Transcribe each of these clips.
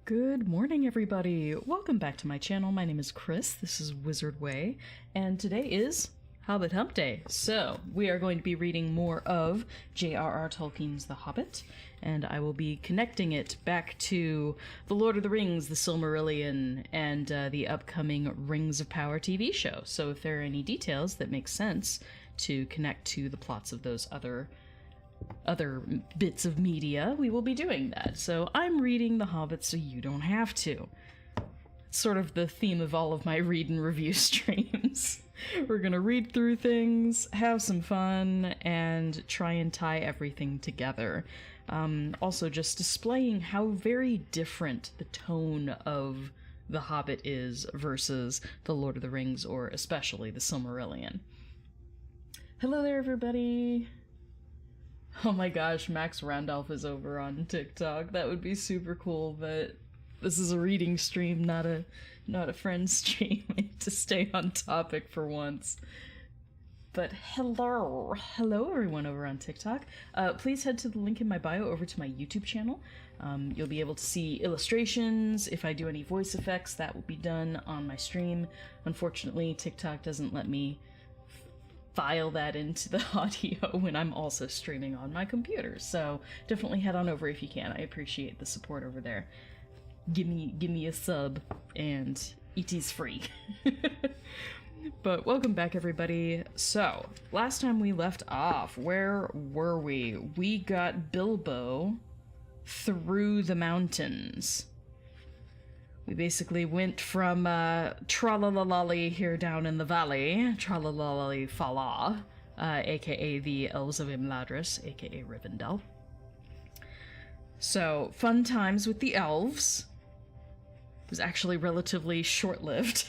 Good morning, everybody. Welcome back to my channel. My name is Kris. This is Wizard Way, and today is Hobbit Hump Day. So we are going to be reading more of J.R.R. Tolkien's The Hobbit, and I will be connecting it back to The Lord of the Rings, The Silmarillion, and the upcoming Rings of Power TV show. So if there are any details that make sense to connect to the plots of those other bits of media, we will be doing that. So I'm reading The Hobbit so you don't have to. It's sort of the theme of all of my read and review streams. We're gonna read through things, have some fun, and try and tie everything together. Also just displaying how very different the tone of The Hobbit is versus The Lord of the Rings, or especially The Silmarillion. Hello there, everybody! Oh my gosh, Max Randolph is over on TikTok. That would be super cool, but this is a reading stream, not a friend stream. I need to stay on topic for once. But hello everyone over on TikTok. Please head to the link in my bio over to my YouTube channel. You'll be able to see illustrations. If I do any voice effects, that will be done on my stream. Unfortunately, TikTok doesn't let me file that into the audio when I'm also streaming on my computer, so definitely head on over if you can. I appreciate the support over there. Give me a sub, and it is free. But welcome back, everybody. So, last time we left off, where were we? We got Bilbo through the mountains. We basically went from Tralalali here down in the valley, Tralalali Fala, aka the Elves of Imladris, aka Rivendell. So, fun times with the elves. It was actually relatively short-lived.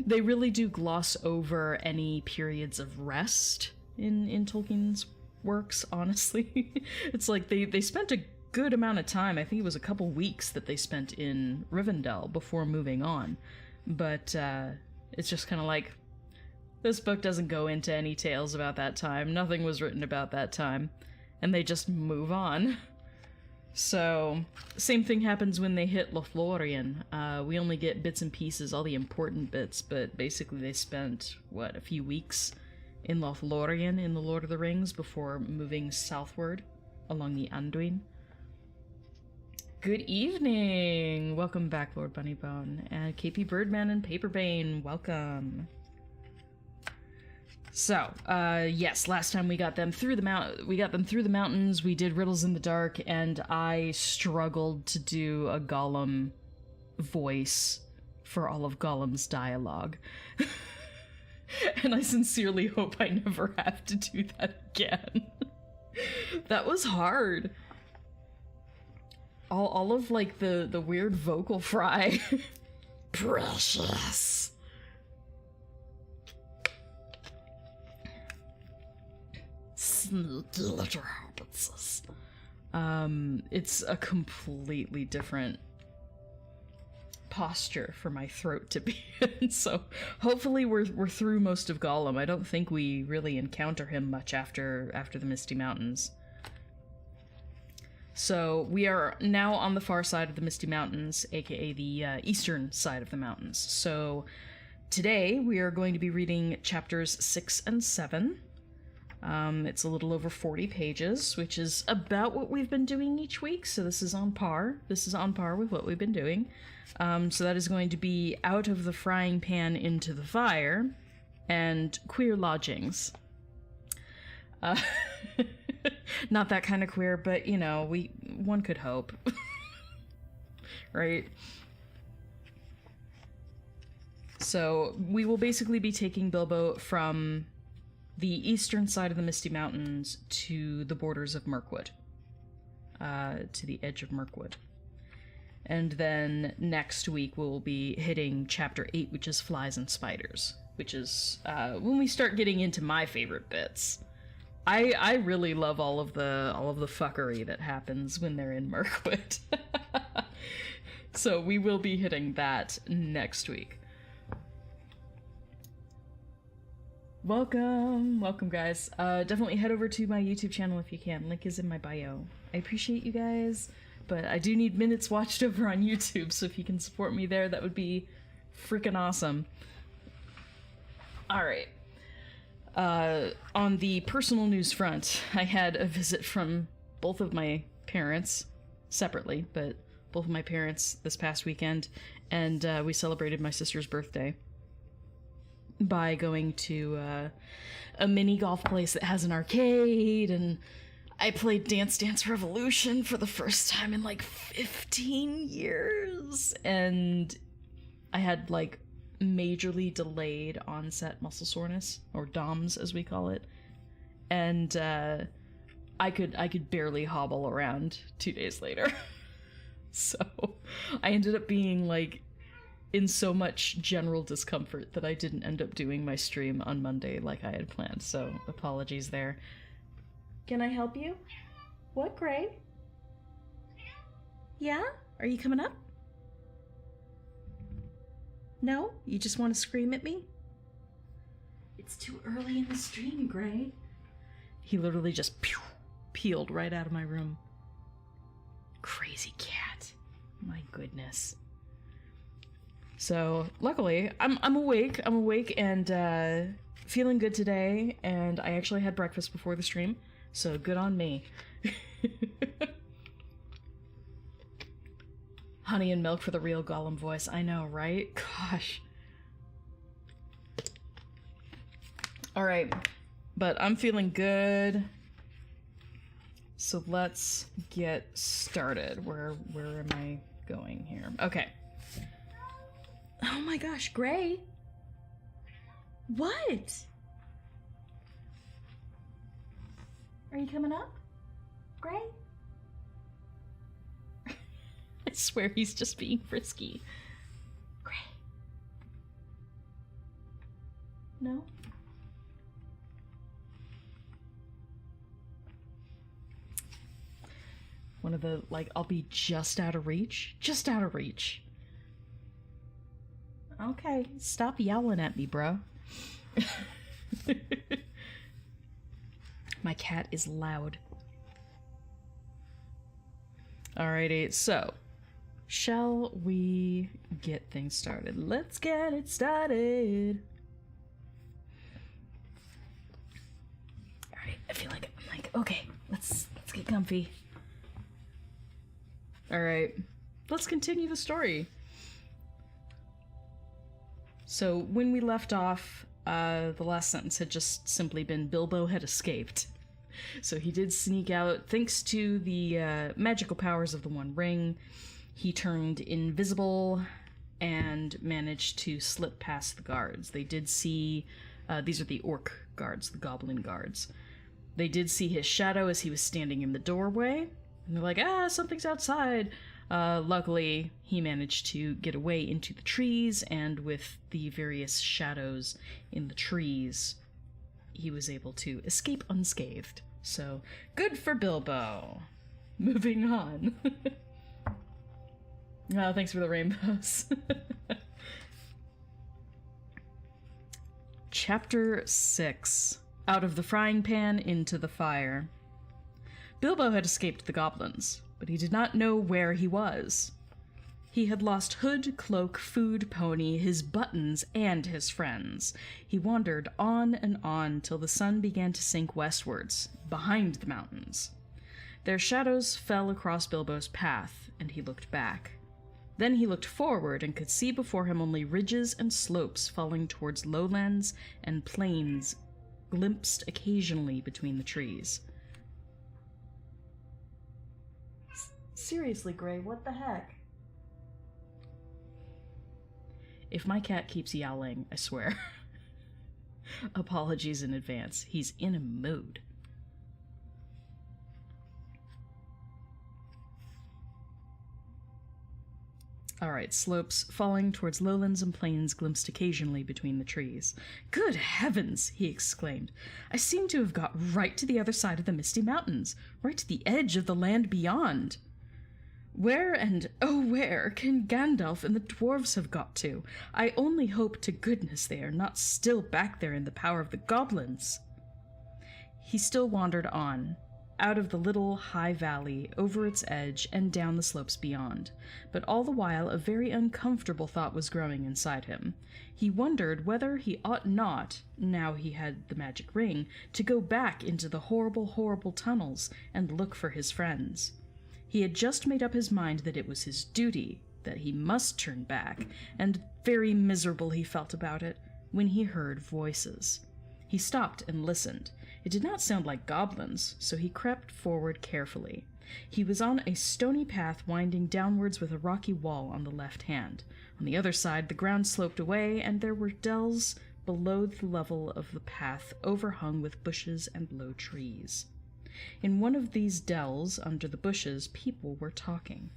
They really do gloss over any periods of rest in Tolkien's works, honestly. It's like they spent a good amount of time. I think it was a couple weeks that they spent in Rivendell before moving on. But it's just kind of like, this book doesn't go into any tales about that time. Nothing was written about that time. And they just move on. So, same thing happens when they hit Lothlorien. We only get bits and pieces, all the important bits, but basically they spent, what, a few weeks in Lothlorien in The Lord of the Rings before moving southward along the Anduin. Good evening! Welcome back, Lord Bunnybone, and KP Birdman and Paperbane, welcome. So, yes, last time we got them through the mountains, we did Riddles in the Dark, and I struggled to do a Gollum voice for all of Gollum's dialogue. And I sincerely hope I never have to do that again. That was hard. All of, like, the weird vocal fry. Precious. Sneaky little hobbitses. It's a completely different posture for my throat to be in, so hopefully we're through most of Gollum. I don't think we really encounter him much after the Misty Mountains. So we are now on the far side of the Misty Mountains, aka the eastern side of the mountains. So today we are going to be reading chapters 6 and 7. It's a little over 40 pages, which is about what we've been doing each week, so this is on par. This is on par with what we've been doing. So that is going to be Out of the Frying Pan into the Fire, and Queer Lodgings. Not that kind of queer, but, you know, one could hope. Right? So, we will basically be taking Bilbo from the eastern side of the Misty Mountains to the borders of Mirkwood. To the edge of Mirkwood. And then next week we'll be hitting Chapter 8, which is Flies and Spiders. Which is when we start getting into my favorite bits. I really love all of the fuckery that happens when they're in Mirkwood. So we will be hitting that next week. Welcome guys. Definitely head over to my YouTube channel if you can. Link is in my bio. I appreciate you guys. but I do need minutes watched over on YouTube, so if you can support me there, that would be freaking awesome. Alright. On the personal news front, I had a visit from both of my parents, separately, but both of my parents this past weekend, and we celebrated my sister's birthday by going to a mini golf place that has an arcade, and I played Dance Dance Revolution for the first time in like 15 years, and I had like majorly delayed onset muscle soreness, or DOMS as we call it, and I could barely hobble around 2 days later. So I ended up being like in so much general discomfort that I didn't end up doing my stream on Monday like I had planned, so apologies there. Can I help you? What, Gray? Yeah? Are you coming up? No? You just want to scream at me? It's too early in the stream, Gray. He literally just peeled right out of my room. Crazy cat. My goodness. So, luckily, I'm awake. I'm awake and feeling good today, and I actually had breakfast before the stream, so good on me. Honey and milk for the real Gollum voice. I know, right? Gosh. Alright, but I'm feeling good. So let's get started. Where am I going here? Okay. Oh my gosh, Gray. What? Are you coming up? Gray? I swear he's just being frisky. Gray. No? One of the, like, I'll be just out of reach. Just out of reach. Okay, stop yelling at me, bro. My cat is loud. Alrighty, so shall we get things started? Let's get it started. Alright, I feel like I'm like, okay, let's get comfy. Alright, let's continue the story. So when we left off, the last sentence had just simply been Bilbo had escaped. So he did sneak out thanks to the magical powers of the One Ring. He turned invisible and managed to slip past the guards. They did see, these are the orc guards, the goblin guards. They did see his shadow as he was standing in the doorway. And they're like, something's outside. Luckily, he managed to get away into the trees, and with the various shadows in the trees, he was able to escape unscathed. So, good for Bilbo. Moving on. Oh, thanks for the rainbows. Chapter 6. Out of the frying pan into the fire. Bilbo had escaped the goblins, but he did not know where he was. He had lost hood, cloak, food, pony, his buttons, and his friends. He wandered on and on till the sun began to sink westwards, behind the mountains. Their shadows fell across Bilbo's path, and he looked back. Then he looked forward and could see before him only ridges and slopes falling towards lowlands and plains, glimpsed occasionally between the trees. Seriously, Gray, what the heck? If my cat keeps yowling, I swear. Apologies in advance. He's in a mood. Alright, slopes falling towards lowlands and plains glimpsed occasionally between the trees. Good heavens, he exclaimed. I seem to have got right to the other side of the misty mountains, right to the edge of the land beyond. Where and oh where can Gandalf and the dwarves have got to? I only hope to goodness they are not still back there in the power of the goblins. He still wandered on. out of the little high valley, over its edge, and down the slopes beyond. But all the while a very uncomfortable thought was growing inside him. He wondered whether he ought not, now he had the magic ring, to go back into the horrible, horrible tunnels and look for his friends. He had just made up his mind that it was his duty, that he must turn back, and very miserable he felt about it, when he heard voices. He stopped and listened. It did not sound like goblins, so he crept forward carefully. He was on a stony path winding downwards with a rocky wall on the left hand. On the other side, the ground sloped away, and there were dells below the level of the path, overhung with bushes and low trees. In one of these dells, under the bushes, people were talking.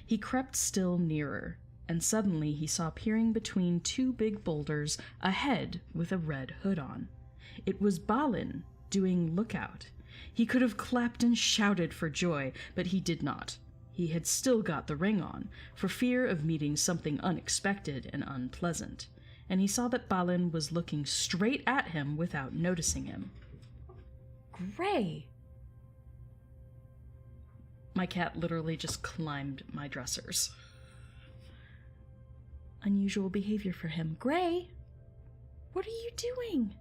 He crept still nearer, and suddenly he saw peering between two big boulders a head with a red hood on. It was Balin, doing lookout. He could have clapped and shouted for joy, but he did not. He had still got the ring on, for fear of meeting something unexpected and unpleasant, and he saw that Balin was looking straight at him without noticing him. "Gray!" My cat literally just climbed my dressers. Unusual behavior for him. "Gray! What are you doing?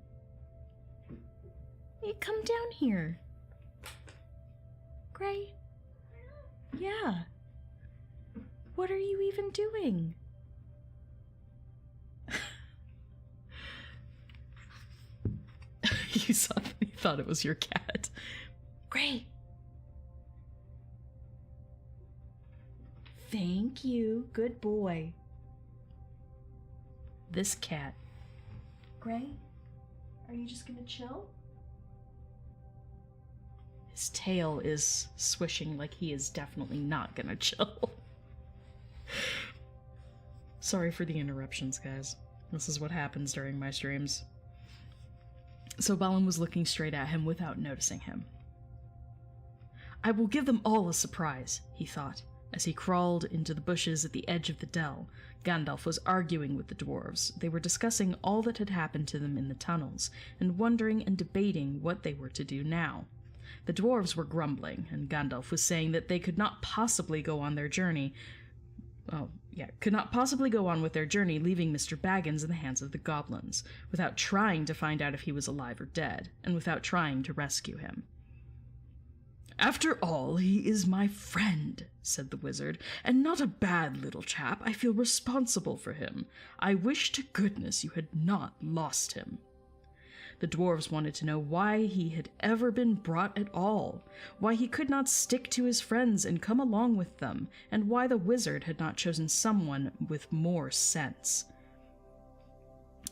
Hey, come down here. Gray? Yeah. What are you even doing?" You thought it was your cat. "Gray!" "Thank you. Good boy." This cat. "Gray, are you just gonna chill?" His tail is swishing like he is definitely not gonna chill. Sorry for the interruptions, guys. This is what happens during my streams. So Balin was looking straight at him without noticing him. "I will give them all a surprise," he thought, as he crawled into the bushes at the edge of the dell. Gandalf was arguing with the dwarves. They were discussing all that had happened to them in the tunnels, and wondering and debating what they were to do now. The dwarves were grumbling, and Gandalf was saying that they could not possibly go on with their journey, leaving Mr. Baggins in the hands of the goblins, without trying to find out if he was alive or dead, and without trying to rescue him. "After all, he is my friend," said the wizard, "and not a bad little chap. I feel responsible for him. I wish to goodness you had not lost him." The dwarves wanted to know why he had ever been brought at all, why he could not stick to his friends and come along with them, and why the wizard had not chosen someone with more sense.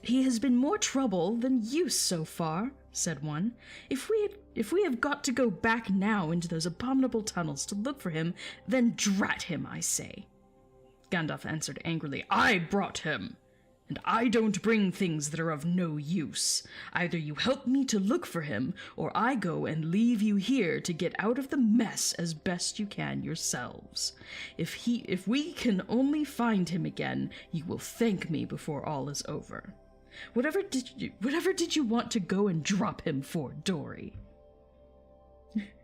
"He has been more trouble than use so far," said one. If we have got to go back now into those abominable tunnels to look for him, then drat him, I say." Gandalf answered angrily, "I brought him, and I don't bring things that are of no use. Either you help me to look for him, or I go and leave you here to get out of the mess as best you can yourselves. If we can only find him again, you will thank me before all is over. Whatever did you want to go and drop him for, Dory?"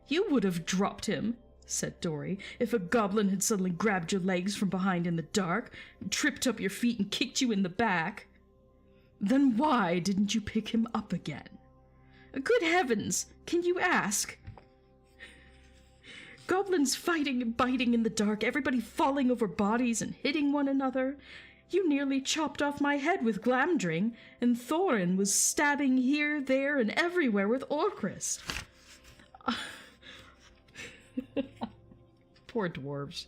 "You would have dropped him," said Dory, "if a goblin had suddenly grabbed your legs from behind in the dark, tripped up your feet and kicked you in the back. Then why didn't you pick him up again? Good heavens, can you ask? Goblins fighting and biting in the dark, everybody falling over bodies and hitting one another. You nearly chopped off my head with Glamdring, and Thorin was stabbing here, there, and everywhere with Orcrist." Poor dwarves.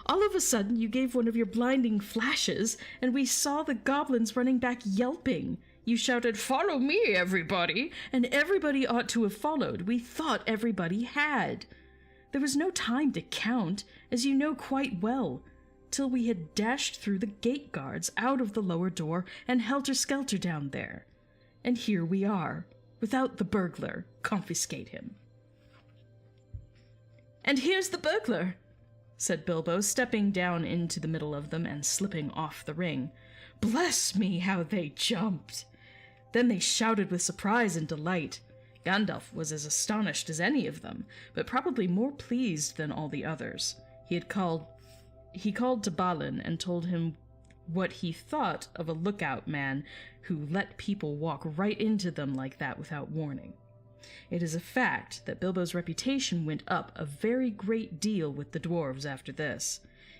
"All of a sudden you gave one of your blinding flashes, and we saw the goblins running back yelping. You shouted, 'Follow me, everybody!' and everybody ought to have followed. We thought everybody had. There was no time to count, as you know quite well, till we had dashed through the gate guards, out of the lower door, and helter-skelter down there. And here we are, without the burglar. Confiscate him." "And here's the burglar," said Bilbo, stepping down into the middle of them and slipping off the ring. Bless me, how they jumped! Then they shouted with surprise and delight. Gandalf was as astonished as any of them, but probably more pleased than all the others. He called to Balin and told him what he thought of a lookout man who let people walk right into them like that without warning. It is a fact that Bilbo's reputation went up a very great deal with the dwarves after this.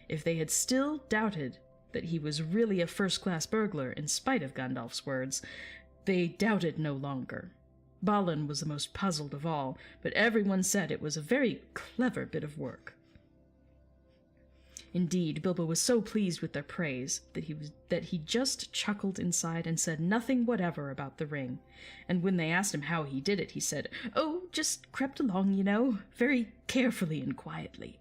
If they had still doubted that he was really a first-class burglar in spite of Gandalf's words, they doubted no longer. Balin was the most puzzled of all, but everyone said it was a very clever bit of work. Indeed, Bilbo was so pleased with their praise that he just chuckled inside and said nothing whatever about the ring. And when they asked him how he did it, he said, "Oh, just crept along, you know, very carefully and quietly."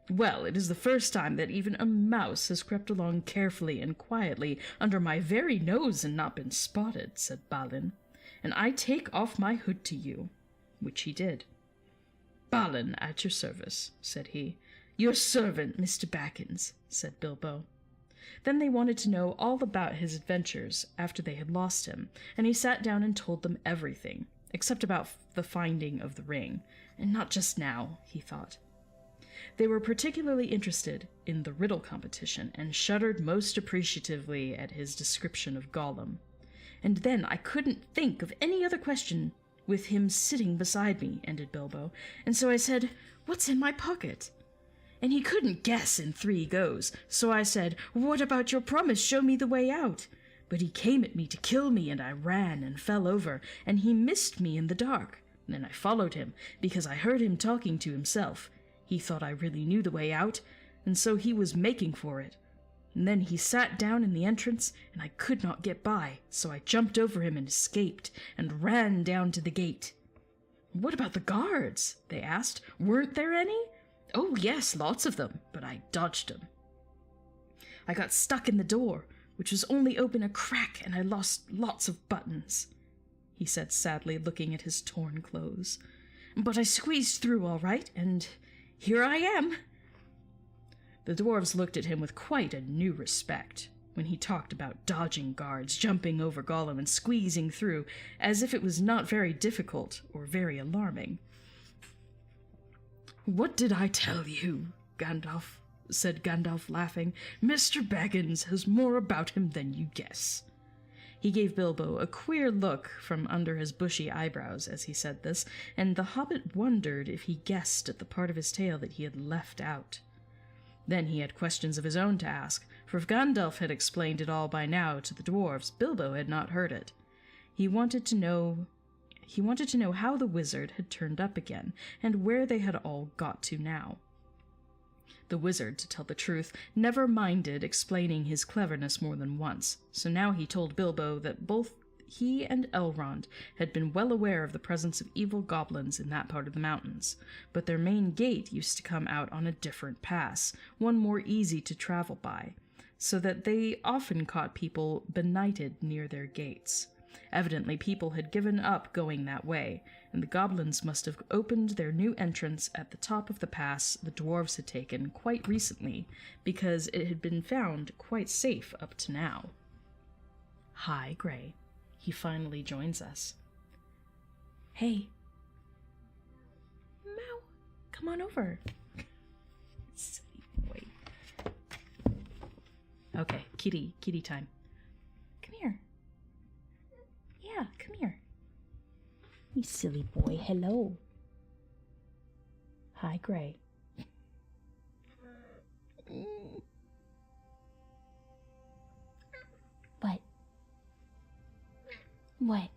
"Well, it is the first time that even a mouse has crept along carefully and quietly under my very nose and not been spotted," said Balin. "And I take off my hood to you," which he did. "Balin, at your service," said he. "Your servant, Mr. Baggins," said Bilbo. Then they wanted to know all about his adventures after they had lost him, and he sat down and told them everything, except about the finding of the ring. And not just now, he thought. They were particularly interested in the riddle competition, and shuddered most appreciatively at his description of Gollum. "And then I couldn't think of any other question with him sitting beside me," ended Bilbo, "and so I said, 'What's in my pocket?' And he couldn't guess in 3 goes, so I said, 'What about your promise? Show me the way out.' But he came at me to kill me, and I ran and fell over, and he missed me in the dark. Then I followed him, because I heard him talking to himself. He thought I really knew the way out, and so he was making for it. And then he sat down in the entrance, and I could not get by, so I jumped over him and escaped, and ran down to the gate." "What about the guards?" they asked. "Weren't there any?" "Oh, yes, lots of them, but I dodged them. I got stuck in the door, which was only open a crack, and I lost lots of buttons," he said sadly, looking at his torn clothes. "But I squeezed through all right, and here I am." The dwarves looked at him with quite a new respect when he talked about dodging guards, jumping over Gollum, and squeezing through, as if it was not very difficult or very alarming. "What did I tell you, Gandalf?" said Gandalf, laughing. "Mr. Baggins has more about him than you guess." He gave Bilbo a queer look from under his bushy eyebrows as he said this, and the hobbit wondered if he guessed at the part of his tale that he had left out. Then he had questions of his own to ask, for if Gandalf had explained it all by now to the dwarves, Bilbo had not heard it. He wanted to know how the wizard had turned up again, and where they had all got to now. The wizard, to tell the truth, never minded explaining his cleverness more than once, so now he told Bilbo that both he and Elrond had been well aware of the presence of evil goblins in that part of the mountains, but their main gate used to come out on a different pass, one more easy to travel by, so that they often caught people benighted near their gates. Evidently people had given up going that way, and the goblins must have opened their new entrance at the top of the pass the dwarves had taken quite recently, because it had been found quite safe up to now. Hi, Gray. He finally joins us. Hey. Meow. Come on over. Silly boy. Okay, kitty time. Come here. Yeah, come here. You silly boy, hello. Hi, Gray. What? What?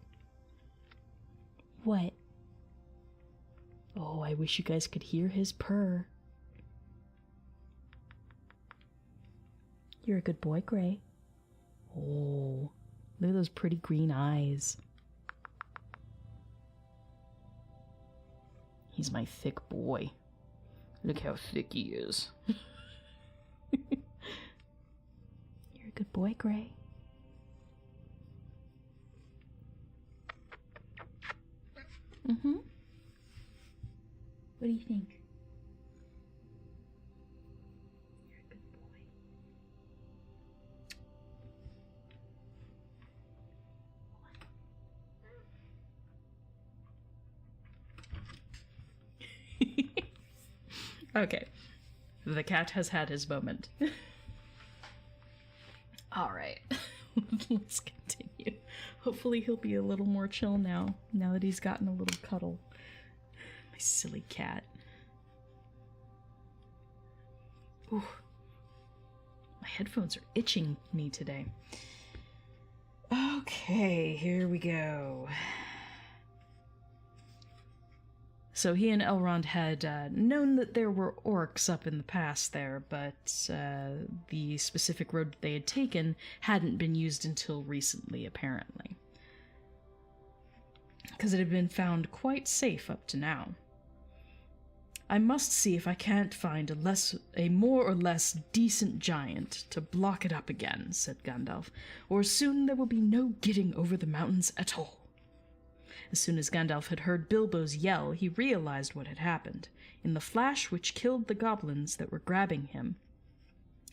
What? Oh, I wish you guys could hear his purr. You're a good boy, Gray. Oh, look at those pretty green eyes. He's my thick boy. Look how thick he is. You're a good boy, Gray. Mm-hmm. What do you think? You're a good boy. Okay. The cat has had his moment. Alright. Let's continue. Hopefully he'll be a little more chill now that he's gotten a little cuddle. My silly cat. Ooh. My headphones are itching me today. Okay, here we go. So he and Elrond had known that there were orcs up in the pass there, but the specific road that they had taken hadn't been used until recently, apparently. Because it had been found quite safe up to now. I must see if I can't find a more or less decent giant to block it up again, said Gandalf, or soon there will be no getting over the mountains at all. As soon as Gandalf had heard Bilbo's yell, he realized what had happened. In the flash which killed the goblins that were grabbing him,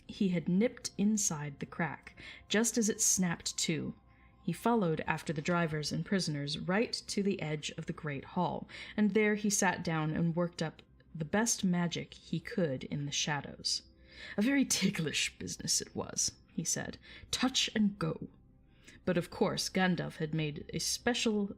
he had nipped inside the crack, just as it snapped to. He followed after the drivers and prisoners right to the edge of the great hall, and there he sat down and worked up the best magic he could in the shadows. A very ticklish business it was, he said. Touch and go. But of course Gandalf had made a special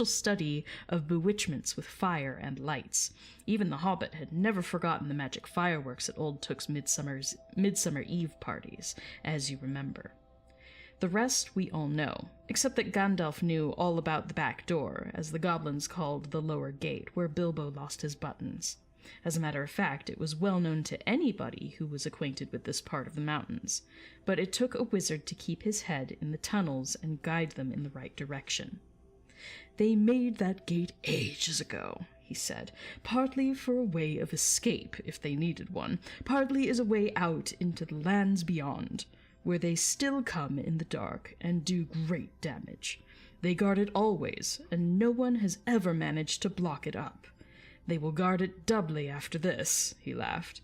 study of bewitchments with fire and lights. Even the Hobbit had never forgotten the magic fireworks at Old Took's Midsummer Eve parties, as you remember. The rest we all know, except that Gandalf knew all about the back door, as the goblins called the lower gate, where Bilbo lost his buttons. As a matter of fact, it was well known to anybody who was acquainted with this part of the mountains, but it took a wizard to keep his head in the tunnels and guide them in the right direction. They made that gate ages ago, he said, partly for a way of escape if they needed one, partly as a way out into the lands beyond, where they still come in the dark and do great damage. They guard it always, and no one has ever managed to block it up. They will guard it doubly after this, he laughed.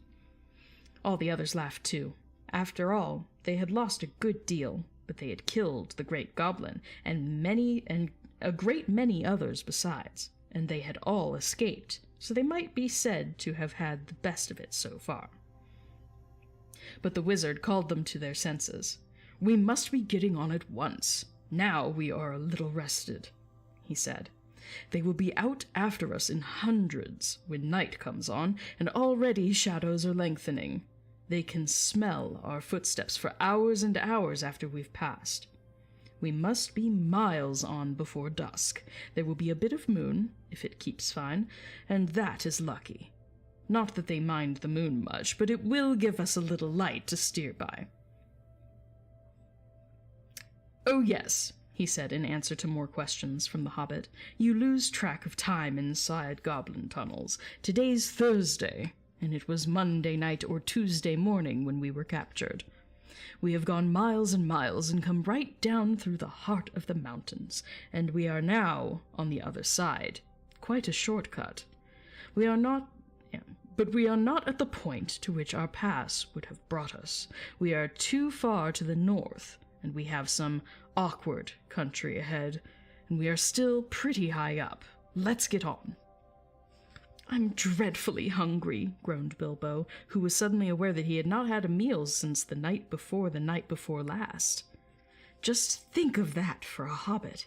All the others laughed too. After all, they had lost a good deal, but they had killed the great goblin, and a great many others besides, and they had all escaped, so they might be said to have had the best of it so far. But the wizard called them to their senses. We must be getting on at once. Now we are a little rested, he said. They will be out after us in hundreds when night comes on, and already shadows are lengthening. They can smell our footsteps for hours and hours after we've passed. We must be miles on before dusk. There will be a bit of moon, if it keeps fine, and that is lucky. Not that they mind the moon much, but it will give us a little light to steer by. Oh yes, he said in answer to more questions from the Hobbit. You lose track of time inside goblin tunnels. Today's Thursday, and it was Monday night or Tuesday morning when we were captured. We have gone miles and miles and come right down through the heart of the mountains, and we are now on the other side. Quite a shortcut. But we are not at the point to which our pass would have brought us. We are too far to the north, and we have some awkward country ahead, and we are still pretty high up. Let's get on. I'm dreadfully hungry, groaned Bilbo, who was suddenly aware that he had not had a meal since the night before last. Just think of that for a hobbit.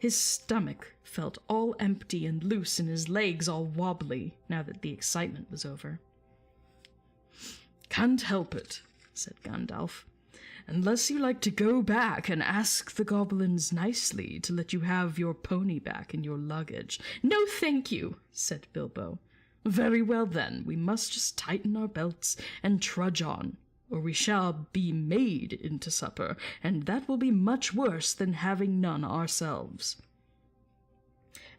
His stomach felt all empty and loose and his legs all wobbly now that the excitement was over. Can't help it, said Gandalf. Unless you like to go back and ask the goblins nicely to let you have your pony back and your luggage. No, thank you, said Bilbo. Very well then, we must just tighten our belts and trudge on, or we shall be made into supper, and that will be much worse than having none ourselves.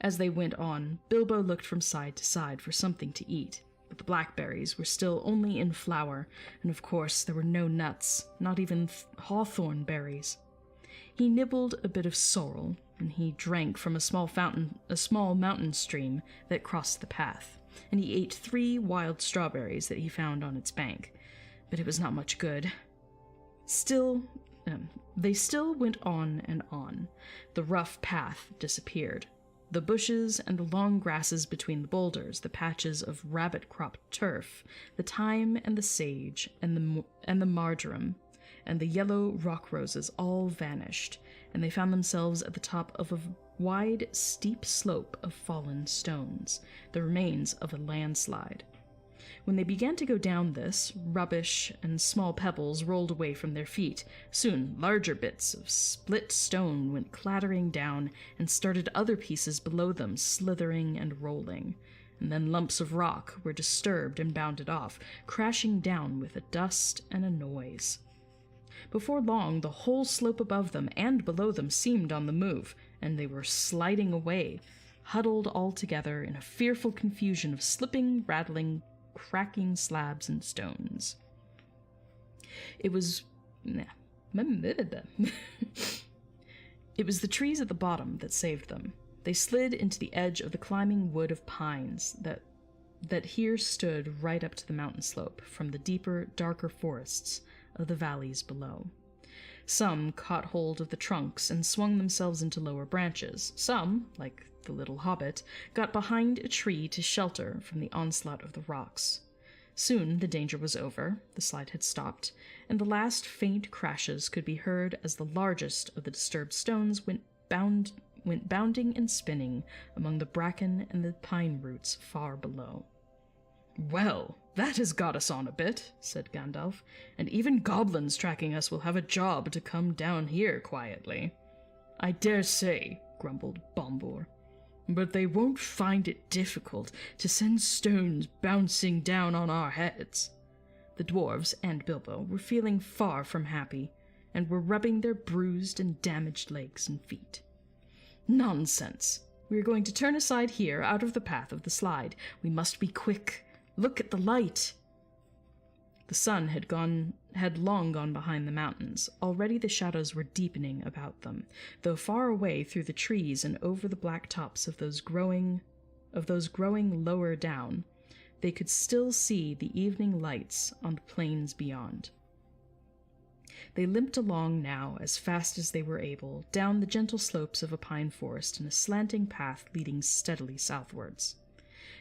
As they went on, Bilbo looked from side to side for something to eat. But the blackberries were still only in flower, and of course there were no nuts, not even hawthorn berries. He nibbled a bit of sorrel, and he drank from a small mountain stream that crossed the path, and he ate 3 wild strawberries that he found on its bank, but it was not much good. They still went on and on. The rough path disappeared. The bushes and the long grasses between the boulders, the patches of rabbit-cropped turf, the thyme and the sage and the marjoram, and the yellow rock roses all vanished, and they found themselves at the top of a wide, steep slope of fallen stones, the remains of a landslide. When they began to go down this, rubbish and small pebbles rolled away from their feet. Soon, larger bits of split stone went clattering down and started other pieces below them slithering and rolling. And then lumps of rock were disturbed and bounded off, crashing down with a dust and a noise. Before long, the whole slope above them and below them seemed on the move, and they were sliding away, huddled all together in a fearful confusion of slipping, rattling, cracking slabs and stones. It was the trees at the bottom that saved them. They slid into the edge of the climbing wood of pines that here stood right up to the mountain slope from the deeper, darker forests of the valleys below. Some caught hold of the trunks and swung themselves into lower branches. Some, like the little Hobbit, got behind a tree to shelter from the onslaught of the rocks. Soon the danger was over, the slide had stopped, and the last faint crashes could be heard as the largest of the disturbed stones went bounding and spinning among the bracken and the pine roots far below. "Well, that has got us on a bit," said Gandalf, "and even goblins tracking us will have a job to come down here quietly." "I dare say," grumbled Bombur, "but they won't find it difficult to send stones bouncing down on our heads." The dwarves and Bilbo were feeling far from happy, and were rubbing their bruised and damaged legs and feet. "Nonsense! We are going to turn aside here, out of the path of the slide. We must be quick. Look at the light!" The sun had long gone behind the mountains. Already the shadows were deepening about them, though far away through the trees and over the black tops of those growing lower down, they could still see the evening lights on the plains beyond. They limped along now as fast as they were able, down the gentle slopes of a pine forest in a slanting path leading steadily southwards.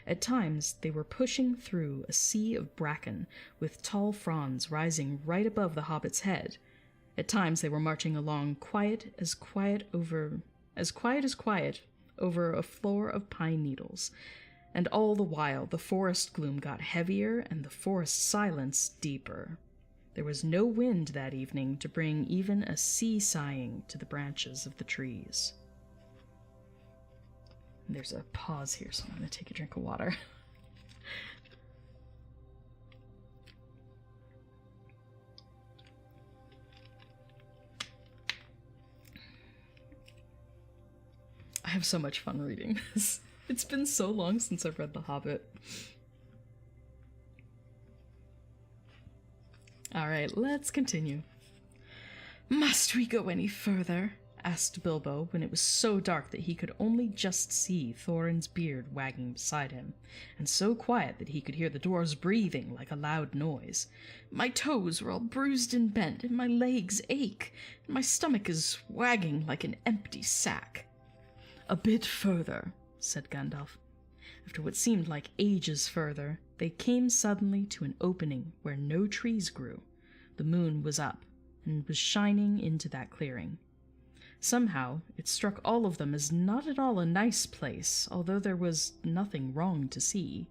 At times they were pushing through a sea of bracken, with tall fronds rising right above the hobbit's head. At times they were marching along quiet as quiet over a floor of pine needles, and all the while the forest gloom got heavier and the forest silence deeper. There was no wind that evening to bring even a sea sighing to the branches of the trees. There's a pause here, so I'm going to take a drink of water. I have so much fun reading this. It's been so long since I've read The Hobbit. Alright, let's continue. "Must we go any further?" asked Bilbo, when it was so dark that he could only just see Thorin's beard wagging beside him, and so quiet that he could hear the dwarves breathing like a loud noise. "My toes are all bruised and bent, and my legs ache, and my stomach is wagging like an empty sack." "A bit further," said Gandalf. After what seemed like ages further, they came suddenly to an opening where no trees grew. The moon was up, and was shining into that clearing. Somehow, it struck all of them as not at all a nice place, although there was nothing wrong to see.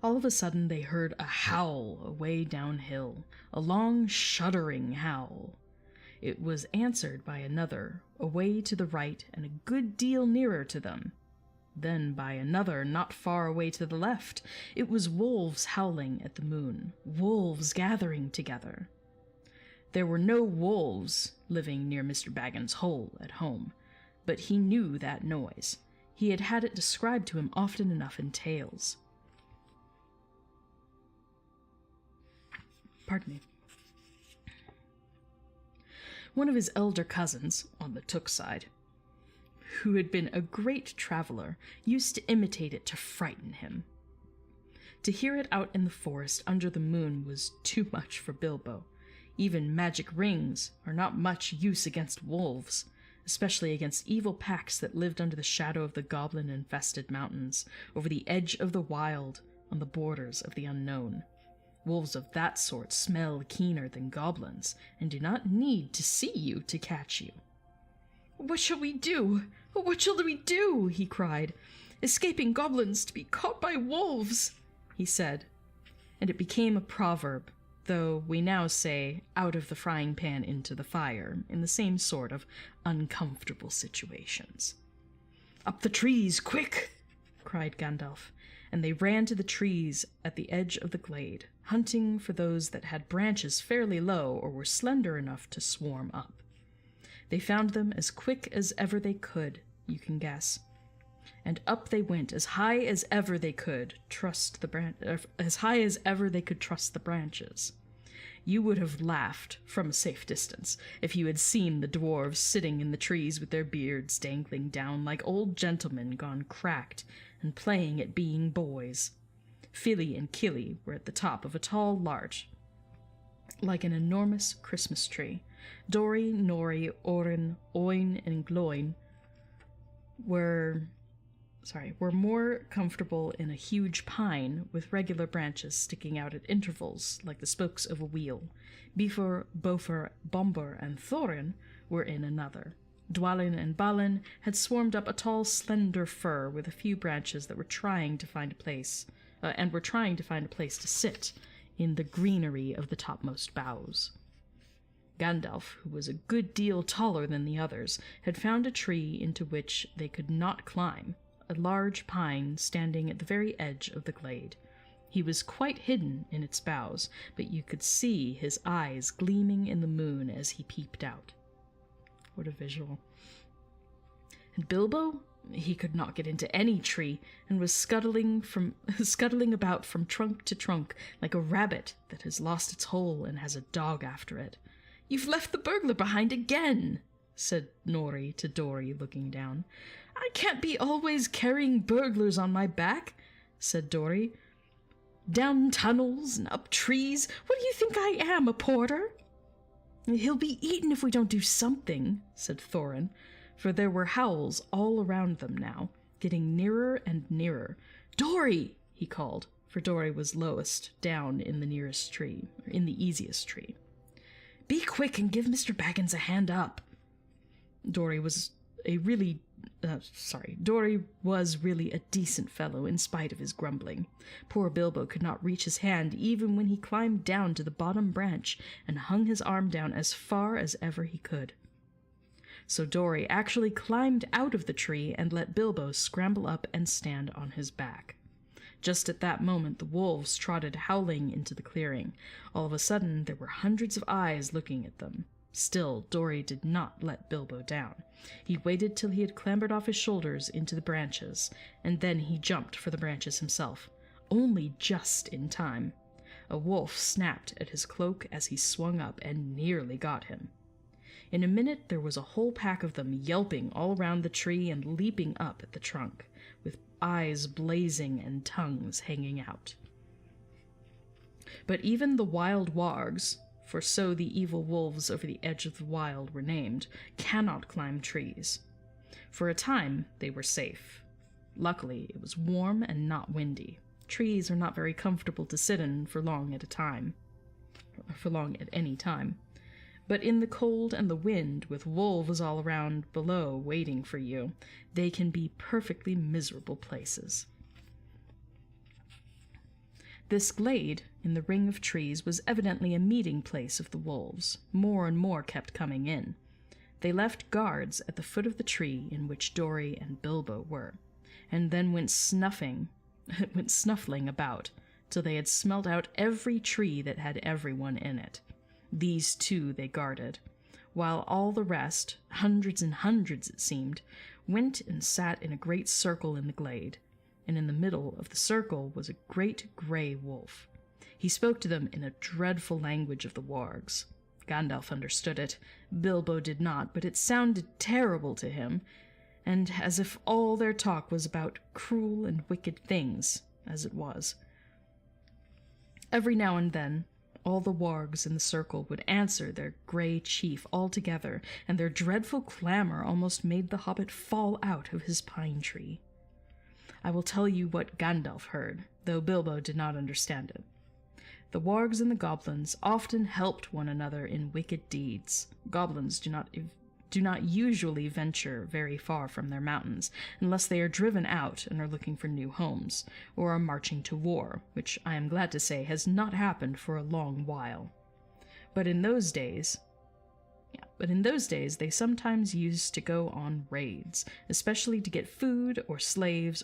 All of a sudden they heard a howl away downhill, a long, shuddering howl. It was answered by another, away to the right and a good deal nearer to them. Then by another not far away to the left. It was wolves howling at the moon, wolves gathering together. There were no wolves living near Mr. Baggin's hole at home, but he knew that noise. He had had it described to him often enough in tales. Pardon me. One of his elder cousins, on the Took side, who had been a great traveler, used to imitate it to frighten him. To hear it out in the forest under the moon was too much for Bilbo. Even magic rings are not much use against wolves, especially against evil packs that lived under the shadow of the goblin-infested mountains, over the edge of the wild, on the borders of the unknown. Wolves of that sort smell keener than goblins, and do not need to see you to catch you. "What shall we do? What shall we do?" he cried. "Escaping goblins to be caught by wolves," he said. And it became a proverb, though we now say out of the frying pan into the fire, in the same sort of uncomfortable situations. "Up the trees, quick!" cried Gandalf, and they ran to the trees at the edge of the glade, hunting for those that had branches fairly low or were slender enough to swarm up. They found them as quick as ever they could, you can guess. And up they went as high as ever they could trust the branches. You would have laughed from a safe distance if you had seen the dwarves sitting in the trees with their beards dangling down like old gentlemen gone cracked and playing at being boys. Philly and Killy were at the top of a tall larch, like an enormous Christmas tree. Dori, Nori, Orin, Oin, and Gloin were more comfortable in a huge pine with regular branches sticking out at intervals like the spokes of a wheel. Bifur, Bofur, Bombur, and Thorin were in another. Dwalin and Balin had swarmed up a tall, slender fir with a few branches that were trying to find a place to sit in the greenery of the topmost boughs. Gandalf, who was a good deal taller than the others, had found a tree into which they could not climb, a large pine standing at the very edge of the glade. He was quite hidden in its boughs, but you could see his eyes gleaming in the moon as he peeped out. What a visual. And Bilbo? He could not get into any tree, and was scuttling about from trunk to trunk like a rabbit that has lost its hole and has a dog after it. "You've left the burglar behind again," said Nori to Dori, looking down. "I can't be always carrying burglars on my back," said Dori. "Down tunnels and up trees. What do you think I am, a porter?" "He'll be eaten if we don't do something," said Thorin, for there were howls all around them now, getting nearer and nearer. "Dori!" he called, for Dori was lowest down in the nearest tree, or in the easiest tree. "Be quick and give Mr. Baggins a hand up." Dori was really a decent fellow in spite of his grumbling. Poor Bilbo could not reach his hand even when he climbed down to the bottom branch and hung his arm down as far as ever he could. So Dori actually climbed out of the tree and let Bilbo scramble up and stand on his back. Just at that moment the wolves trotted howling into the clearing. All of a sudden there were hundreds of eyes looking at them. Still, Dori did not let Bilbo down. He waited till he had clambered off his shoulders into the branches, and then he jumped for the branches himself, only just in time. A wolf snapped at his cloak as he swung up and nearly got him. In a minute there was a whole pack of them yelping all round the tree and leaping up at the trunk, with eyes blazing and tongues hanging out. But even the wild wargs, for so the evil wolves over the edge of the wild were named, cannot climb trees. For a time they were safe. Luckily it was warm and not windy. Trees are not very comfortable to sit in for long at any time. But in the cold and the wind, with wolves all around below waiting for you, they can be perfectly miserable places. This glade in the ring of trees was evidently a meeting place of the wolves. More and more kept coming in. They left guards at the foot of the tree in which Dori and Bilbo were, and then went snuffling about, till they had smelt out every tree that had everyone in it. These two they guarded, while all the rest, hundreds and hundreds it seemed, went and sat in a great circle in the glade, and in the middle of the circle was a great grey wolf. He spoke to them in a dreadful language of the Wargs. Gandalf understood it. Bilbo did not, but it sounded terrible to him, and as if all their talk was about cruel and wicked things, as it was. Every now and then, all the wargs in the circle would answer their grey chief all together, and their dreadful clamour almost made the hobbit fall out of his pine tree. I will tell you what Gandalf heard, though Bilbo did not understand it. The wargs and the goblins often helped one another in wicked deeds. Goblins do not usually venture very far from their mountains, unless they are driven out and are looking for new homes, or are marching to war, which I am glad to say has not happened for a long while. But in those days, they sometimes used to go on raids, especially to get food or slaves.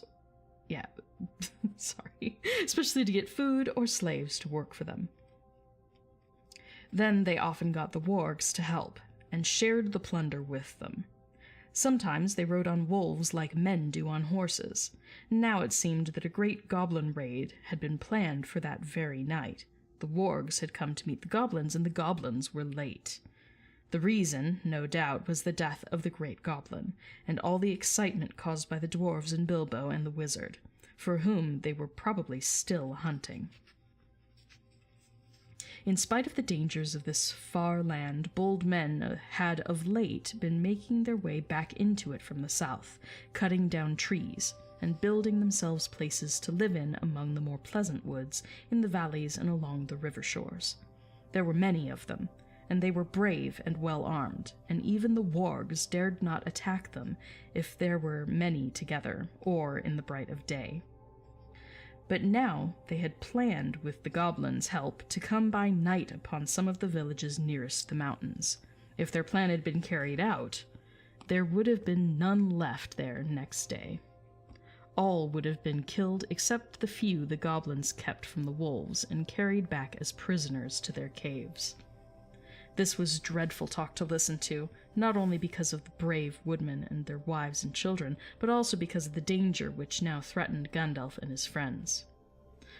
Especially to get food or slaves to work for them. Then they often got the wargs to help, and shared the plunder with them. Sometimes they rode on wolves like men do on horses. Now it seemed that a great goblin raid had been planned for that very night. The wargs had come to meet the goblins, and the goblins were late. The reason, no doubt, was the death of the great goblin, and all the excitement caused by the dwarves and Bilbo and the wizard, for whom they were probably still hunting. In spite of the dangers of this far land, bold men had of late been making their way back into it from the south, cutting down trees, and building themselves places to live in among the more pleasant woods, in the valleys and along the river shores. There were many of them, and they were brave and well armed, and even the wargs dared not attack them if there were many together, or in the bright of day. But now they had planned, with the goblins' help, to come by night upon some of the villages nearest the mountains. If their plan had been carried out, there would have been none left there next day. All would have been killed except the few the goblins kept from the wolves and carried back as prisoners to their caves. This was dreadful talk to listen to, not only because of the brave woodmen and their wives and children, but also because of the danger which now threatened Gandalf and his friends.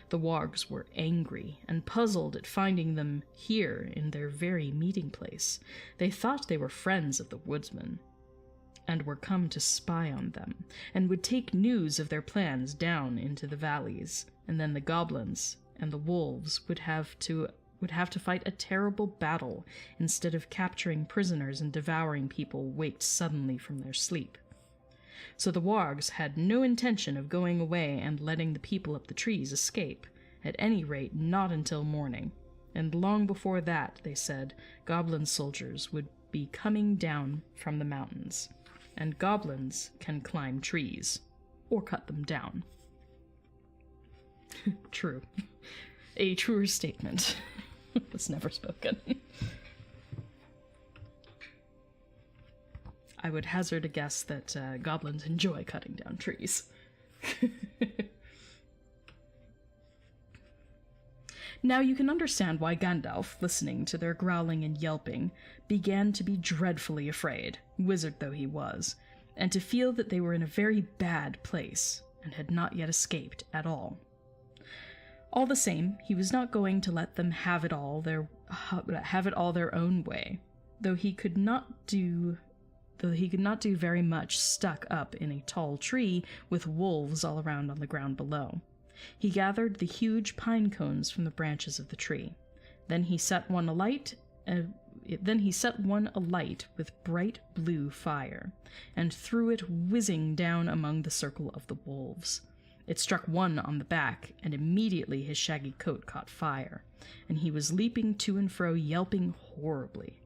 The wargs were angry and puzzled at finding them here in their very meeting place. They thought they were friends of the woodsmen, and were come to spy on them, and would take news of their plans down into the valleys, and then the goblins and the wolves would have to fight a terrible battle instead of capturing prisoners and devouring people waked suddenly from their sleep. So the wargs had no intention of going away and letting the people up the trees escape, at any rate not until morning, and long before that, they said, goblin soldiers would be coming down from the mountains, and goblins can climb trees, or cut them down. True. A truer statement was never spoken. I would hazard a guess that goblins enjoy cutting down trees. Now you can understand why Gandalf, listening to their growling and yelping, began to be dreadfully afraid, wizard though he was, and to feel that they were in a very bad place, and had not yet escaped at all. All the same, he was not going to let them have it all their own way, though he could not do very much stuck up in a tall tree with wolves all around on the ground below. He gathered the huge pine cones from the branches of the tree. Then he set one alight with bright blue fire, and threw it whizzing down among the circle of the wolves. It struck one on the back, and immediately his shaggy coat caught fire, and he was leaping to and fro, yelping horribly.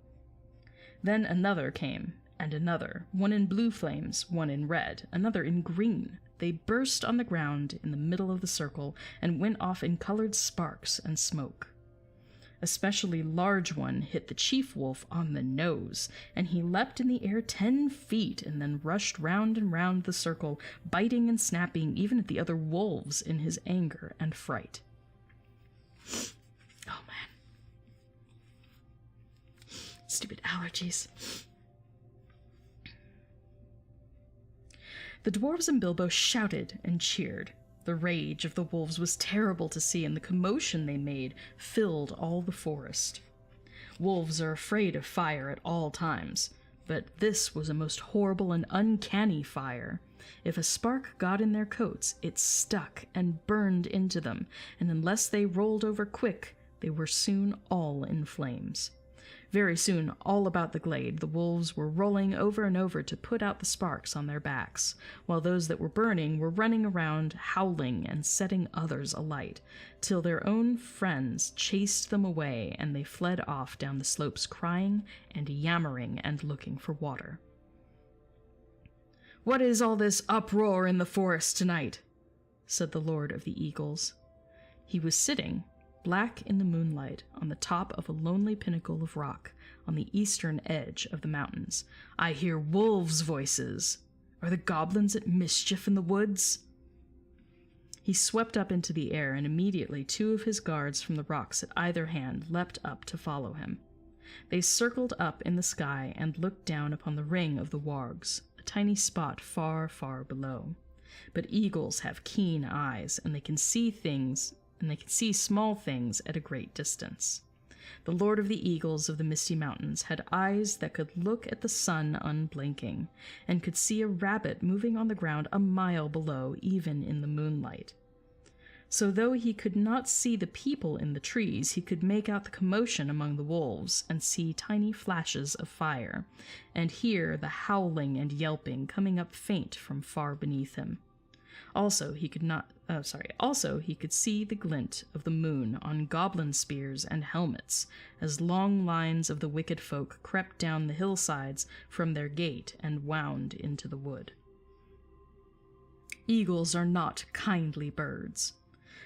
Then another came, and another, one in blue flames, one in red, another in green. They burst on the ground in the middle of the circle, and went off in colored sparks and smoke. A specially large one hit the chief wolf on the nose, and he leapt in the air 10 feet and then rushed round and round the circle, biting and snapping even at the other wolves in his anger and fright. Oh man. Stupid allergies. The dwarves and Bilbo shouted and cheered. The rage of the wolves was terrible to see, and the commotion they made filled all the forest. Wolves are afraid of fire at all times, but this was a most horrible and uncanny fire. If a spark got in their coats, it stuck and burned into them, and unless they rolled over quick, they were soon all in flames. Very soon, all about the glade, the wolves were rolling over and over to put out the sparks on their backs, while those that were burning were running around, howling and setting others alight, till their own friends chased them away, and they fled off down the slopes crying and yammering and looking for water. "What is all this uproar in the forest tonight?" said the Lord of the Eagles. He was sitting, black in the moonlight, on the top of a lonely pinnacle of rock on the eastern edge of the mountains. "I hear wolves' voices. Are the goblins at mischief in the woods?" He swept up into the air, and immediately 2 of his guards from the rocks at either hand leapt up to follow him. They circled up in the sky and looked down upon the ring of the Wargs, a tiny spot far, far below. But eagles have keen eyes, and they can see small things at a great distance. The Lord of the Eagles of the Misty Mountains had eyes that could look at the sun unblinking, and could see a rabbit moving on the ground a mile below, even in the moonlight. So though he could not see the people in the trees, he could make out the commotion among the wolves, and see tiny flashes of fire, and hear the howling and yelping coming up faint from far beneath him. Also, he could see the glint of the moon on goblin spears and helmets, as long lines of the wicked folk crept down the hillsides from their gate and wound into the wood. Eagles are not kindly birds.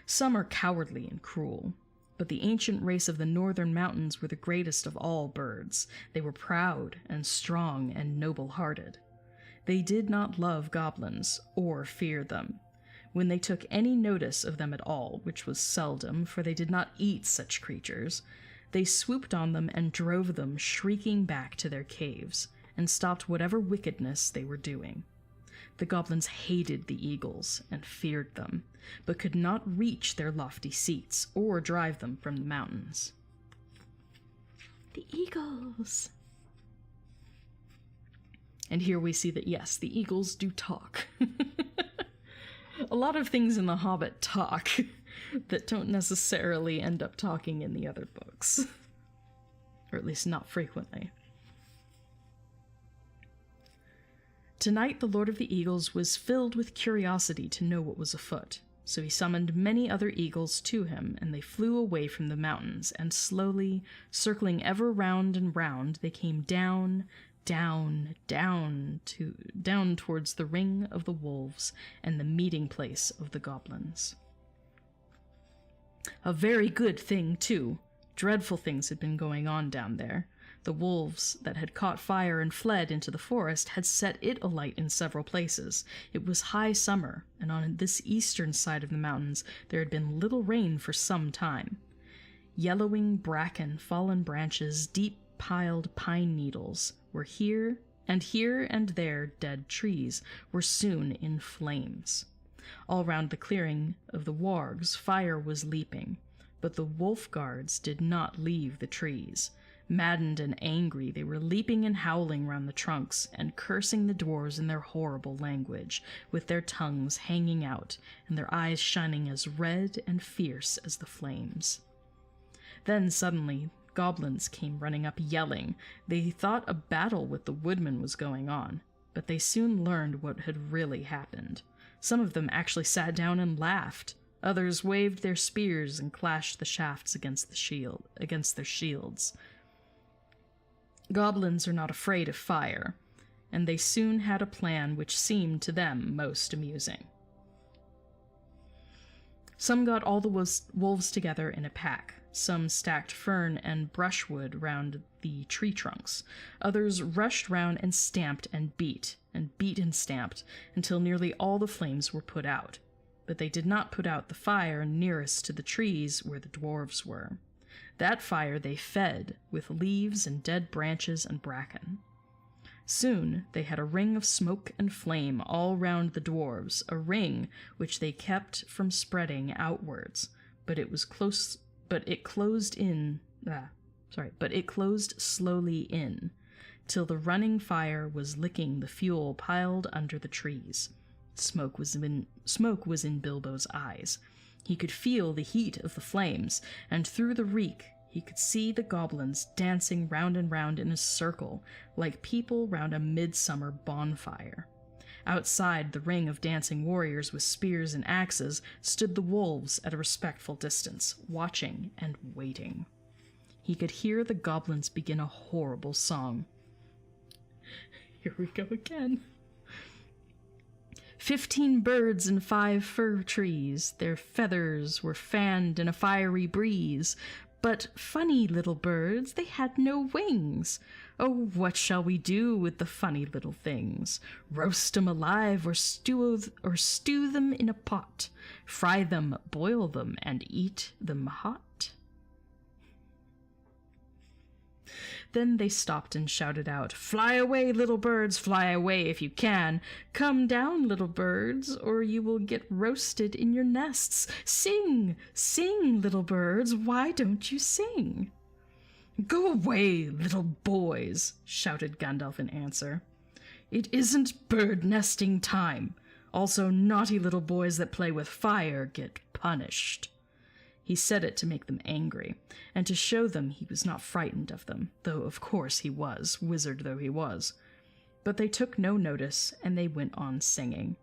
Some are cowardly and cruel, but the ancient race of the northern mountains were the greatest of all birds. They were proud and strong and noble-hearted. They did not love goblins, or fear them. When they took any notice of them at all, which was seldom, for they did not eat such creatures, they swooped on them and drove them shrieking back to their caves, and stopped whatever wickedness they were doing. The goblins hated the eagles and feared them, but could not reach their lofty seats or drive them from the mountains. The eagles! And here we see that, yes, the eagles do talk. A lot of things in The Hobbit talk that don't necessarily end up talking in the other books. Or at least not frequently. Tonight the Lord of the Eagles was filled with curiosity to know what was afoot, so he summoned many other eagles to him, and they flew away from the mountains, and slowly, circling ever round and round, they came down towards the ring of the wolves and the meeting place of the goblins. A very good thing, too. Dreadful things had been going on down there. The wolves that had caught fire and fled into the forest had set it alight in several places. It was high summer, and on this eastern side of the mountains there had been little rain for some time. Yellowing bracken, fallen branches, deep-piled pine needles were here and there dead trees were soon in flames. All round the clearing of the Wargs fire was leaping, but the wolf guards did not leave the trees. Maddened and angry, they were leaping and howling round the trunks, and cursing the dwarves in their horrible language, with their tongues hanging out, and their eyes shining as red and fierce as the flames. Then suddenly goblins came running up yelling. They thought a battle with the woodmen was going on, but they soon learned what had really happened. Some of them actually sat down and laughed. Others waved their spears and clashed the shafts against their shields. Goblins are not afraid of fire, and they soon had a plan which seemed to them most amusing. Some got all the wolves together in a pack. Some stacked fern and brushwood round the tree trunks. Others rushed round and stamped and beat and stamped, until nearly all the flames were put out. But they did not put out the fire nearest to the trees where the dwarves were. That fire they fed with leaves and dead branches and bracken. Soon they had a ring of smoke and flame all round the dwarves, a ring which they kept from spreading outwards, but it closed slowly in, till the running fire was licking the fuel piled under the trees. Smoke was in Bilbo's eyes. He could feel the heat of the flames, and through the reek he could see the goblins dancing round and round in a circle, like people round a midsummer bonfire. Outside the ring of dancing warriors with spears and axes stood the wolves at a respectful distance, watching and waiting. He could hear the goblins begin a horrible song. Here we go again. 15 birds and 5 fir trees, their feathers were fanned in a fiery breeze. But funny little birds, they had no wings. Oh, what shall we do with the funny little things? Roast 'em alive or stew them in a pot. Fry them, boil them, and eat them hot. Then they stopped and shouted out, "Fly away, little birds, fly away if you can. Come down, little birds, or you will get roasted in your nests. Sing, sing, little birds, why don't you sing?" "Go away, little boys," shouted Gandalf in answer. "It isn't bird nesting time. Also, naughty little boys that play with fire get punished." He said it to make them angry, and to show them he was not frightened of them, though of course he was, wizard though he was. But they took no notice, and they went on singing.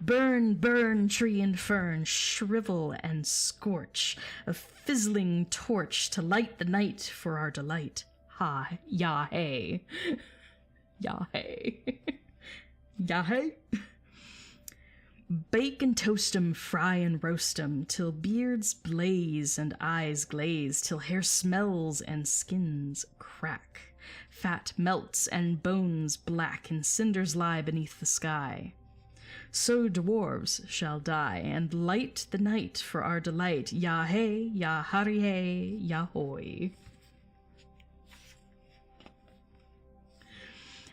"Burn, burn, tree and fern, shrivel and scorch, a fizzling torch to light the night for our delight. Ha, ya, hey. Ya, hey. Ya, hey. Bake and toast 'em, fry and roast 'em, till beards blaze and eyes glaze, till hair smells and skins crack. Fat melts and bones black, and cinders lie beneath the sky. So dwarves shall die, and light the night for our delight. Ya hey, ya harry hey, ya hoy."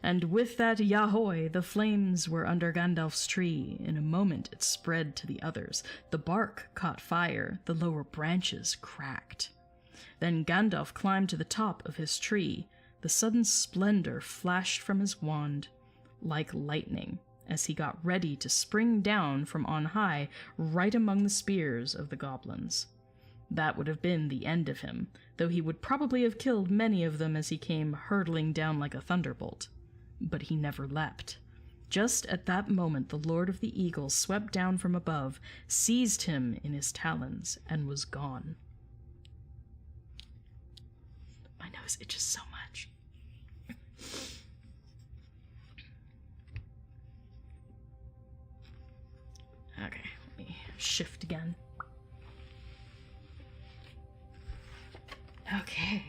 And with that yahoy, the flames were under Gandalf's tree. In a moment it spread to the others. The bark caught fire, the lower branches cracked. Then Gandalf climbed to the top of his tree. The sudden splendor flashed from his wand like lightning, as he got ready to spring down from on high right among the spears of the goblins. That would have been the end of him, though he would probably have killed many of them as he came hurtling down like a thunderbolt. But he never leapt. Just at that moment the Lord of the Eagles swept down from above, seized him in his talons, and was gone. My nose itches so much. Okay, let me shift again. Okay.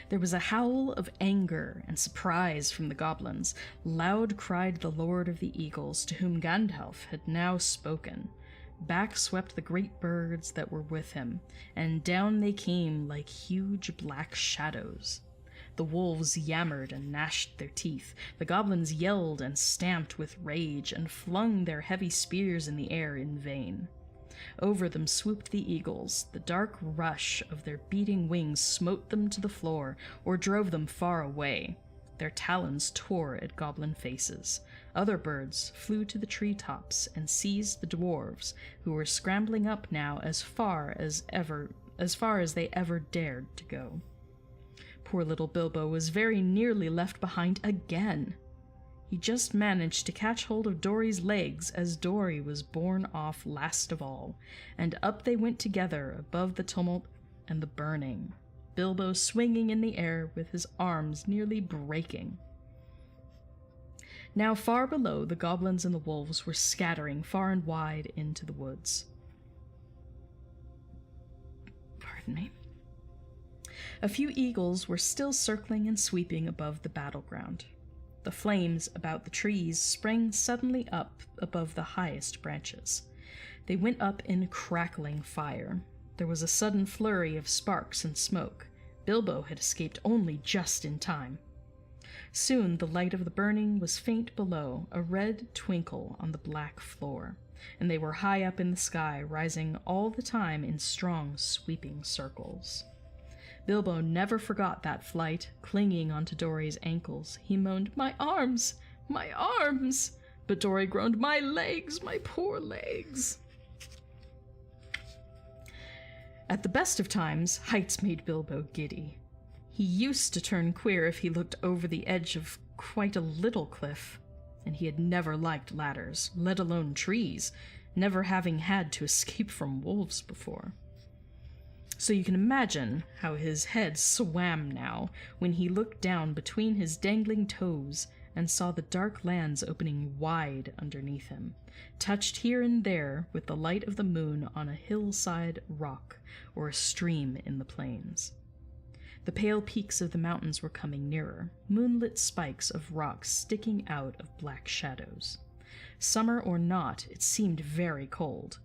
There was a howl of anger and surprise from the goblins. Loud cried the Lord of the Eagles, to whom Gandalf had now spoken. Back swept the great birds that were with him, and down they came like huge black shadows. The wolves yammered and gnashed their teeth. The goblins yelled and stamped with rage, and flung their heavy spears in the air in vain. Over them swooped the eagles. The dark rush of their beating wings smote them to the floor, or drove them far away. Their talons tore at goblin faces. Other birds flew to the treetops and seized the dwarves, who were scrambling up now as far as they ever dared to go. Poor little Bilbo was very nearly left behind again. He just managed to catch hold of Dory's legs as Dory was borne off last of all, and up they went together above the tumult and the burning, Bilbo swinging in the air with his arms nearly breaking. Now far below, the goblins and the wolves were scattering far and wide into the woods. Pardon me. A few eagles were still circling and sweeping above the battleground. The flames about the trees sprang suddenly up above the highest branches. They went up in crackling fire. There was a sudden flurry of sparks and smoke. Bilbo had escaped only just in time. Soon the light of the burning was faint below, a red twinkle on the black floor, and they were high up in the sky, rising all the time in strong, sweeping circles. Bilbo never forgot that flight. Clinging onto Dory's ankles, he moaned, "My arms! My arms!" But Dory groaned, "My legs! My poor legs!" At the best of times, heights made Bilbo giddy. He used to turn queer if he looked over the edge of quite a little cliff, and he had never liked ladders, let alone trees, never having had to escape from wolves before. So you can imagine how his head swam now when he looked down between his dangling toes and saw the dark lands opening wide underneath him, touched here and there with the light of the moon on a hillside rock or a stream in the plains. The pale peaks of the mountains were coming nearer, moonlit spikes of rock sticking out of black shadows. Summer or not, it seemed very cold.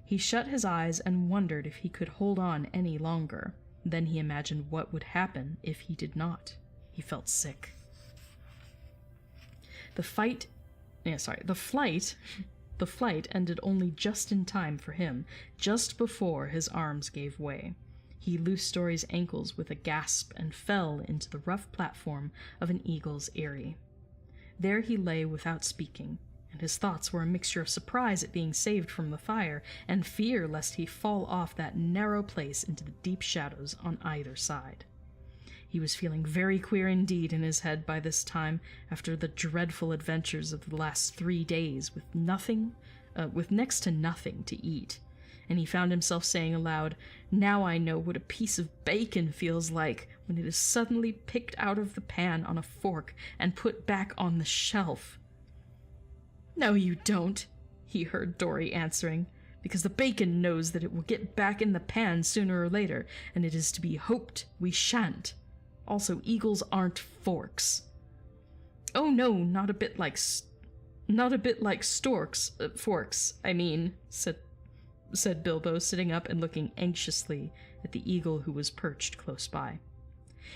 He shut his eyes and wondered if he could hold on any longer. Then he imagined what would happen if he did not. He felt sick. The flight ended only just in time for him, just before his arms gave way. He loosed Dory's ankles with a gasp and fell into the rough platform of an eagle's eyrie. There he lay without speaking, and his thoughts were a mixture of surprise at being saved from the fire and fear lest he fall off that narrow place into the deep shadows on either side. He was feeling very queer indeed in his head by this time, after the dreadful adventures of the last 3 days with next to nothing to eat. And he found himself saying aloud, "Now I know what a piece of bacon feels like when it is suddenly picked out of the pan on a fork and put back on the shelf." "No, you don't," he heard Dory answering, "because the bacon knows that it will get back in the pan sooner or later, and it is to be hoped we shan't. Also, eagles aren't forks." "Oh no, not a bit like forks, I mean," said Bilbo, sitting up and looking anxiously at the eagle who was perched close by.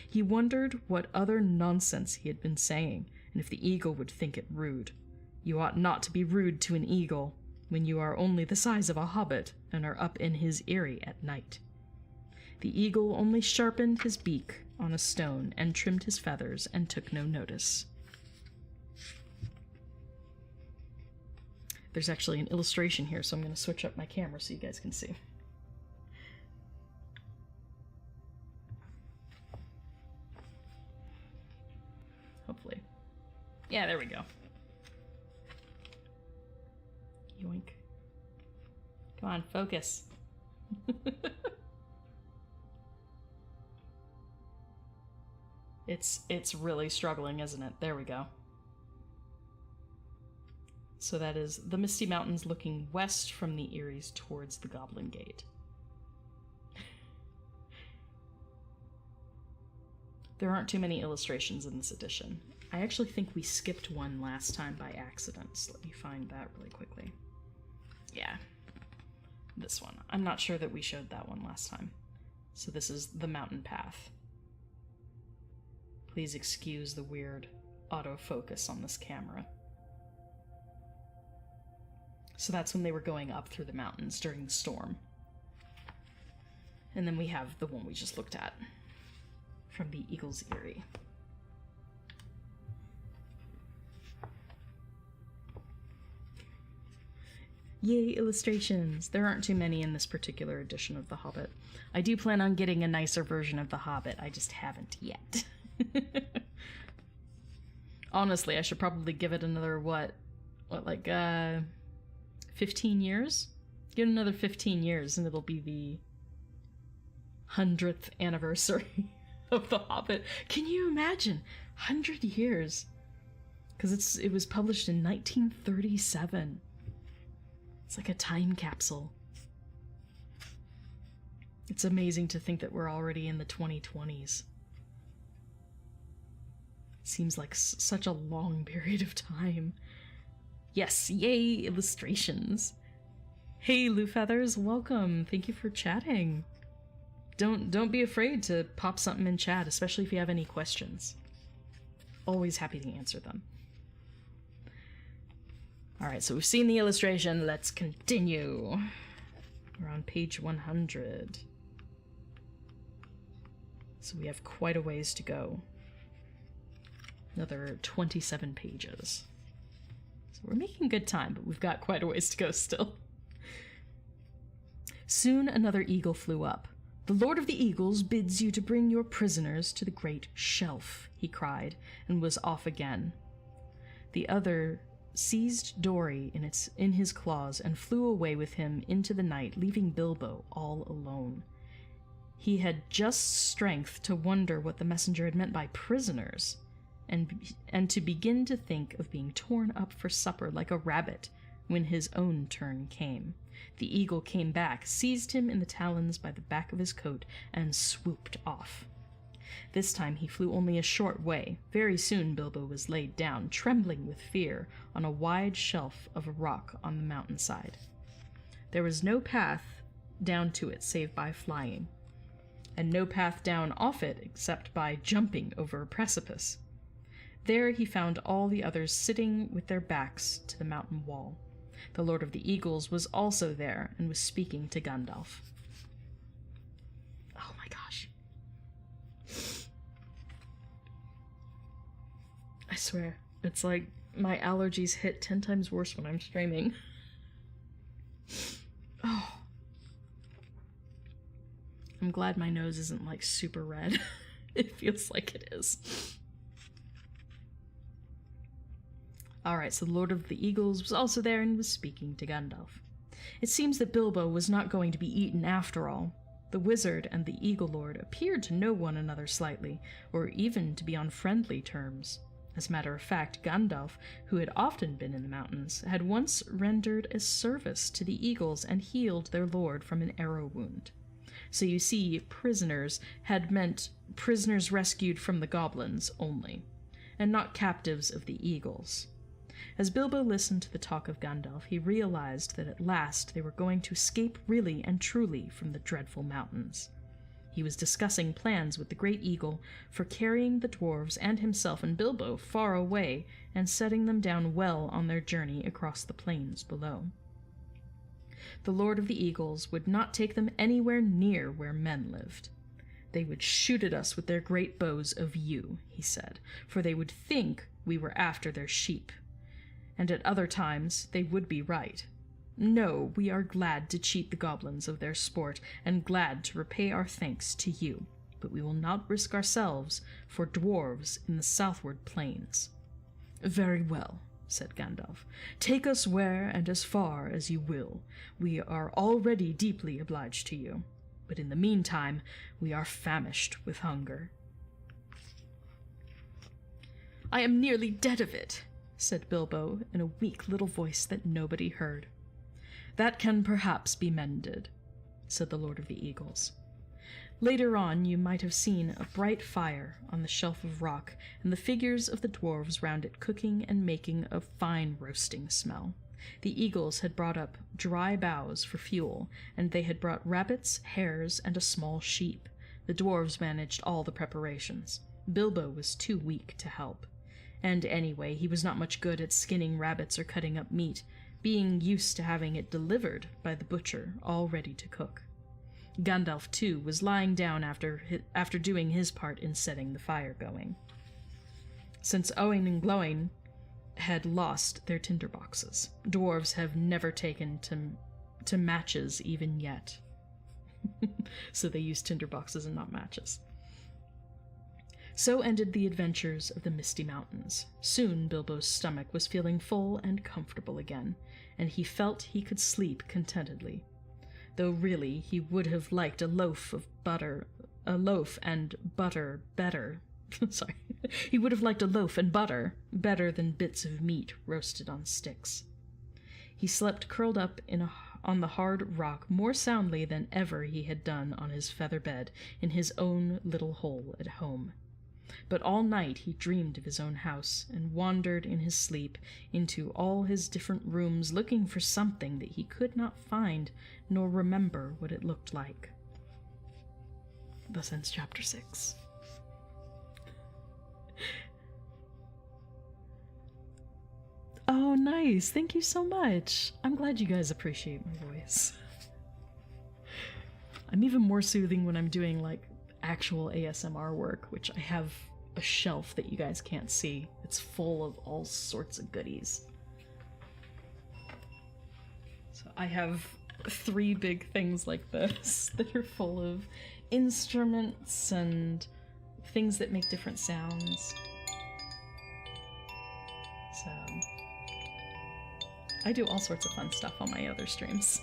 He wondered what other nonsense he had been saying, and if the eagle would think it rude. You ought not to be rude to an eagle when you are only the size of a hobbit and are up in his eyrie at night. The eagle only sharpened his beak on a stone and trimmed his feathers and took no notice. There's actually an illustration here, so I'm going to switch up my camera so you guys can see. Hopefully. Yeah, there we go. Yoink. Come on, focus. It's really struggling, isn't it? There we go. So that is the Misty Mountains looking west from the Eyries towards the Goblin Gate. There aren't too many illustrations in this edition. I actually think we skipped one last time by accident, so let me find that really quickly. Yeah, this one. I'm not sure that we showed that one last time. So this is the mountain path. Please excuse the weird autofocus on this camera. So that's when they were going up through the mountains during the storm. And then we have the one we just looked at from the Eagle's Eyrie. Yay, illustrations! There aren't too many in this particular edition of The Hobbit. I do plan on getting a nicer version of The Hobbit, I just haven't yet. Honestly, I should probably give it another, 15 years? Give it another 15 years and it'll be the 100th anniversary of The Hobbit. Can you imagine? 100 years. Because it was published in 1937. It's like a time capsule. It's amazing to think that we're already in the 2020s. Seems like such a long period of time. Yes, yay, illustrations. Hey, Lou Feathers, welcome. Thank you for chatting. Don't be afraid to pop something in chat, especially if you have any questions. Always happy to answer them. Alright, so we've seen the illustration. Let's continue. We're on page 100. So we have quite a ways to go. Another 27 pages. So we're making good time, but we've got quite a ways to go still. Soon another eagle flew up. "The Lord of the Eagles bids you to bring your prisoners to the great shelf," he cried, and was off again. The other seized Dory in his claws and flew away with him into the night, leaving Bilbo all alone. He had just strength to wonder what the messenger had meant by prisoners, and to begin to think of being torn up for supper like a rabbit when his own turn came. The eagle came back, seized him in the talons by the back of his coat, and swooped off. This time he flew only a short way. Very soon Bilbo was laid down, trembling with fear, on a wide shelf of a rock on the mountainside. There was no path down to it save by flying, and no path down off it except by jumping over a precipice. There he found all the others sitting with their backs to the mountain wall. The Lord of the Eagles was also there and was speaking to Gandalf. Oh my gosh. I swear, it's like my allergies hit 10 times worse when I'm streaming. Oh. I'm glad my nose isn't like super red. It feels like it is. Alright, so the Lord of the Eagles was also there and was speaking to Gandalf. It seems that Bilbo was not going to be eaten after all. The wizard and the Eagle Lord appeared to know one another slightly, or even to be on friendly terms. As a matter of fact, Gandalf, who had often been in the mountains, had once rendered a service to the eagles and healed their lord from an arrow wound. So you see, prisoners had meant prisoners rescued from the goblins only, and not captives of the eagles. As Bilbo listened to the talk of Gandalf, he realized that at last they were going to escape really and truly from the dreadful mountains. He was discussing plans with the Great Eagle for carrying the dwarves and himself and Bilbo far away and setting them down well on their journey across the plains below. The Lord of the Eagles would not take them anywhere near where men lived. They would shoot at us with their great bows of yew, he said, for they would think we were after their sheep. And at other times they would be right. No, we are glad to cheat the goblins of their sport, and glad to repay our thanks to you, but we will not risk ourselves for dwarves in the southward plains. Very well, said Gandalf. Take us where and as far as you will. We are already deeply obliged to you, but in the meantime we are famished with hunger. I am nearly dead of it, said Bilbo in a weak little voice that nobody heard. That can perhaps be mended, said the Lord of the Eagles. Later on you might have seen a bright fire on the shelf of rock, and the figures of the dwarves round it cooking and making a fine roasting smell. The eagles had brought up dry boughs for fuel, and they had brought rabbits, hares, and a small sheep. The dwarves managed all the preparations. Bilbo was too weak to help. And anyway, he was not much good at skinning rabbits or cutting up meat, being used to having it delivered by the butcher, all ready to cook. Gandalf, too, was lying down after doing his part in setting the fire going. Since Owain and Gloin had lost their tinderboxes, dwarves have never taken to matches even yet. So they used tinderboxes and not matches. So ended the adventures of the Misty Mountains. Soon Bilbo's stomach was feeling full and comfortable again, and he felt he could sleep contentedly. Though really he would have liked a loaf and butter better. Sorry. He would have liked a loaf and butter better than bits of meat roasted on sticks. He slept curled up on the hard rock more soundly than ever he had done on his feather bed in his own little hole at home. But all night he dreamed of his own house, and wandered in his sleep into all his different rooms, looking for something that he could not find, nor remember what it looked like. Thus ends chapter 6. Oh, nice. Thank you so much. I'm glad you guys appreciate my voice. I'm even more soothing when I'm doing, like, actual ASMR work, which I have a shelf that you guys can't see. It's full of all sorts of goodies. So I have 3 big things like this that are full of instruments and things that make different sounds. So I do all sorts of fun stuff on my other streams.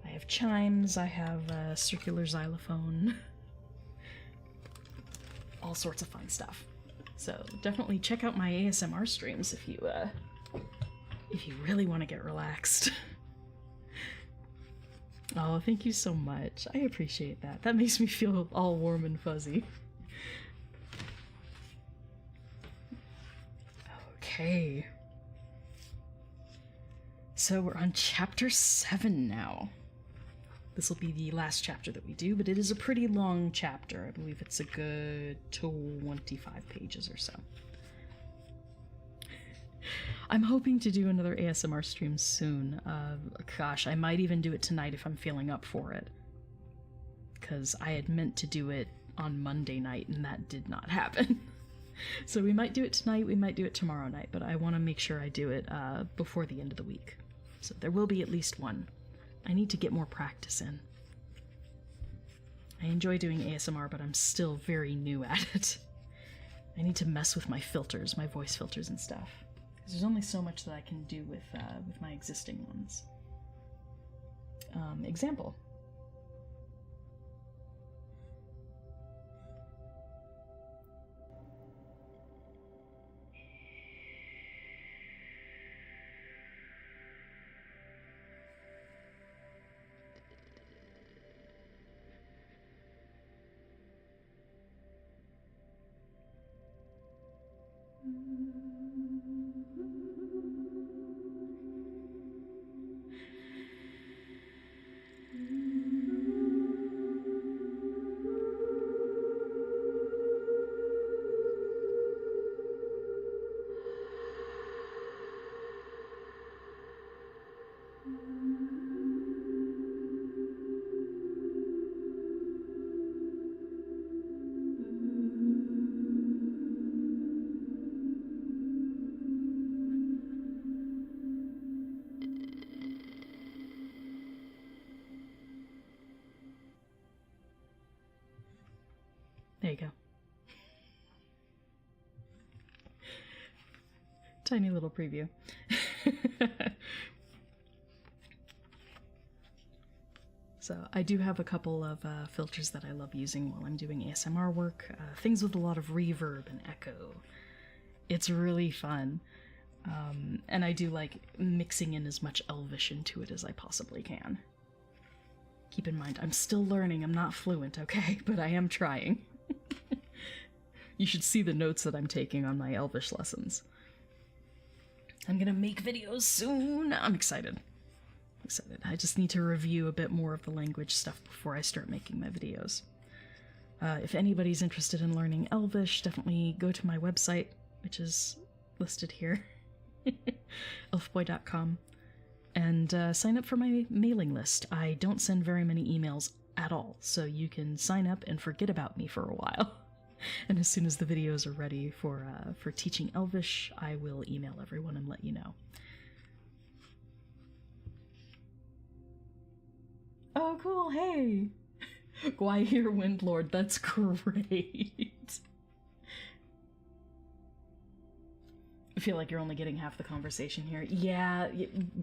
I have chimes, I have a circular xylophone, all sorts of fun stuff. So definitely check out my ASMR streams if you really want to get relaxed. Oh, thank you so much. I appreciate that. That makes me feel all warm and fuzzy. Okay. So we're on chapter 7 now. This will be the last chapter that we do, but it is a pretty long chapter. I believe it's a good 25 pages or so. I'm hoping to do another ASMR stream soon. Gosh, I might even do it tonight if I'm feeling up for it. Because I had meant to do it on Monday night, and that did not happen. So we might do it tonight, we might do it tomorrow night, but I want to make sure I do it before the end of the week. So there will be at least one. I need to get more practice in. I enjoy doing ASMR, but I'm still very new at it. I need to mess with my filters, my voice filters and stuff. Because there's only so much that I can do with my existing ones. Example. There you go. Tiny little preview. So I do have a couple of filters that I love using while I'm doing ASMR work. Things with a lot of reverb and echo. It's really fun. And I do like mixing in as much Elvish into it as I possibly can. Keep in mind, I'm still learning, I'm not fluent, okay? But I am trying. You should see the notes that I'm taking on my Elvish lessons. I'm gonna make videos soon! I'm excited. I just need to review a bit more of the language stuff before I start making my videos. If anybody's interested in learning Elvish, definitely go to my website, which is listed here. elfboy.com. And sign up for my mailing list. I don't send very many emails at all, so you can sign up and forget about me for a while. And as soon as the videos are ready for teaching Elvish, I will email everyone and let you know. Oh, cool, hey! Gwaihir Windlord, that's great! I feel like you're only getting half the conversation here. Yeah,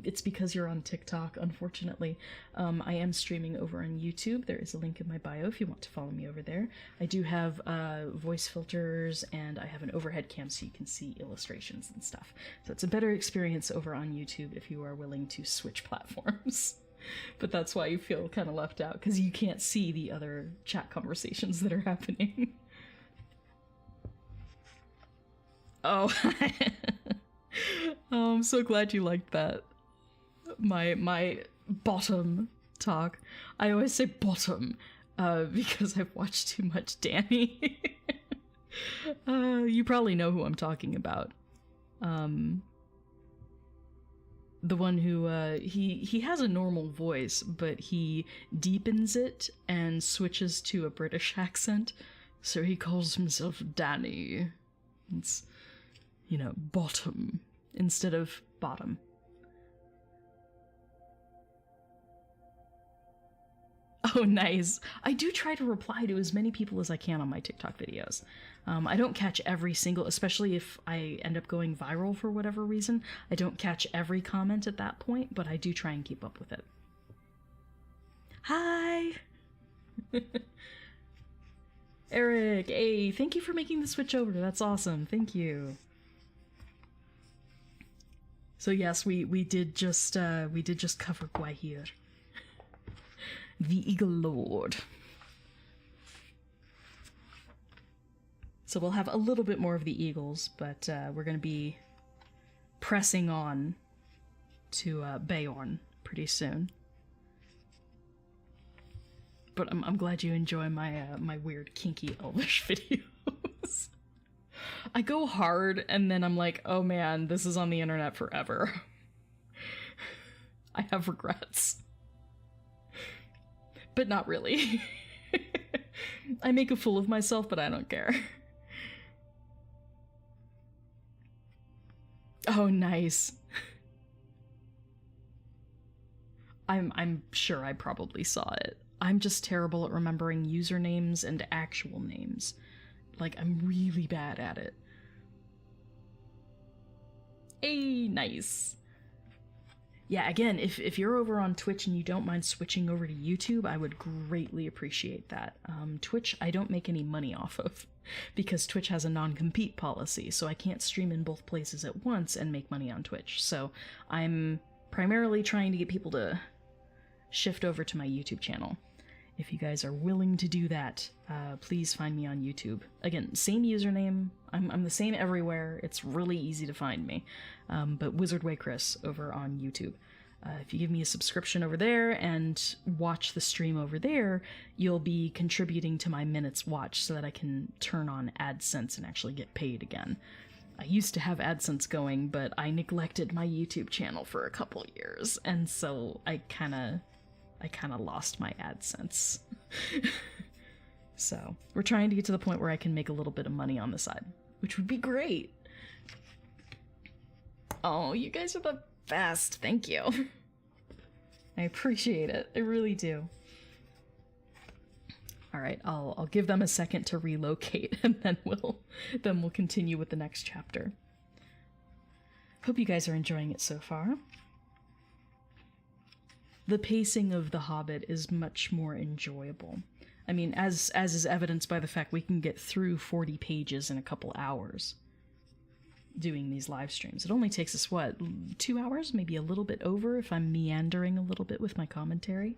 it's because you're on TikTok, unfortunately. I am streaming over on YouTube. There is a link in my bio if you want to follow me over there. I do have voice filters, and I have an overhead cam so you can see illustrations and stuff. So it's a better experience over on YouTube if you are willing to switch platforms. But that's why you feel kind of left out, because you can't see the other chat conversations that are happening. Oh, oh, I'm so glad you liked that. My bottom talk. I always say bottom, because I've watched too much Danny. You probably know who I'm talking about. the one who he has a normal voice, but he deepens it and switches to a British accent, so he calls himself Danny. It's, you know, bottom instead of bottom. Oh, nice. I do try to reply to as many people as I can on my TikTok videos. I don't catch every single, especially if I end up going viral for whatever reason. I don't catch every comment at that point, but I do try and keep up with it. Hi! Eric, hey, thank you for making the switch over. That's awesome. Thank you. So yes, we did just cover Gwahir, the Eagle Lord. So we'll have a little bit more of the Eagles, but we're going to be pressing on to Beorn pretty soon. But I'm glad you enjoy my my weird kinky Elvish videos. I go hard and then I'm like, oh man, this is on the internet forever. I have regrets. But not really. I make a fool of myself, but I don't care. Oh, nice. I'm sure I probably saw it. I'm just terrible at remembering usernames and actual names. Like, I'm really bad at it. Hey, nice. Yeah, again, if you're over on Twitch and you don't mind switching over to YouTube, I would greatly appreciate that. Twitch, I don't make any money off of, because Twitch has a non-compete policy, so I can't stream in both places at once and make money on Twitch. So I'm primarily trying to get people to shift over to my YouTube channel. If you guys are willing to do that, please find me on YouTube. Again, same username. I'm the same everywhere. It's really easy to find me. But Wizardway Kris over on YouTube. If you give me a subscription over there and watch the stream over there, you'll be contributing to my minutes watched so that I can turn on AdSense and actually get paid again. I used to have AdSense going, but I neglected my YouTube channel for a couple years, and so I kind of lost my AdSense. So we're trying to get to the point where I can make a little bit of money on the side, which would be great. Oh, you guys are the best. Thank you. I appreciate it. I really do. All right, I'll give them a second to relocate, and then we'll continue with the next chapter. Hope you guys are enjoying it so far. The pacing of The Hobbit is much more enjoyable. I mean, as is evidenced by the fact we can get through 40 pages in a couple hours doing these live streams. It only takes us, what, 2 hours? Maybe a little bit over if I'm meandering a little bit with my commentary.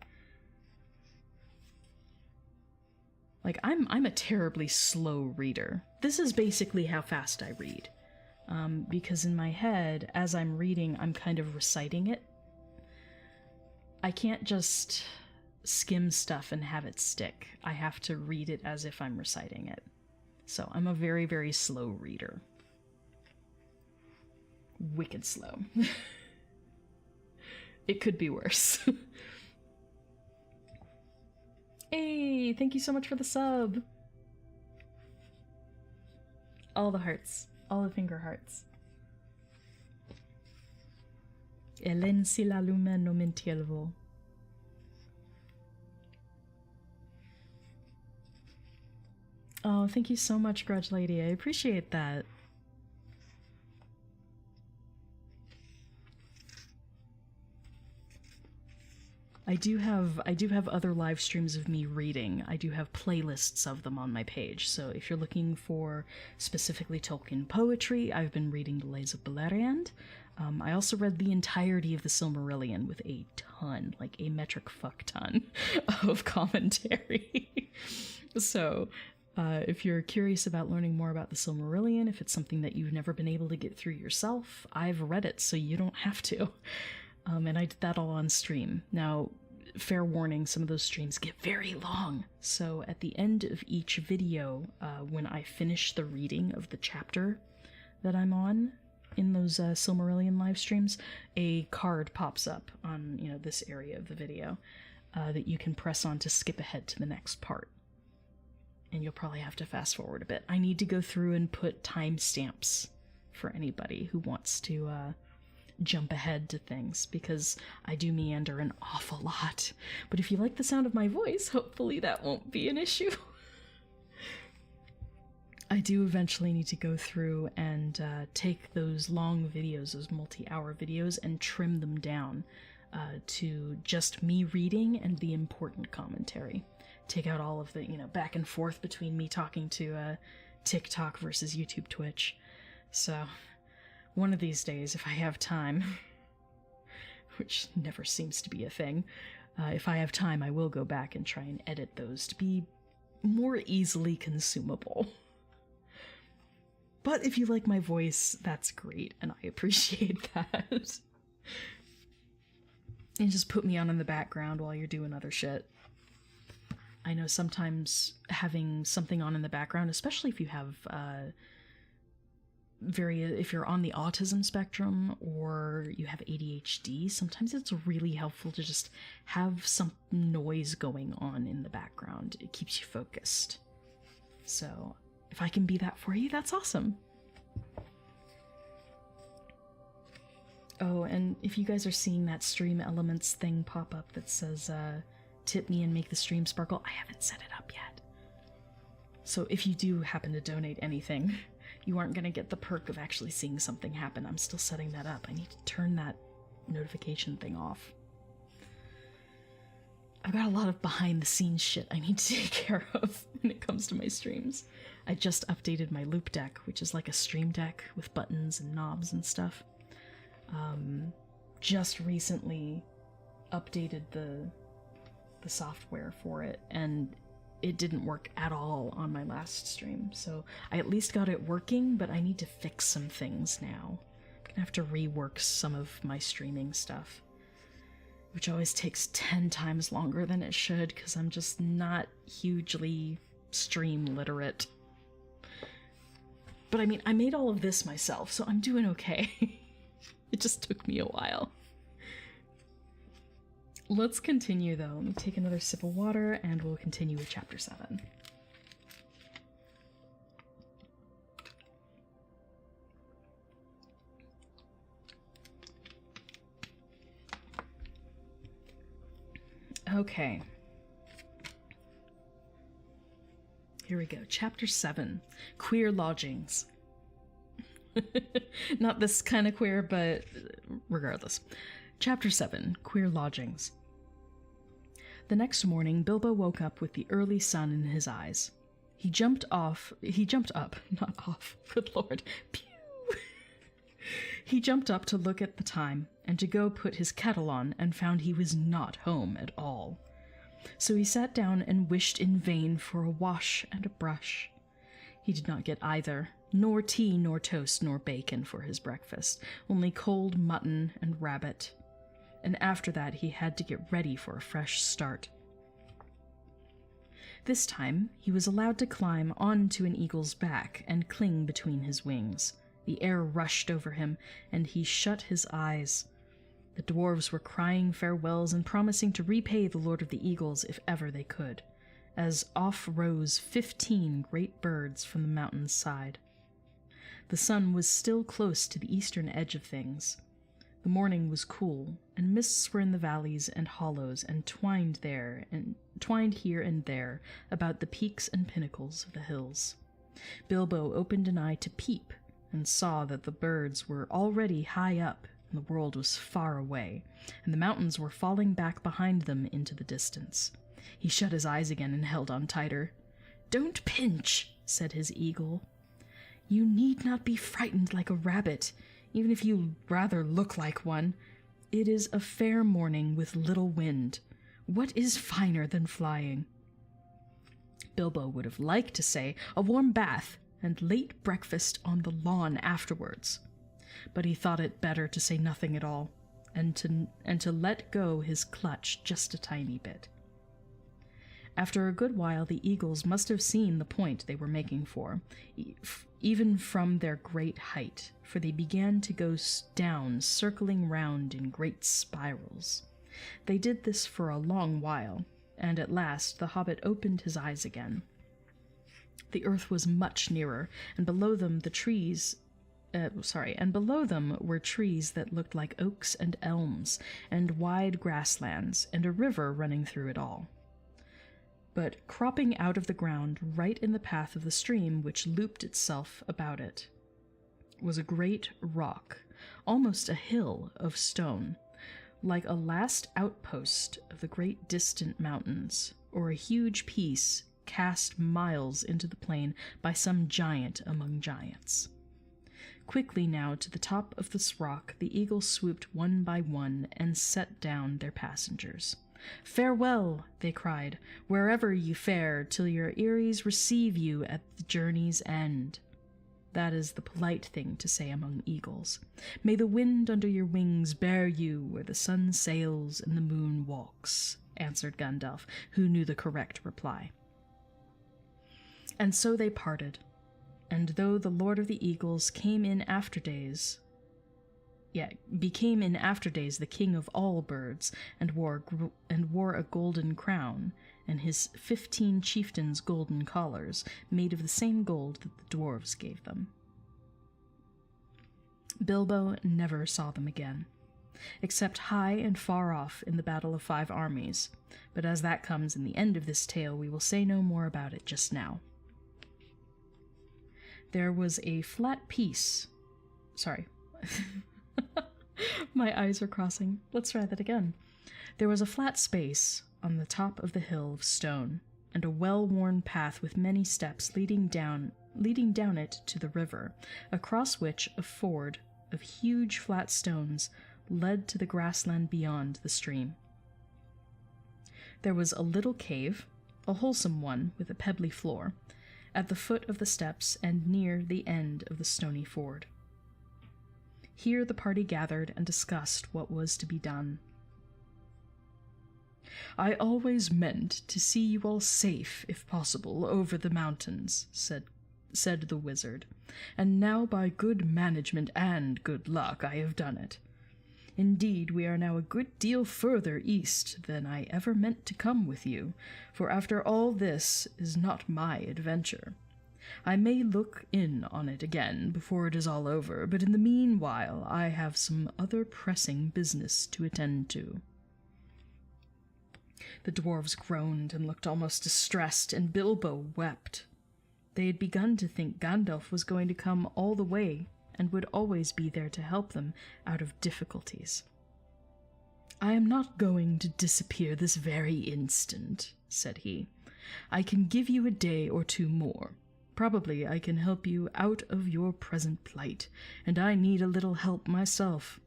Like, I'm a terribly slow reader. This is basically how fast I read. Because in my head, as I'm reading, I'm kind of reciting it. I can't just skim stuff and have it stick. I have to read it as if I'm reciting it. So I'm a very, very slow reader. Wicked slow. It could be worse. Hey, thank you so much for the sub. All the hearts. All the finger hearts. Elen si la lume no mentielvo. Oh, thank you so much, Grudge Lady. I appreciate that. I do have other live streams of me reading. I do have playlists of them on my page. So if you're looking for specifically Tolkien poetry, I've been reading The Lays of Beleriand. I also read the entirety of the Silmarillion with a ton, like a metric fuck ton of commentary. So if you're curious about learning more about the Silmarillion, if it's something that you've never been able to get through yourself, I've read it so you don't have to. And I did that all on stream. Now, fair warning, some of those streams get very long. So at the end of each video, when I finish the reading of the chapter that I'm on, in those Silmarillion live streams, a card pops up on, this area of the video that you can press on to skip ahead to the next part. And you'll probably have to fast forward a bit. I need to go through and put timestamps for anybody who wants to jump ahead to things, because I do meander an awful lot. But if you like the sound of my voice, hopefully that won't be an issue. I do eventually need to go through and take those long videos, those multi-hour videos, and trim them down to just me reading and the important commentary. Take out all of the, back and forth between me talking to TikTok versus YouTube, Twitch. So, one of these days, if I have time, which never seems to be a thing, if I have time, I will go back and try and edit those to be more easily consumable. But if you like my voice, that's great, and I appreciate that. And just put me on in the background while you're doing other shit. I know sometimes having something on in the background, especially if you have if you're on the autism spectrum or you have ADHD, sometimes it's really helpful to just have some noise going on in the background. It keeps you focused. So if I can be that for you, that's awesome. Oh, and if you guys are seeing that Stream Elements thing pop up that says, tip me and make the stream sparkle, I haven't set it up yet. So if you do happen to donate anything, you aren't going to get the perk of actually seeing something happen. I'm still setting that up. I need to turn that notification thing off. I've got a lot of behind-the-scenes shit I need to take care of when it comes to my streams. I just updated my loop deck, which is like a stream deck with buttons and knobs and stuff. Just recently updated the software for it, and it didn't work at all on my last stream. So I at least got it working, but I need to fix some things now. I'm gonna have to rework some of my streaming stuff, which always takes 10 times longer than it should, because I'm just not hugely stream literate. But I mean, I made all of this myself, so I'm doing okay. It just took me a while. Let's continue, though. Let me take another sip of water, and we'll continue with Chapter 7. Okay. Here we go. Chapter 7. Queer Lodgings. Not this kind of queer, but regardless. Chapter 7. Queer Lodgings. The next morning, Bilbo woke up with the early sun in his eyes. He jumped up, not off, good lord, pew! He jumped up to look at the time, and to go put his kettle on, and found he was not home at all. So he sat down and wished in vain for a wash and a brush. He did not get either, nor tea, nor toast, nor bacon for his breakfast, only cold mutton and rabbit. And after that he had to get ready for a fresh start. This time he was allowed to climb onto an eagle's back and cling between his wings. The air rushed over him, and he shut his eyes. The dwarves were crying farewells and promising to repay the Lord of the Eagles if ever they could, as off rose 15 great birds from the mountain's side. The sun was still close to the eastern edge of things. The morning was cool, and mists were in the valleys and hollows and twined here and there about the peaks and pinnacles of the hills. Bilbo opened an eye to peep, and saw that the birds were already high up, and the world was far away, and the mountains were falling back behind them into the distance. He shut his eyes again and held on tighter. "Don't pinch," said his eagle. "You need not be frightened like a rabbit, even if you rather look like one. It is a fair morning with little wind. What is finer than flying?" Bilbo would have liked to say a warm bath and late breakfast on the lawn afterwards, but he thought it better to say nothing at all, and to let go his clutch just a tiny bit. After a good while, the eagles must have seen the point they were making for, even from their great height, for they began to go down, circling round in great spirals. They did this for a long while, and at last the hobbit opened his eyes again. The earth was much nearer, and below them were trees that looked like oaks and elms, and wide grasslands, and a river running through it all. But cropping out of the ground, right in the path of the stream which looped itself about it, was a great rock, almost a hill of stone, like a last outpost of the great distant mountains, or a huge piece cast miles into the plain by some giant among giants. Quickly now to the top of this rock the eagles swooped one by one and set down their passengers. "Farewell," they cried, "wherever you fare, till your eyries receive you at the journey's end." That is the polite thing to say among eagles. "May the wind under your wings bear you where the sun sails and the moon walks," answered Gandalf, who knew the correct reply. And so they parted, and though the Lord of the Eagles became in after days the king of all birds, and wore a golden crown, and his 15 chieftains' golden collars, made of the same gold that the dwarves gave them. Bilbo never saw them again, except high and far off in the Battle of 5 Armies, but as that comes in the end of this tale, we will say no more about it just now. There was a flat piece. Sorry. My eyes are crossing. Let's try that again. There was a flat space on the top of the hill of stone, and a well-worn path with many steps leading down it to the river, across which a ford of huge flat stones led to the grassland beyond the stream. There was a little cave, a wholesome one with a pebbly floor, at the foot of the steps and near the end of the stony ford. Here the party gathered and discussed what was to be done. "I always meant to see you all safe, if possible, over the mountains," said the wizard, "and now by good management and good luck I have done it. Indeed, we are now a good deal further east than I ever meant to come with you, for after all this is not my adventure. I may look in on it again before it is all over, but in the meanwhile I have some other pressing business to attend to." The dwarves groaned and looked almost distressed, and Bilbo wept. They had begun to think Gandalf was going to come all the way and would always be there to help them out of difficulties. "I am not going to disappear this very instant," said he. "I can give you a day or 2 more. Probably I can help you out of your present plight, and I need a little help myself.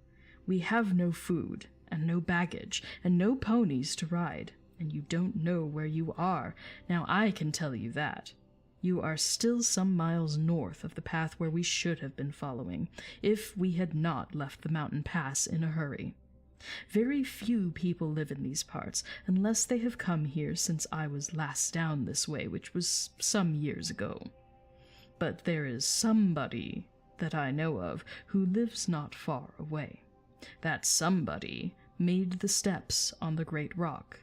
We have no food, and no baggage, and no ponies to ride, and you don't know where you are. Now I can tell you that. You are still some miles north of the path where we should have been following, if we had not left the mountain pass in a hurry. Very few people live in these parts, unless they have come here since I was last down this way, which was some years ago. But there is somebody that I know of who lives not far away. That somebody made the steps on the great rock,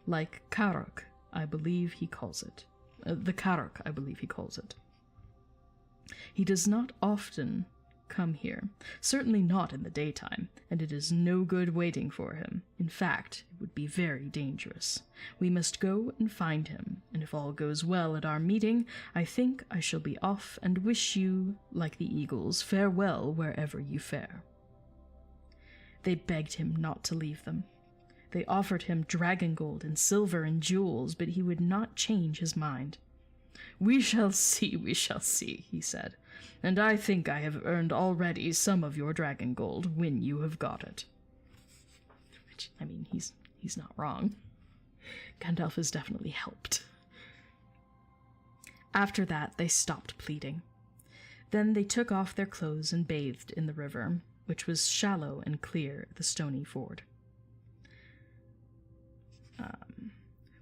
like Carrock, I believe he calls it. The Carrock, I believe he calls it. He does not often come here, certainly not in the daytime, and it is no good waiting for him. In fact, it would be very dangerous. We must go and find him, and if all goes well at our meeting, I think I shall be off and wish you, like the eagles, farewell wherever you fare." They begged him not to leave them. They offered him dragon gold and silver and jewels, but he would not change his mind. We shall see," he said, "and I think I have earned already some of your dragon gold when you have got it." Which, I mean, he's not wrong. Gandalf has definitely helped. After that, they stopped pleading. Then they took off their clothes and bathed in the river, which was shallow and clear, the stony ford.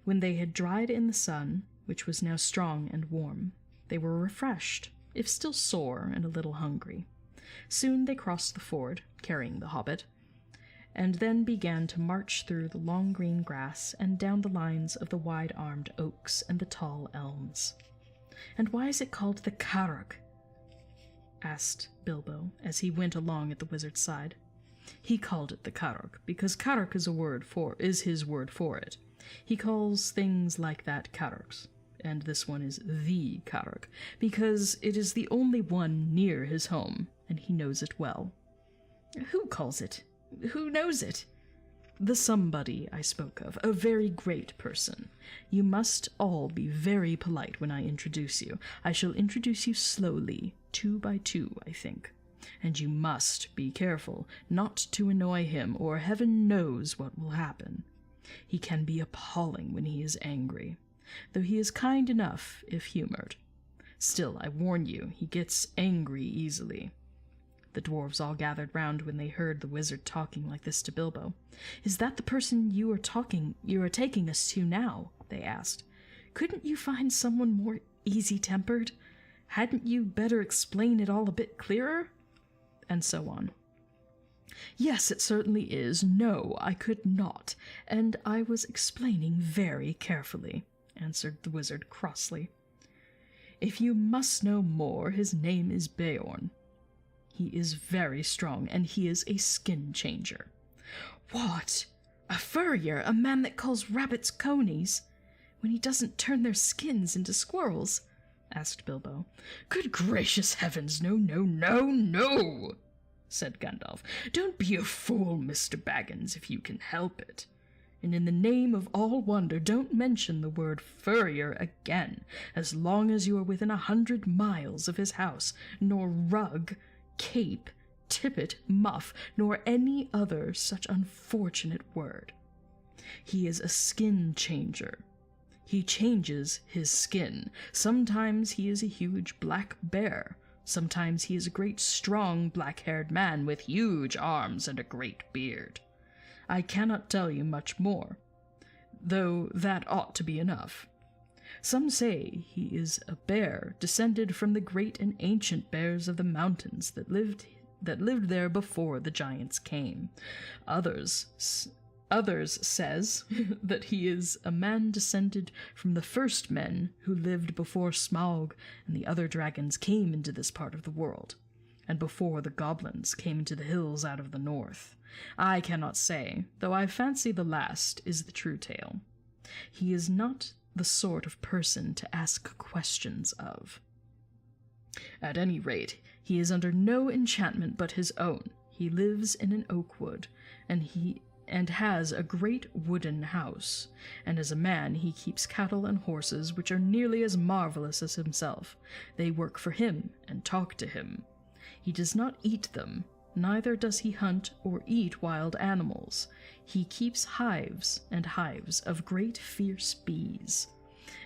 When they had dried in the sun, which was now strong and warm, they were refreshed, if still sore and a little hungry. Soon they crossed the ford, carrying the Hobbit, and then began to march through the long green grass and down the lines of the wide-armed oaks and the tall elms. "And why is it called the Carrog?" asked Bilbo, as he went along at the wizard's side. He called it the Carrog because Carrog is his word for it. He calls things like that Carrogs, and this one is the Carrog, because it is the only one near his home, and he knows it well. "Who calls it? Who knows it?" "The somebody I spoke of, a very great person. You must all be very polite when I introduce you. I shall introduce you slowly, 2 by 2, I think. And you must be careful not to annoy him, or heaven knows what will happen. He can be appalling when he is angry, though he is kind enough if humored. Still, I warn you, he gets angry easily." The dwarves all gathered round when they heard the wizard talking like this to Bilbo. "Is that the person you are taking us to now?" they asked. "Couldn't you find someone more easy-tempered? Hadn't you better explain it all a bit clearer?" And so on. "Yes, it certainly is. No, I could not, and I was explaining very carefully," answered the wizard crossly. "If you must know more, his name is Beorn. He is very strong, and he is a skin changer." "What? A furrier? A man that calls rabbits conies, when he doesn't turn their skins into squirrels?" asked Bilbo. "Good gracious heavens, no, no, no, no!" said Gandalf. "Don't be a fool, Mr. Baggins, if you can help it. And in the name of all wonder, don't mention the word furrier again, as long as you are within 100 miles of his house, nor rug, cape, tippet, muff, nor any other such unfortunate word. He is a skin changer. He changes his skin. Sometimes he is a huge black bear. Sometimes he is a great, strong, black-haired man with huge arms and a great beard. I cannot tell you much more, though that ought to be enough. Some say he is a bear descended from the great and ancient bears of the mountains that lived there before the giants came. Others says that he is a man descended from the first men who lived before Smaug and the other dragons came into this part of the world, and before the goblins came into the hills out of the north. I cannot say, though I fancy the last is the true tale. He is not the sort of person to ask questions of. At any rate, he is under no enchantment but his own. He lives in an oak wood, and has a great wooden house, and as a man he keeps cattle and horses which are nearly as marvelous as himself. They work for him and talk to him. He does not eat them, neither does he hunt or eat wild animals. He keeps hives and hives of great fierce bees,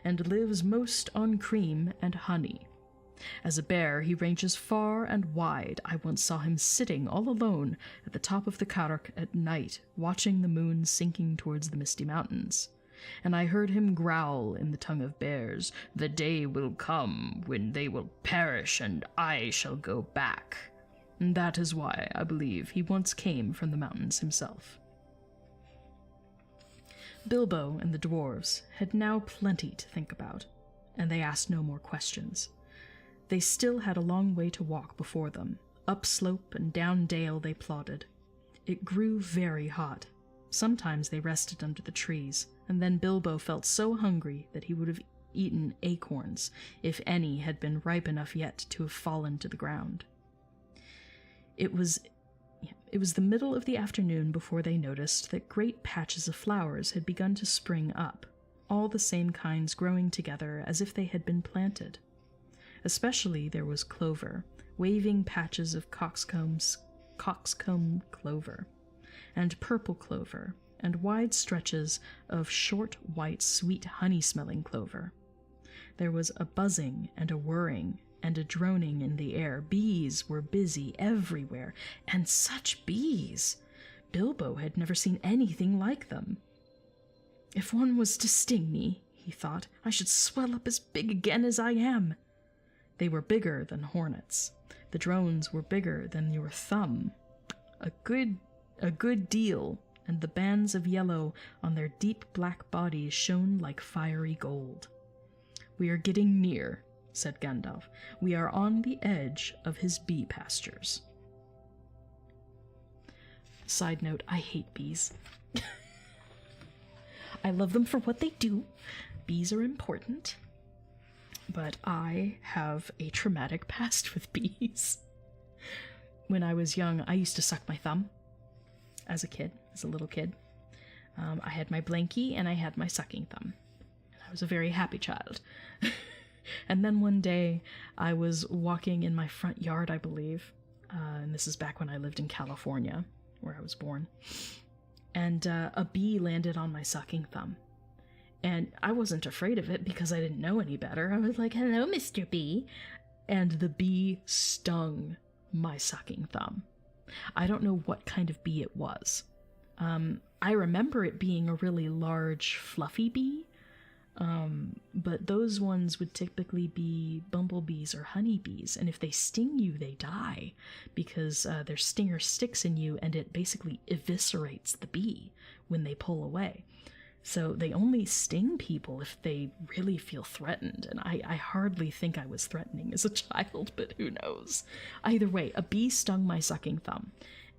and lives most on cream and honey. As a bear, he ranges far and wide. I once saw him sitting all alone at the top of the Carrog at night, watching the moon sinking towards the misty mountains. And I heard him growl in the tongue of bears, "The day will come when they will perish, and I shall go back." And that is why I believe he once came from the mountains himself. Bilbo and the dwarves had now plenty to think about, and they asked no more questions. They still had a long way to walk before them. Up slope and down dale they plodded. It grew very hot. Sometimes they rested under the trees, and then Bilbo felt so hungry that he would have eaten acorns, if any had been ripe enough yet to have fallen to the ground. It was the middle of the afternoon before they noticed that great patches of flowers had begun to spring up, all the same kinds growing together as if they had been planted. Especially there was clover, waving patches of coxcomb clover, and purple clover, and wide stretches of short, white, sweet, honey-smelling clover. There was a buzzing and a whirring and a droning in the air. Bees were busy everywhere, and such bees! Bilbo had never seen anything like them. If one was to sting me, he thought, I should swell up as big again as I am. They were bigger than hornets. The drones were bigger than your thumb. A good deal, and the bands of yellow on their deep black bodies shone like fiery gold. We are getting near, said Gandalf. We are on the edge of his bee pastures. Side note, I hate bees. I love them for what they do. Bees are important. But I have a traumatic past with bees. When I was young, I used to suck my thumb. As a little kid. I had my blankie and I had my sucking thumb. I was a very happy child. And then one day, I was walking in my front yard, I believe. And this is back when I lived in California, where I was born. And a bee landed on my sucking thumb. And I wasn't afraid of it because I didn't know any better. I was like, hello, Mr. Bee. And the bee stung my sucking thumb. I don't know what kind of bee it was. I remember it being a really large, fluffy bee. But those ones would typically be bumblebees or honeybees, and if they sting you, they die, because their stinger sticks in you and it basically eviscerates the bee when they pull away. So they only sting people if they really feel threatened, and I hardly think I was threatening as a child, but who knows. Either way, a bee stung my sucking thumb,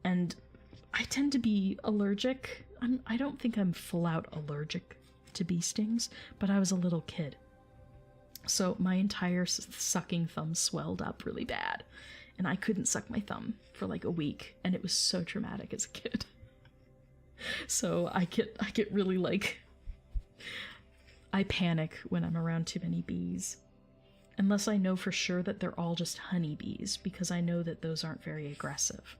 and I tend to be allergic. I don't think I'm full-out allergic to bee stings, but I was a little kid. So my entire sucking thumb swelled up really bad, and I couldn't suck my thumb for like a week, and it was so traumatic as a kid. So I get really like, I panic when I'm around too many bees. Unless I know for sure that they're all just honeybees, because I know that those aren't very aggressive.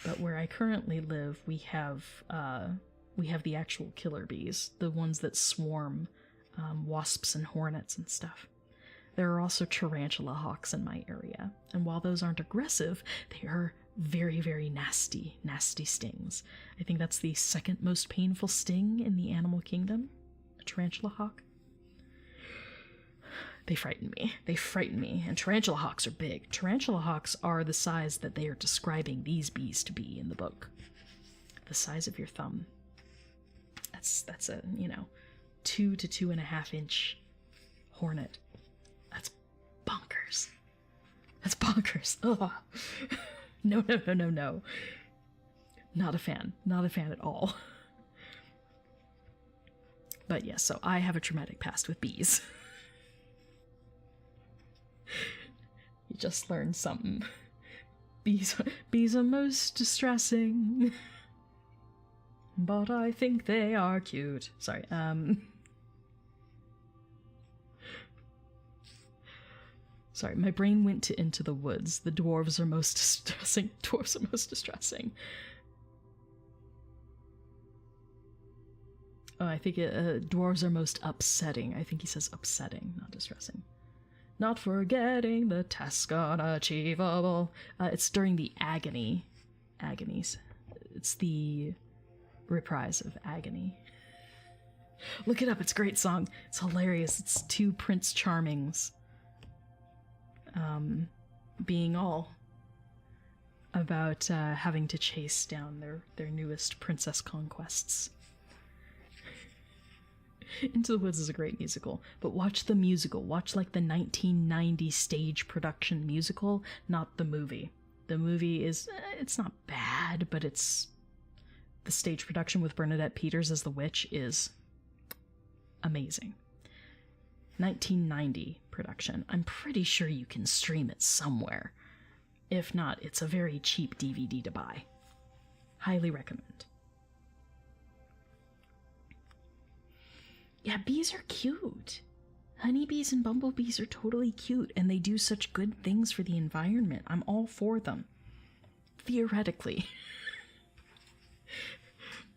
But where I currently live, we have the actual killer bees, the ones that swarm wasps and hornets and stuff. There are also tarantula hawks in my area, and while those aren't aggressive, they are very, very nasty stings. I think that's the second most painful sting in the animal kingdom, a tarantula hawk. They frighten me, and tarantula hawks are big. Tarantula hawks are the size that they are describing these bees to be in the book. The size of your thumb. That's a, 2 to 2.5 inch hornet. That's bonkers. Ugh. No. Not a fan at all. But yes, so I have a traumatic past with bees. You just learned something. Bees are most distressing. But I think they are cute. Sorry, Sorry, my brain went to Into the Woods. The dwarves are most distressing. Oh, I think dwarves are most upsetting. I think he says upsetting, not distressing. Not forgetting the task unachievable. It's during the agonies. It's the reprise of Agony. Look it up, it's a great song. It's hilarious. It's two Prince Charmings being all about having to chase down their newest princess conquests. Into the Woods is a great musical, but watch the musical. Watch like the 1990 stage production musical, not the movie. The movie is, it's not bad, but it's, the stage production with Bernadette Peters as the witch is amazing. 1990 production. I'm pretty sure you can stream it somewhere. If not, it's a very cheap DVD to buy. Highly recommend. Yeah, bees are cute. Honeybees and bumblebees are totally cute, and they do such good things for the environment. I'm all for them. Theoretically.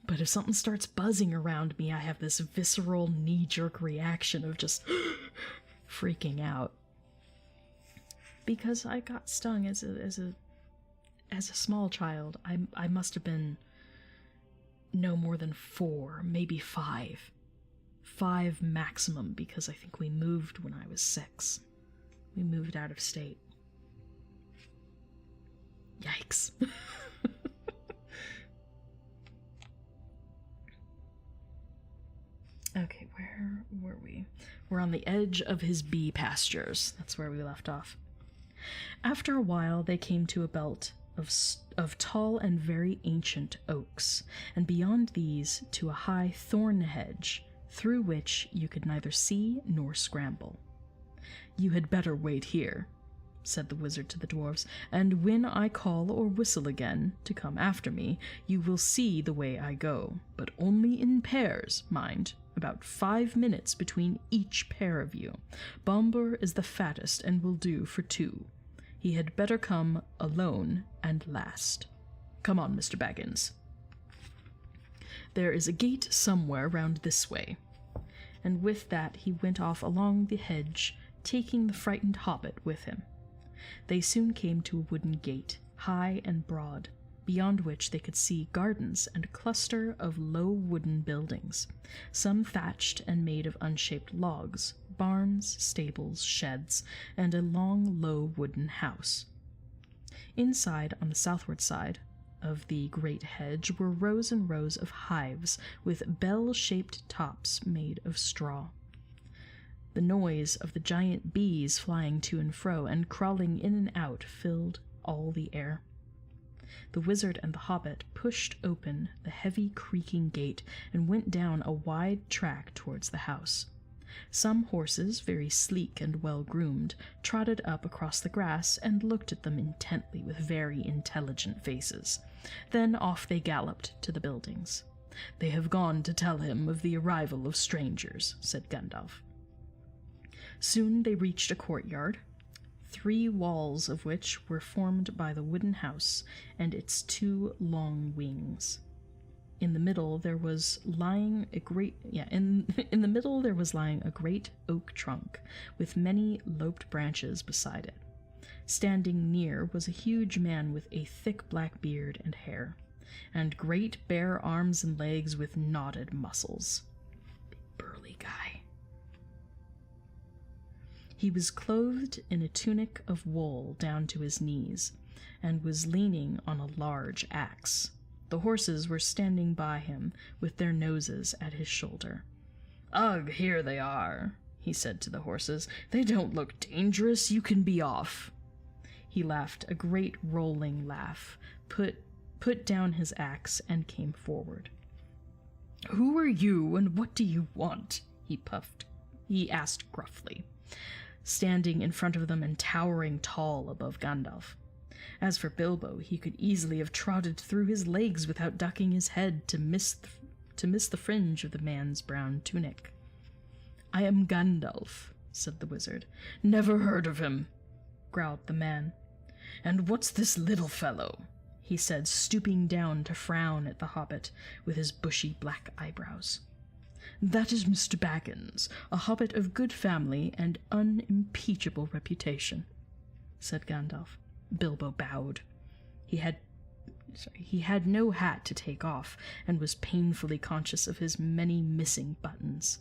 But if something starts buzzing around me, I have this visceral knee-jerk reaction of just freaking out. Because I got stung as a small child. I must have been no more than 4, maybe 5. 5 maximum, because I think we moved when I was 6. We moved out of state. Yikes. Okay, where were we? We're on the edge of his bee pastures. That's where we left off. After a while, they came to a belt of tall and very ancient oaks, and beyond these to a high thorn hedge, through which you could neither see nor scramble. "You had better wait here," said the wizard to the dwarves, "and when I call or whistle again to come after me, you will see the way I go, but only in pairs, mind. About 5 minutes between each pair of you. Bombur is the fattest and will do for 2. He had better come alone and last. Come on, Mr. Baggins. There is a gate somewhere round this way." And with that he went off along the hedge, taking the frightened hobbit with him. They soon came to a wooden gate, high and broad, beyond which they could see gardens and a cluster of low wooden buildings, some thatched and made of unshaped logs, barns, stables, sheds, and a long, low wooden house. Inside, on the southward side of the great hedge, were rows and rows of hives with bell-shaped tops made of straw. The noise of the giant bees flying to and fro and crawling in and out filled all the air. The wizard and the hobbit pushed open the heavy creaking gate and went down a wide track towards the house. Some horses, very sleek and well-groomed, trotted up across the grass and looked at them intently with very intelligent faces. Then off they galloped to the buildings. "They have gone to tell him of the arrival of strangers," said Gandalf. Soon they reached a courtyard, 3 walls of which were formed by the wooden house and its 2 long wings. In the middle there was lying a great oak trunk with many loped branches beside it. Standing near was a huge man with a thick black beard and hair, and great bare arms and legs with knotted muscles. Big burly guy. He was clothed in a tunic of wool down to his knees, and was leaning on a large axe. The horses were standing by him, with their noses at his shoulder. "Ugh, here they are," he said to the horses. "They don't look dangerous. You can be off." He laughed a great rolling laugh, put down his axe, and came forward. "Who are you, and what do you want?" he asked gruffly, standing in front of them and towering tall above Gandalf. As for Bilbo, he could easily have trotted through his legs without ducking his head to miss the fringe of the man's brown tunic. "I am Gandalf," said the wizard. "Never heard of him," growled the man. "And what's this little fellow?" he said, stooping down to frown at the hobbit with his bushy black eyebrows. "That is Mr. Baggins, a hobbit of good family and unimpeachable reputation," said Gandalf. Bilbo bowed. He had no hat to take off, and was painfully conscious of his many missing buttons.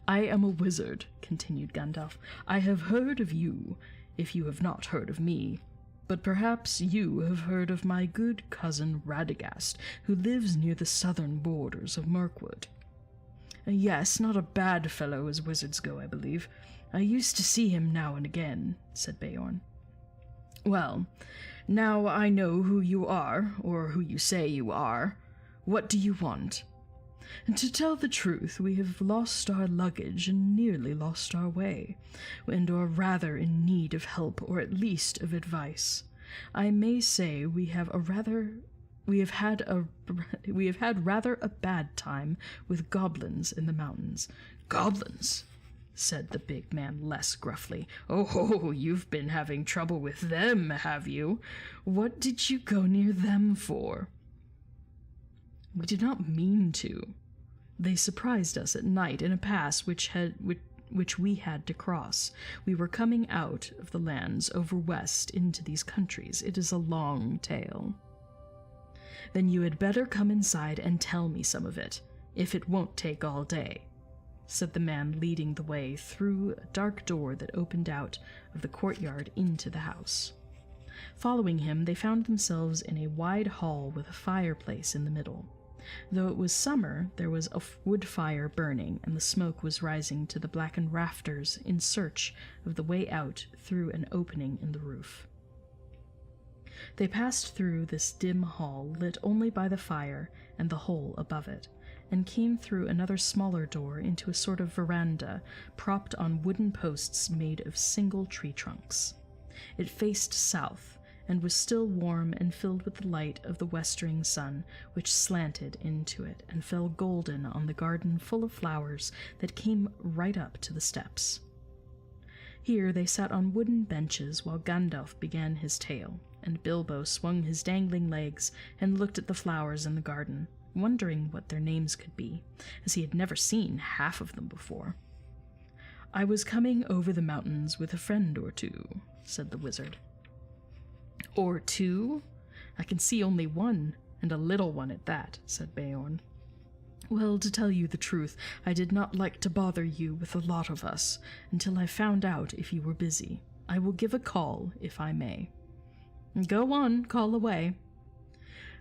"I am a wizard," continued Gandalf. "I have heard of you, if you have not heard of me. But perhaps you have heard of my good cousin Radagast, who lives near the southern borders of Mirkwood." "Yes, not a bad fellow as wizards go, I believe. I used to see him now and again," said Beorn. "Well, now I know who you are, or who you say you are. What do you want?" "To tell the truth, we have lost our luggage and nearly lost our way, and are rather in need of help, or at least of advice. I may say we have had rather a bad time with goblins in the mountains." "Goblins?" said the big man less gruffly. "Oh, you've been having trouble with them, have you? What did you go near them for?" "We did not mean to. They surprised us at night in a pass which we had to cross. We were coming out of the lands over west into these countries. It is a long tale." "Then you had better come inside and tell me some of it, if it won't take all day," said the man leading the way through a dark door that opened out of the courtyard into the house. Following him, they found themselves in a wide hall with a fireplace in the middle. Though it was summer, there was a wood fire burning, and the smoke was rising to the blackened rafters in search of the way out through an opening in the roof. They passed through this dim hall, lit only by the fire and the hole above it, and came through another smaller door into a sort of veranda propped on wooden posts made of single tree trunks. It faced south, and was still warm and filled with the light of the westering sun, which slanted into it and fell golden on the garden full of flowers that came right up to the steps. Here they sat on wooden benches while Gandalf began his tale, and Bilbo swung his dangling legs and looked at the flowers in the garden, wondering what their names could be, as he had never seen half of them before. "I was coming over the mountains with a friend or two," said the wizard. "Or two? I can see only one, and a little one at that," said Beorn. "Well, to tell you the truth, I did not like to bother you with a lot of us, until I found out if you were busy. I will give a call, if I may." "Go on, call away."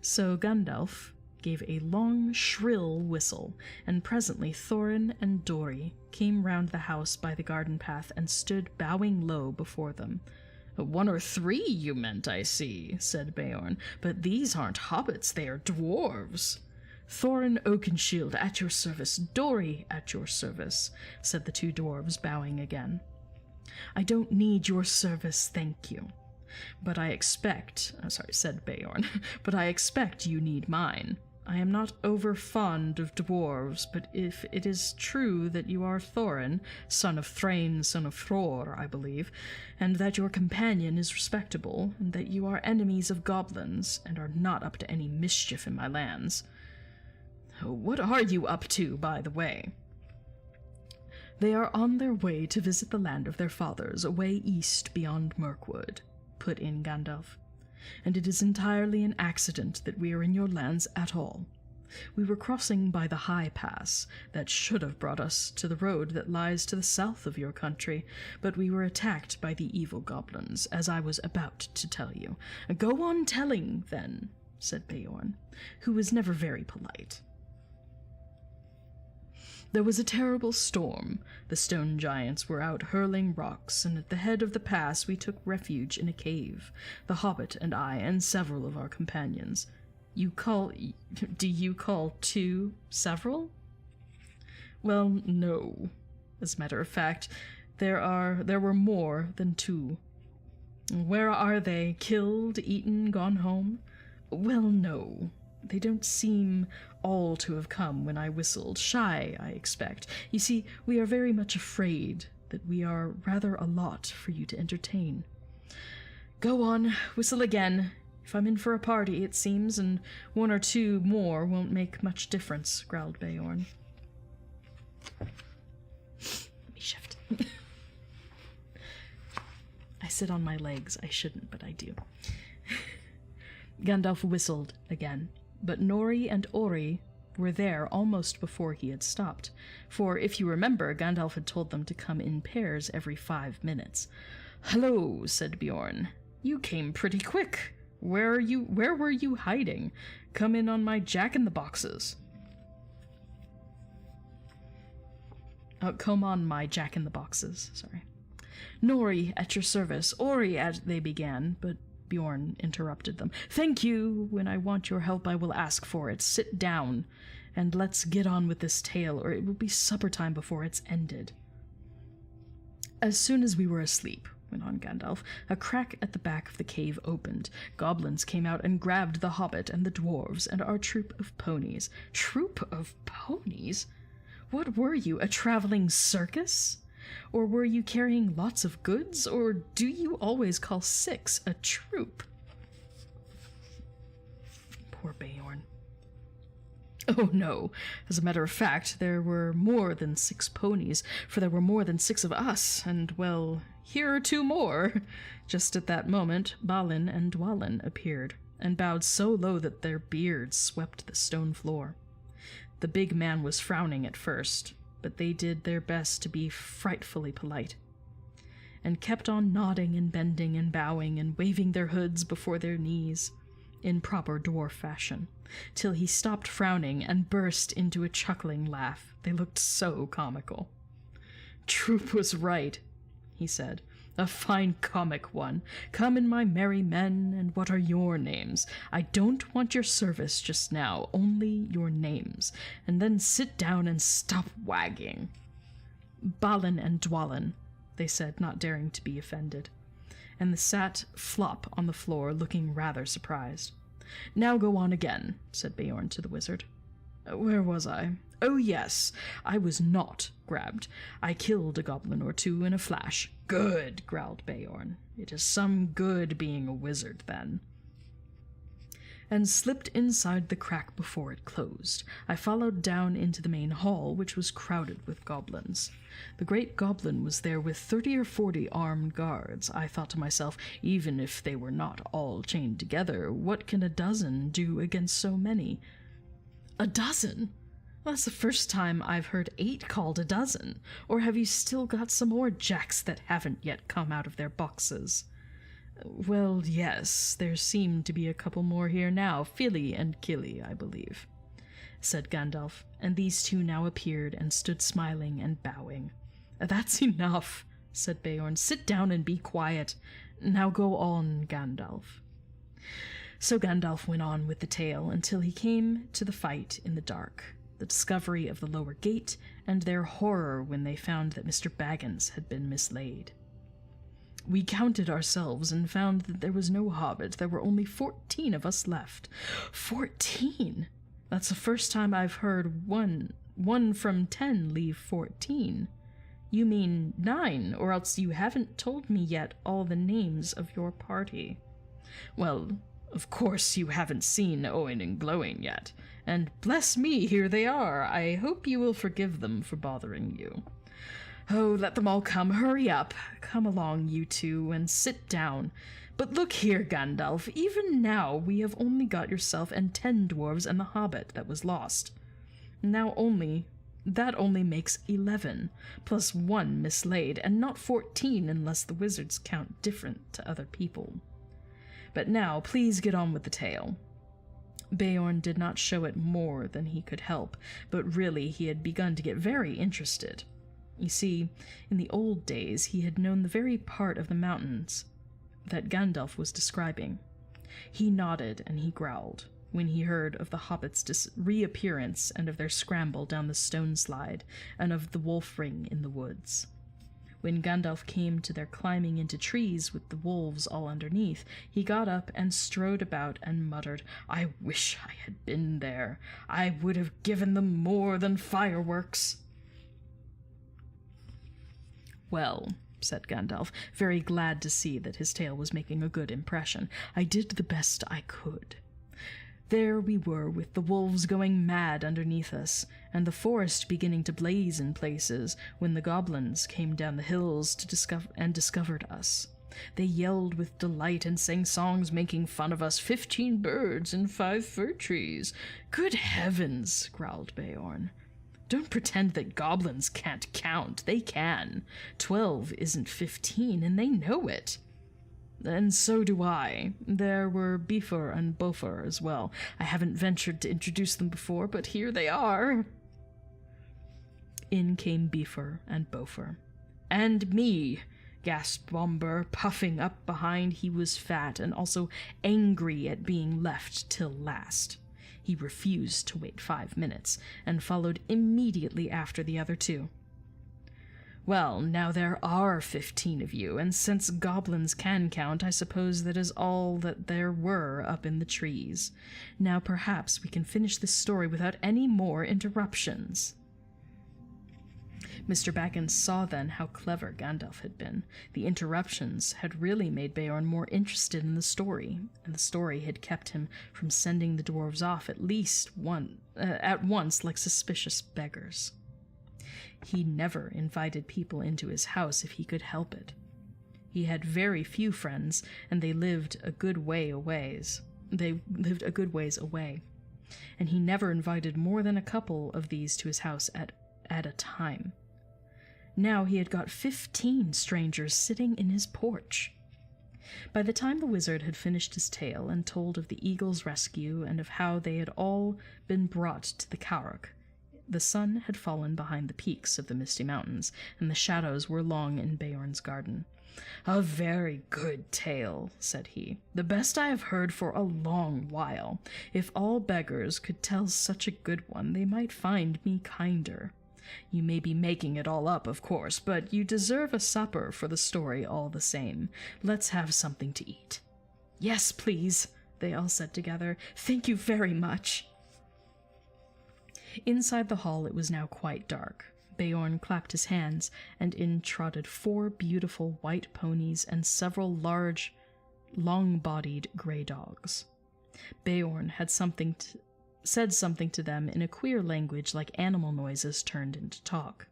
So Gandalf gave a long, shrill whistle, and presently Thorin and Dori came round the house by the garden path and stood bowing low before them. "One or three, you meant, I see," said Beorn. "But these aren't hobbits, they are dwarves." "Thorin Oakenshield, at your service. Dori, at your service," said the two dwarves, bowing again. "I don't need your service, thank you. But I expect," said Beorn, "but I expect you need mine. I am not over fond of dwarves, but if it is true that you are Thorin, son of Thrain, son of Thror, I believe, and that your companion is respectable, and that you are enemies of goblins, and are not up to any mischief in my lands. What are you up to, by the way?" "They are on their way to visit the land of their fathers, away east beyond Mirkwood," put in Gandalf. "And it is entirely an accident that we are in your lands at all. We were crossing by the High Pass, that should have brought us to the road that lies to the south of your country, but we were attacked by the evil goblins, as I was about to tell you." "Go on telling, then," said Beorn, who was never very polite. "There was a terrible storm. The stone giants were out hurling rocks, and at the head of the pass we took refuge in a cave, the Hobbit and I and several of our companions. Do you call two several?" "Well, no. As a matter of fact, there were more than two." "Where are they? Killed, eaten, gone home?" "Well, no. They don't seem all to have come when I whistled. Shy, I expect. You see, we are very much afraid that we are rather a lot for you to entertain." "Go on, whistle again. If I'm in for a party, it seems, and one or two more won't make much difference," growled Beorn. Let me shift. I sit on my legs. I shouldn't, but I do. Gandalf whistled again, but Nori and Ori were there almost before he had stopped, for, if you remember, Gandalf had told them to come in pairs every 5 minutes. "Hello," said Bjorn. "You came pretty quick. Where were you hiding? Come in on my jack-in-the-boxes." Come on my jack-in-the-boxes, sorry. "Nori, at your service. Ori, they began, but Bjorn interrupted them. "Thank you. When I want your help, I will ask for it. Sit down, and let's get on with this tale, or it will be supper time before it's ended." "As soon as we were asleep," went on Gandalf, "a crack at the back of the cave opened. Goblins came out and grabbed the Hobbit and the Dwarves and our troop of ponies." "Troop of ponies? What were you, a traveling circus? Or were you carrying lots of goods? Or do you always call 6 a troop?" Poor Beorn. "Oh, no. As a matter of fact, there were more than 6 ponies, for there were more than 6 of us, and, well, here are 2 more." Just at that moment, Balin and Dwalin appeared, and bowed so low that their beards swept the stone floor. The big man was frowning at first, but they did their best to be frightfully polite, and kept on nodding and bending and bowing and waving their hoods before their knees, in proper dwarf fashion, till he stopped frowning and burst into a chuckling laugh. They looked so comical. "Troop was right," he said. "A fine comic one. Come in, my merry men, and what are your names? I don't want your service just now, only your names, and then sit down and stop wagging." "Balin and Dwalin," they said, not daring to be offended, and they sat flop on the floor, looking rather surprised. "Now go on again," said Beorn to the wizard. "Where was I? Oh, yes, I was not grabbed. I killed a goblin or two in a flash." "Good," growled Beorn. "It is some good being a wizard, then." "And slipped inside the crack before it closed. I followed down into the main hall, which was crowded with goblins. The great goblin was there with 30 or 40 armed guards. I thought to myself, even if they were not all chained together, what can a dozen do against so many?" "A dozen? That's the first time I've heard 8 called a dozen. Or have you still got some more jacks that haven't yet come out of their boxes?" "Well, yes, there seem to be a couple more here now, Filly and Killy, I believe," said Gandalf, and these two now appeared and stood smiling and bowing. "That's enough," said Beorn. "Sit down and be quiet. Now go on, Gandalf." So Gandalf went on with the tale until he came to the fight in the dark, the discovery of the lower gate, and their horror when they found that Mr. Baggins had been mislaid. "We counted ourselves and found that there was no hobbit. There were only 14 of us left." 14? That's the first time I've heard one from 10 leave 14. "You mean 9, or else you haven't told me yet all the names of your party." "Well, of course you haven't seen Owen and Glowing yet, and bless me, here they are. I hope you will forgive them for bothering you." "Oh, let them all come. Hurry up. Come along, you two, and sit down. But look here, Gandalf, even now we have only got yourself and 10 dwarves and the hobbit that was lost. That only makes 11, plus 1 mislaid, and not 14 unless the wizards count different to other people. But now, please get on with the tale." Beorn did not show it more than he could help, but really he had begun to get very interested. You see, in the old days he had known the very part of the mountains that Gandalf was describing. He nodded and he growled when he heard of the hobbits' reappearance and of their scramble down the stone slide and of the wolf ring in the woods. When Gandalf came to their climbing into trees with the wolves all underneath, he got up and strode about and muttered, "I wish I had been there. I would have given them more than fireworks." "Well," said Gandalf, very glad to see that his tale was making a good impression, "I did the best I could. There we were with the wolves going mad underneath us, and the forest beginning to blaze in places, when the goblins came down the hills to discovered us. They yelled with delight and sang songs making fun of us, 15 birds and 5 fir trees. "Good heavens," growled Beorn. "Don't pretend that goblins can't count. They can. 12 isn't 15, and they know it." "And so do I. There were Befor and Bofor as well. I haven't ventured to introduce them before, but here they are." In came Befor and Bofor. "And me," gasped Bombur, puffing up behind. He was fat and also angry at being left till last. He refused to wait 5 minutes, and followed immediately after the other two. "Well, now there are 15 of you, and since goblins can count, I suppose that is all that there were up in the trees. Now perhaps we can finish this story without any more interruptions." Mr. Baggins saw then how clever Gandalf had been. The interruptions had really made Beorn more interested in the story, and the story had kept him from sending the dwarves off at once like suspicious beggars. He never invited people into his house if he could help it. He had very few friends, and they lived a good ways away, and he never invited more than a couple of these to his house at at a time. Now he had got 15 strangers sitting in his porch. By the time the wizard had finished his tale and told of the eagle's rescue and of how they had all been brought to the Carrock, the sun had fallen behind the peaks of the Misty Mountains, and the shadows were long in Beorn's garden. "A very good tale," said he, "the best I have heard for a long while. If all beggars could tell such a good one, they might find me kinder. You may be making it all up, of course, but you deserve a supper for the story all the same. Let's have something to eat." "Yes, please," they all said together. "Thank you very much." Inside the hall it was now quite dark. Beorn clapped his hands, and in trotted 4 beautiful white ponies and several large, long-bodied grey dogs. Beorn had said something to them in a queer language like animal noises turned into talk.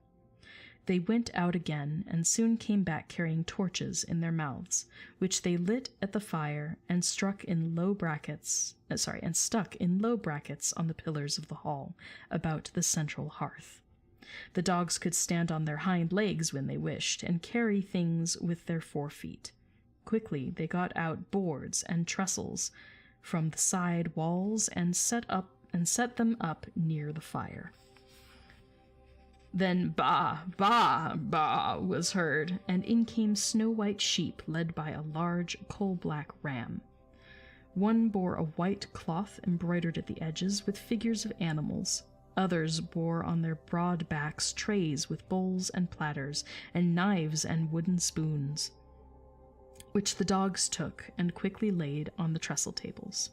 They went out again and soon came back carrying torches in their mouths, which they lit at the fire and stuck in low brackets on the pillars of the hall about the central hearth. The dogs could stand on their hind legs when they wished and carry things with their 4 feet. Quickly they got out boards and trestles from the side walls and set them up near the fire. Then "Baa, baa, baa" was heard, and in came snow-white sheep led by a large coal-black ram. One bore a white cloth embroidered at the edges with figures of animals. Others bore on their broad backs trays with bowls and platters, and knives and wooden spoons, which the dogs took and quickly laid on the trestle tables.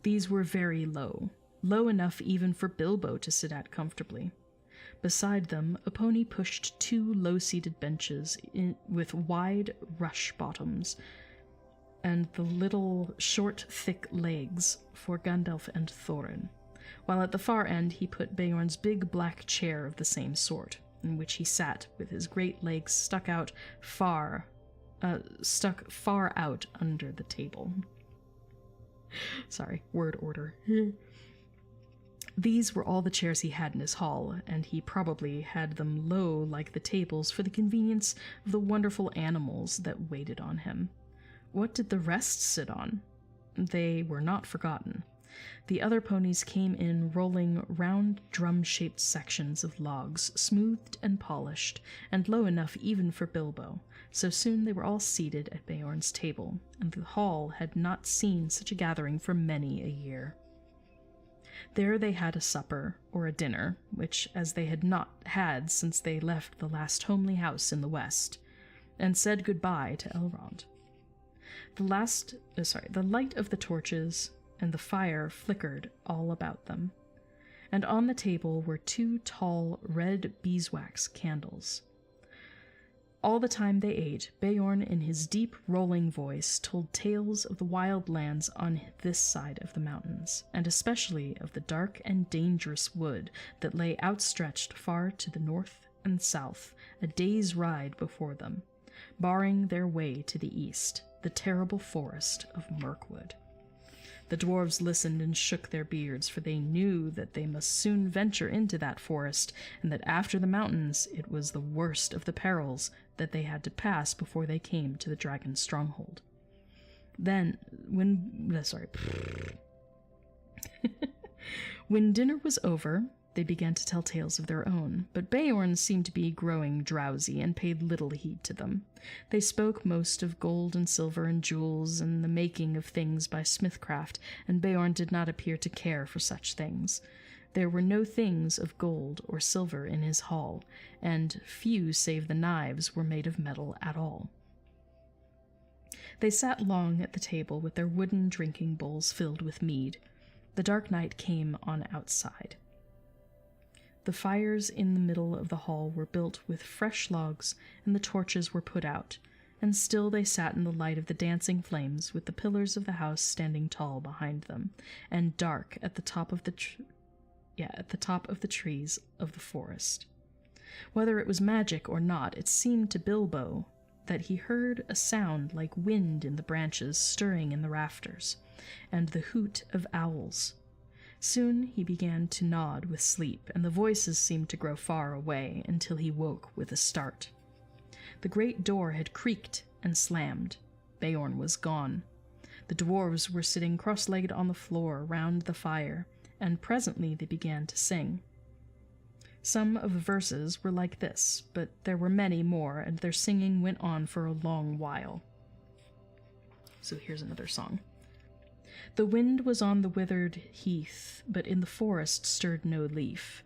These were very low enough even for Bilbo to sit at comfortably. Beside them, a pony pushed 2 low-seated benches with wide rush bottoms, and the little, short, thick legs for Gandalf and Thorin, while at the far end he put Beorn's big black chair of the same sort, in which he sat with his great legs stuck far out under the table. Sorry, word order. These were all the chairs he had in his hall, and he probably had them low like the tables for the convenience of the wonderful animals that waited on him. What did the rest sit on? They were not forgotten. The other ponies came in rolling round drum-shaped sections of logs, smoothed and polished, and low enough even for Bilbo, so soon they were all seated at Beorn's table, and the hall had not seen such a gathering for many a year. There they had a supper, or a dinner, which as they had not had since they left the last homely house in the west, and said goodbye to Elrond. The light of the torches and the fire flickered all about them, and on the table were 2 tall red beeswax candles. All the time they ate, Beorn, in his deep, rolling voice, told tales of the wild lands on this side of the mountains, and especially of the dark and dangerous wood that lay outstretched far to the north and south, a day's ride before them, barring their way to the east, the terrible forest of Mirkwood. The dwarves listened and shook their beards, for they knew that they must soon venture into that forest, and that after the mountains it was the worst of the perils that they had to pass before they came to the dragon's stronghold. Then, when dinner was over, they began to tell tales of their own, but Beorn seemed to be growing drowsy and paid little heed to them. They spoke most of gold and silver and jewels and the making of things by smithcraft, and Beorn did not appear to care for such things. There were no things of gold or silver in his hall, and few save the knives were made of metal at all. They sat long at the table with their wooden drinking bowls filled with mead. The dark night came on outside. The fires in the middle of the hall were built with fresh logs, and the torches were put out, and still they sat in the light of the dancing flames, with the pillars of the house standing tall behind them, and dark at the top of the trees of the forest. Whether it was magic or not, it seemed to Bilbo that he heard a sound like wind in the branches stirring in the rafters, and the hoot of owls. Soon he began to nod with sleep, and the voices seemed to grow far away until he woke with a start. The great door had creaked and slammed. Beorn was gone. The dwarves were sitting cross-legged on the floor round the fire, and presently they began to sing. Some of the verses were like this, but there were many more, and their singing went on for a long while. So here's another song. The wind was on the withered heath, but in the forest stirred no leaf.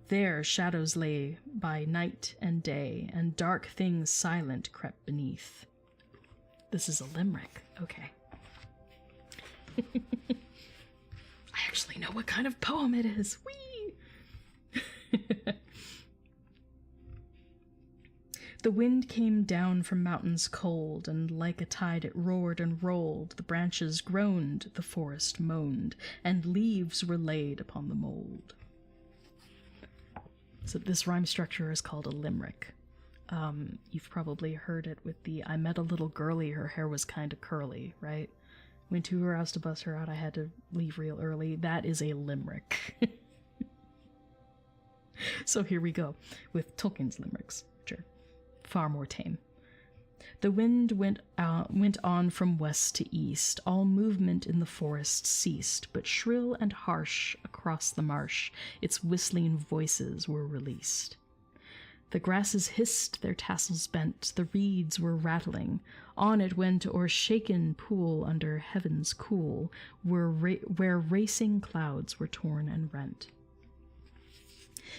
There shadows lay by night and day, and dark things silent crept beneath. This is a limerick. Okay. I actually know what kind of poem it is. Whee! The wind came down from mountains cold, and like a tide it roared and rolled. The branches groaned, the forest moaned, and leaves were laid upon the mold. So this rhyme structure is called a limerick. You've probably heard it with the I met a little girlie, her hair was kind of curly, right? Went to her house to bust her out, I had to leave real early. That is a limerick. So here we go with Tolkien's limericks, which are far more tame. The wind went on from west to east. All movement in the forest ceased, but shrill and harsh across the marsh its whistling voices were released. The grasses hissed, their tassels bent, the reeds were rattling. On it went o'er shaken pool under heavens cool, where racing clouds were torn and rent.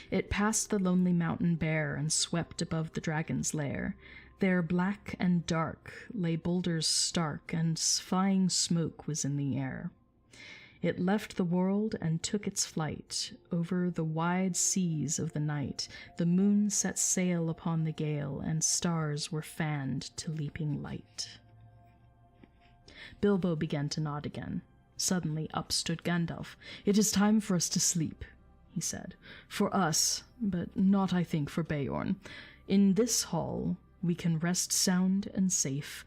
It passed the lonely mountain bare and swept above the dragon's lair. There, black and dark, lay boulders stark, and flying smoke was in the air. It left the world and took its flight over the wide seas of the night. The moon set sail upon the gale, and stars were fanned to leaping light. Bilbo began to nod again. Suddenly up stood Gandalf. "It is time for us to sleep," he said. "For us, but not, I think, for Beorn. In this hall we can rest sound and safe,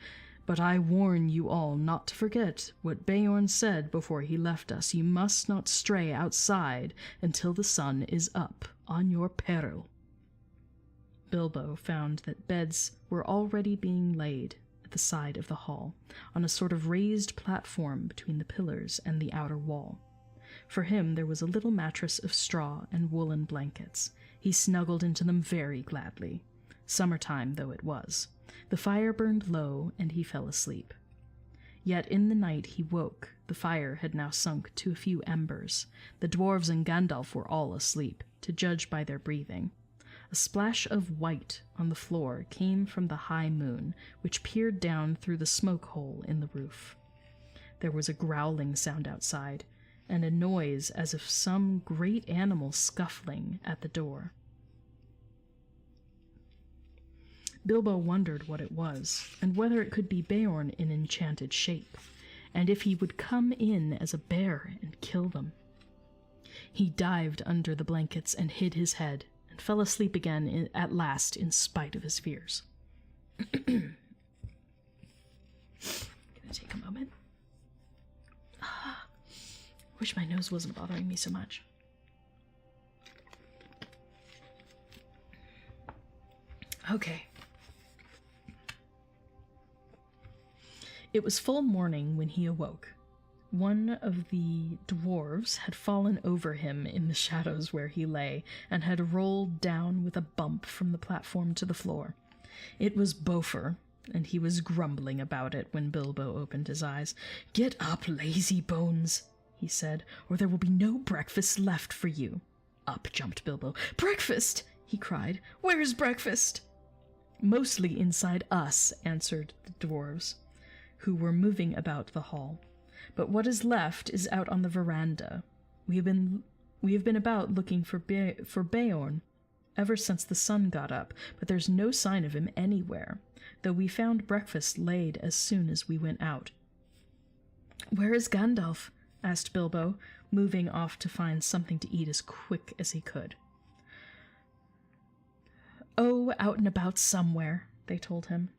but I warn you all not to forget what Beorn said before he left us. You must not stray outside until the sun is up, on your peril." Bilbo found that beds were already being laid at the side of the hall, on a sort of raised platform between the pillars and the outer wall. For him there was a little mattress of straw and woolen blankets. He snuggled into them very gladly. Summertime though it was. The fire burned low, and he fell asleep. Yet in the night he woke. The fire had now sunk to a few embers. The dwarves and Gandalf were all asleep, to judge by their breathing. A splash of white on the floor came from the high moon, which peered down through the smoke hole in the roof. There was a growling sound outside, and a noise as of some great animal scuffling at the door. Bilbo wondered what it was, and whether it could be Beorn in enchanted shape, and if he would come in as a bear and kill them. He dived under the blankets and hid his head, and fell asleep again at last in spite of his fears. Gonna take a moment. Wish my nose wasn't bothering me so much. Okay. It was full morning when he awoke. One of the dwarves had fallen over him in the shadows where he lay, and had rolled down with a bump from the platform to the floor. It was Beaufort, and he was grumbling about it when Bilbo opened his eyes. "Get up, lazy bones," he said, "or there will be no breakfast left for you." Up jumped Bilbo. "Breakfast!" he cried. "Where's breakfast?" "Mostly inside us," answered the dwarves, who were moving about the hall. "But what is left is out on the veranda. We have been about looking for Beorn ever since the sun got up, but there's no sign of him anywhere, though we found breakfast laid as soon as we went out." "Where is Gandalf?" asked Bilbo, moving off to find something to eat as quick as he could. "Oh, out and about somewhere," they told him.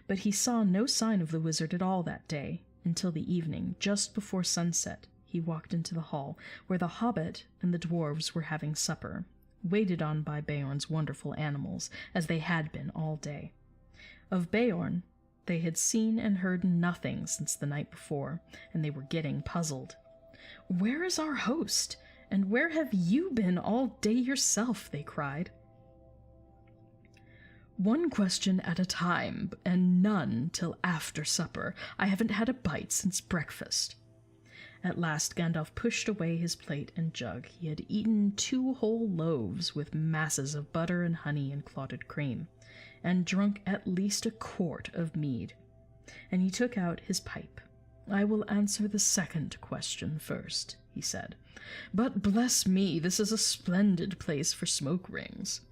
But he saw no sign of the wizard at all that day, until the evening, just before sunset, He walked into the hall, where the Hobbit and the Dwarves were having supper, waited on by Beorn's wonderful animals, as they had been all day. Of Beorn, they had seen and heard nothing since the night before, and they were getting puzzled. "Where is our host? And where have you been all day yourself?" they cried. "One question at a time, and none till after supper. I haven't had a bite since breakfast." At last Gandalf pushed away his plate and jug. He had eaten 2 whole loaves with masses of butter and honey and clotted cream, and drunk at least a quart of mead. And he took out his pipe. "I will answer the second question first," he said. "But bless me, this is a splendid place for smoke rings."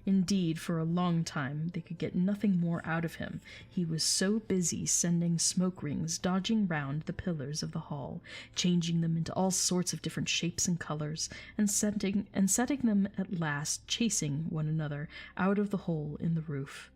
Indeed, for a long time they could get nothing more out of him. He was so busy sending smoke rings dodging round the pillars of the hall, changing them into all sorts of different shapes and colors, and setting them at last chasing one another out of the hole in the roof.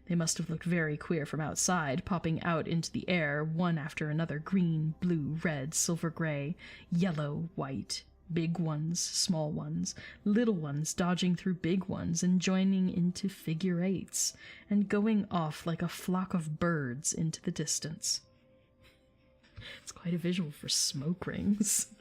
They must have looked very queer from outside, popping out into the air, one after another, green, blue, red, silver gray, yellow, white, big ones, small ones, little ones dodging through big ones and joining into figure eights, and going off like a flock of birds into the distance. It's quite a visual for smoke rings.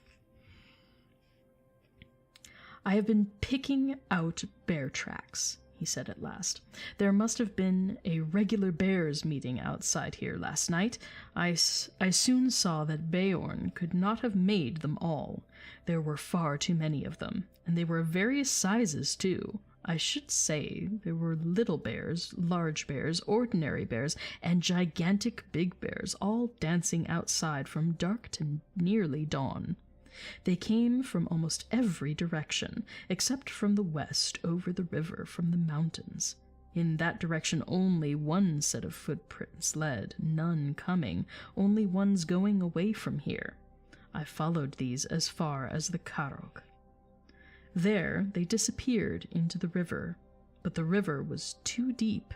"I have been picking out bear tracks," he said at last. "There must have been a regular bears' meeting outside here last night. I soon saw that Beorn could not have made them all. There were far too many of them, and they were of various sizes, too. I should say there were little bears, large bears, ordinary bears, and gigantic big bears, all dancing outside from dark to nearly dawn. They came from almost every direction, except from the west over the river from the mountains. In that direction only one set of footprints led, none coming, only ones going away from here. I followed these as far as the Carrog. There they disappeared into the river, but the river was too deep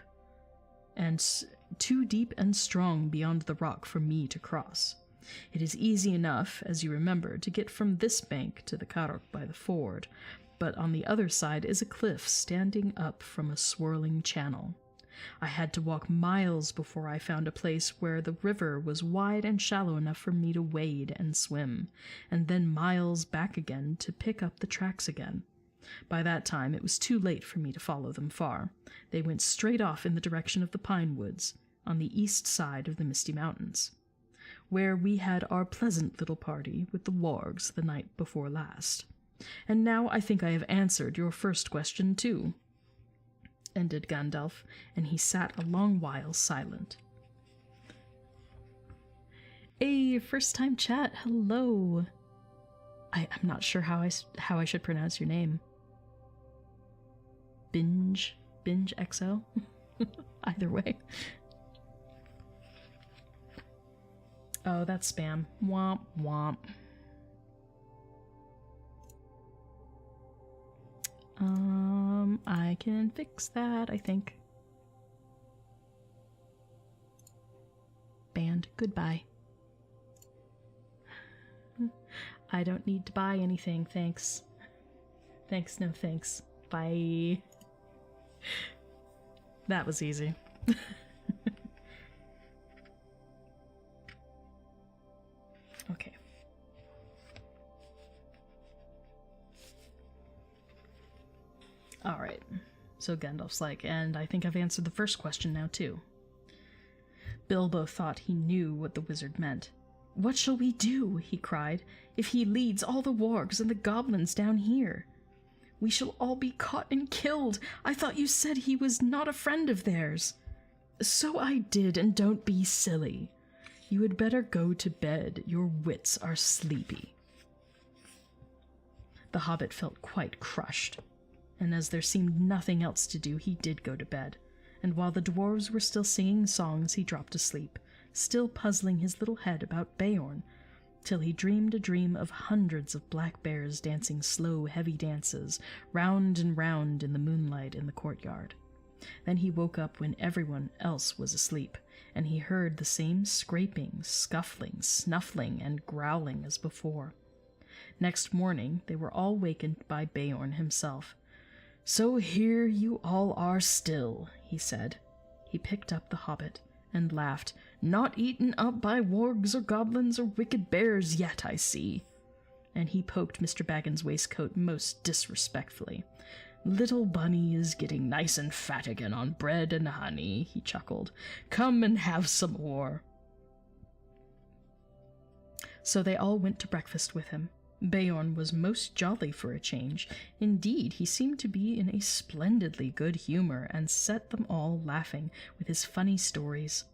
and strong beyond the rock for me to cross. It is easy enough, as you remember, to get from this bank to the Carrog by the ford, but on the other side is a cliff standing up from a swirling channel. I had to walk miles before I found a place where the river was wide and shallow enough for me to wade and swim, and then miles back again to pick up the tracks again. By that time it was too late for me to follow them far. They went straight off in the direction of the pine woods, on the east side of the Misty Mountains, where we had our pleasant little party with the Wargs the night before last. And now I think I have answered your first question too," ended Gandalf, and he sat a long while silent. "Hey, first-time chat, hello. I'm not sure how I should pronounce your name. Binge XO? Either way. Oh, that's spam. Womp womp. I can fix that, I think. Banned. Goodbye. I don't need to buy anything, thanks. Thanks, no thanks. Bye. That was easy. Okay. Alright, so Gandalf's like, and I think I've answered the first question now too. Bilbo thought he knew what the wizard meant. "What shall we do," he cried, "if he leads all the wargs and the goblins down here? We shall all be caught and killed. I thought you said he was not a friend of theirs." "So I did, and don't be silly. You had better go to bed. Your wits are sleepy." The hobbit felt quite crushed, and as there seemed nothing else to do, he did go to bed, and while the dwarves were still singing songs, he dropped asleep, still puzzling his little head about Beorn, till he dreamed a dream of hundreds of black bears dancing slow, heavy dances, round and round in the moonlight in the courtyard. Then he woke up when everyone else was asleep, and he heard the same scraping, scuffling, snuffling, and growling as before. Next morning they were all wakened by Beorn himself. "So here you all are still," he said. He picked up the hobbit and laughed. "Not eaten up by wargs or goblins or wicked bears yet, I see." And he poked Mr. Baggin's waistcoat most disrespectfully. "Little Bunny is getting nice and fat again on bread and honey," he chuckled. "Come and have some more." So they all went to breakfast with him. Beorn was most jolly for a change. Indeed, he seemed to be in a splendidly good humor, and set them all laughing with his funny stories.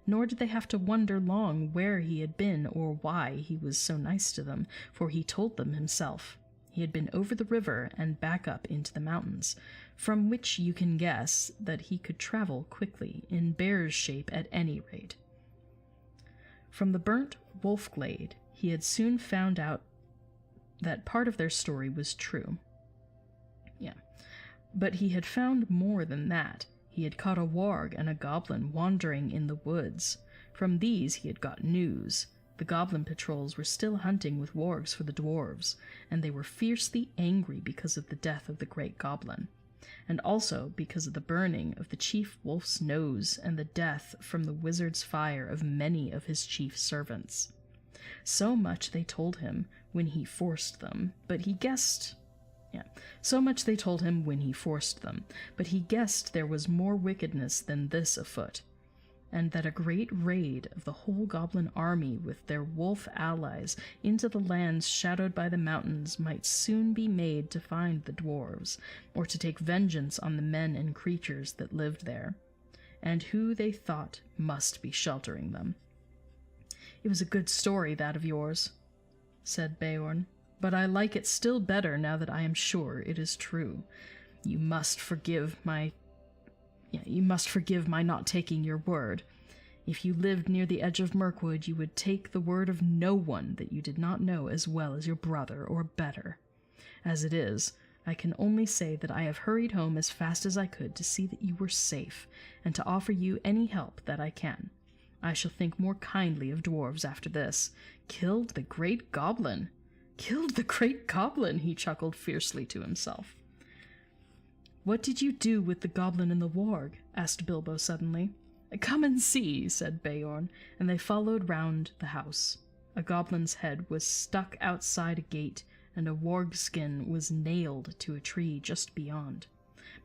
Nor did they have to wonder long where he had been or why he was so nice to them, for he told them himself. He had been over the river and back up into the mountains, from which you can guess that he could travel quickly, in bear's shape at any rate. From the burnt wolf glade, he had soon found out that part of their story was true. But he had found more than that. He had caught a warg and a goblin wandering in the woods. From these he had got news. The goblin patrols were still hunting with wargs for the dwarves, and they were fiercely angry because of the death of the great goblin, and also because of the burning of the chief wolf's nose and the death from the wizard's fire of many of his chief servants. So much they told him when he forced them, but he guessed there was more wickedness than this afoot, and that a great raid of the whole goblin army with their wolf allies into the lands shadowed by the mountains might soon be made to find the dwarves, or to take vengeance on the men and creatures that lived there, and who they thought must be sheltering them. "It was a good story, that of yours," said Beorn, "but I like it still better now that I am sure it is true. You must forgive my not taking your word. If you lived near the edge of Mirkwood, you would take the word of no one that you did not know as well as your brother, or better. As it is, I can only say that I have hurried home as fast as I could to see that you were safe, and to offer you any help that I can. I shall think more kindly of dwarves after this. Killed the great goblin! Killed the great goblin!" he chuckled fiercely to himself. "What did you do with the goblin and the warg?" asked Bilbo suddenly. "Come and see," said Beorn, and they followed round the house. A goblin's head was stuck outside a gate, and a warg's skin was nailed to a tree just beyond.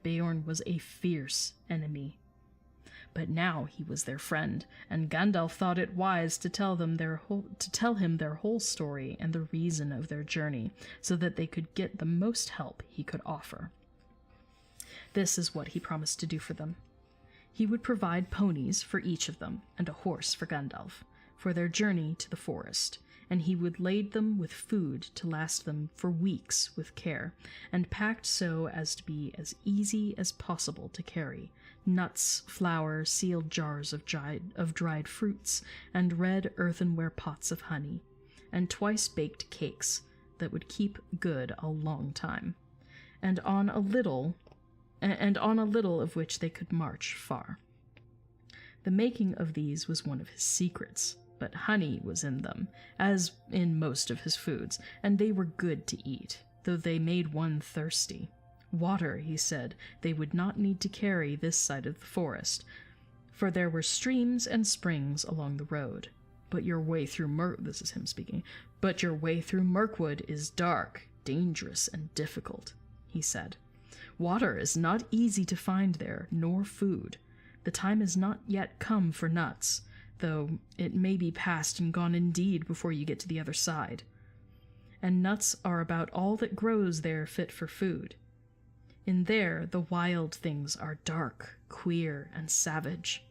Beorn was a fierce enemy. But now he was their friend, and Gandalf thought it wise to tell him their whole story and the reason of their journey, so that they could get the most help he could offer. This is what he promised to do for them. He would provide ponies for each of them, and a horse for Gandalf, for their journey to the forest, and he would lade them with food to last them for weeks with care, and packed so as to be as easy as possible to carry: nuts, flour, sealed jars of dried fruits, and red earthenware pots of honey, and twice-baked cakes that would keep good a long time, and on a little of which they could march far. The making of these was one of his secrets, but honey was in them, as in most of his foods, and they were good to eat, though they made one thirsty. Water, he said, they would not need to carry this side of the forest, for there were streams and springs along the road. But your way through Mirkwood is dark, dangerous, and difficult, he said. Water is not easy to find there, nor food. The time is not yet come for nuts, though it may be past and gone indeed before you get to the other side. And nuts are about all that grows there fit for food. In there the wild things are dark, queer, and savage.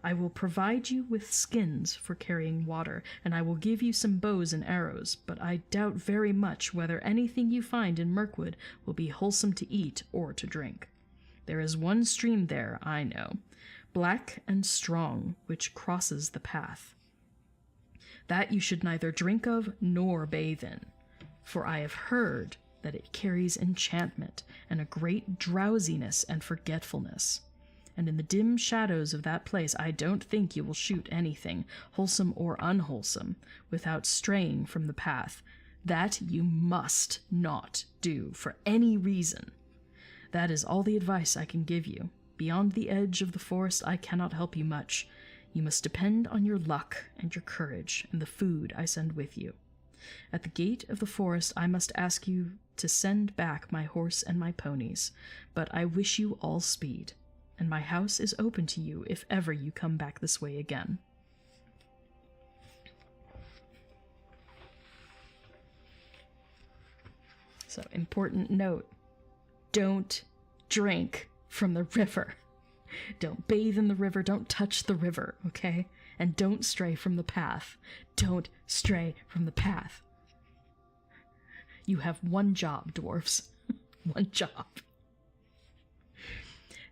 I will provide you with skins for carrying water, and I will give you some bows and arrows, but I doubt very much whether anything you find in Mirkwood will be wholesome to eat or to drink. There is one stream there, I know, black and strong, which crosses the path. That you should neither drink of nor bathe in, for I have heard that it carries enchantment and a great drowsiness and forgetfulness. And in the dim shadows of that place I don't think you will shoot anything, wholesome or unwholesome, without straying from the path. That you must not do for any reason. That is all the advice I can give you. Beyond the edge of the forest I cannot help you much. You must depend on your luck and your courage and the food I send with you. At the gate of the forest I must ask you to send back my horse and my ponies, but I wish you all speed, and my house is open to you if ever you come back this way again. So, important note, don't drink from the river. Don't bathe in the river, don't touch the river, okay? And don't stray from the path. Don't stray from the path. You have one job, dwarves. One job.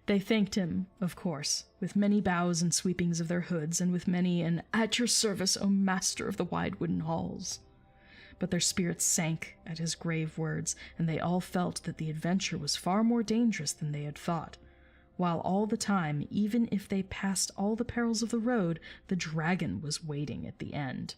They thanked him, of course, with many bows and sweepings of their hoods, and with many an "At your service, O master of the wide wooden halls." But their spirits sank at his grave words, and they all felt that the adventure was far more dangerous than they had thought, while all the time, even if they passed all the perils of the road, the dragon was waiting at the end.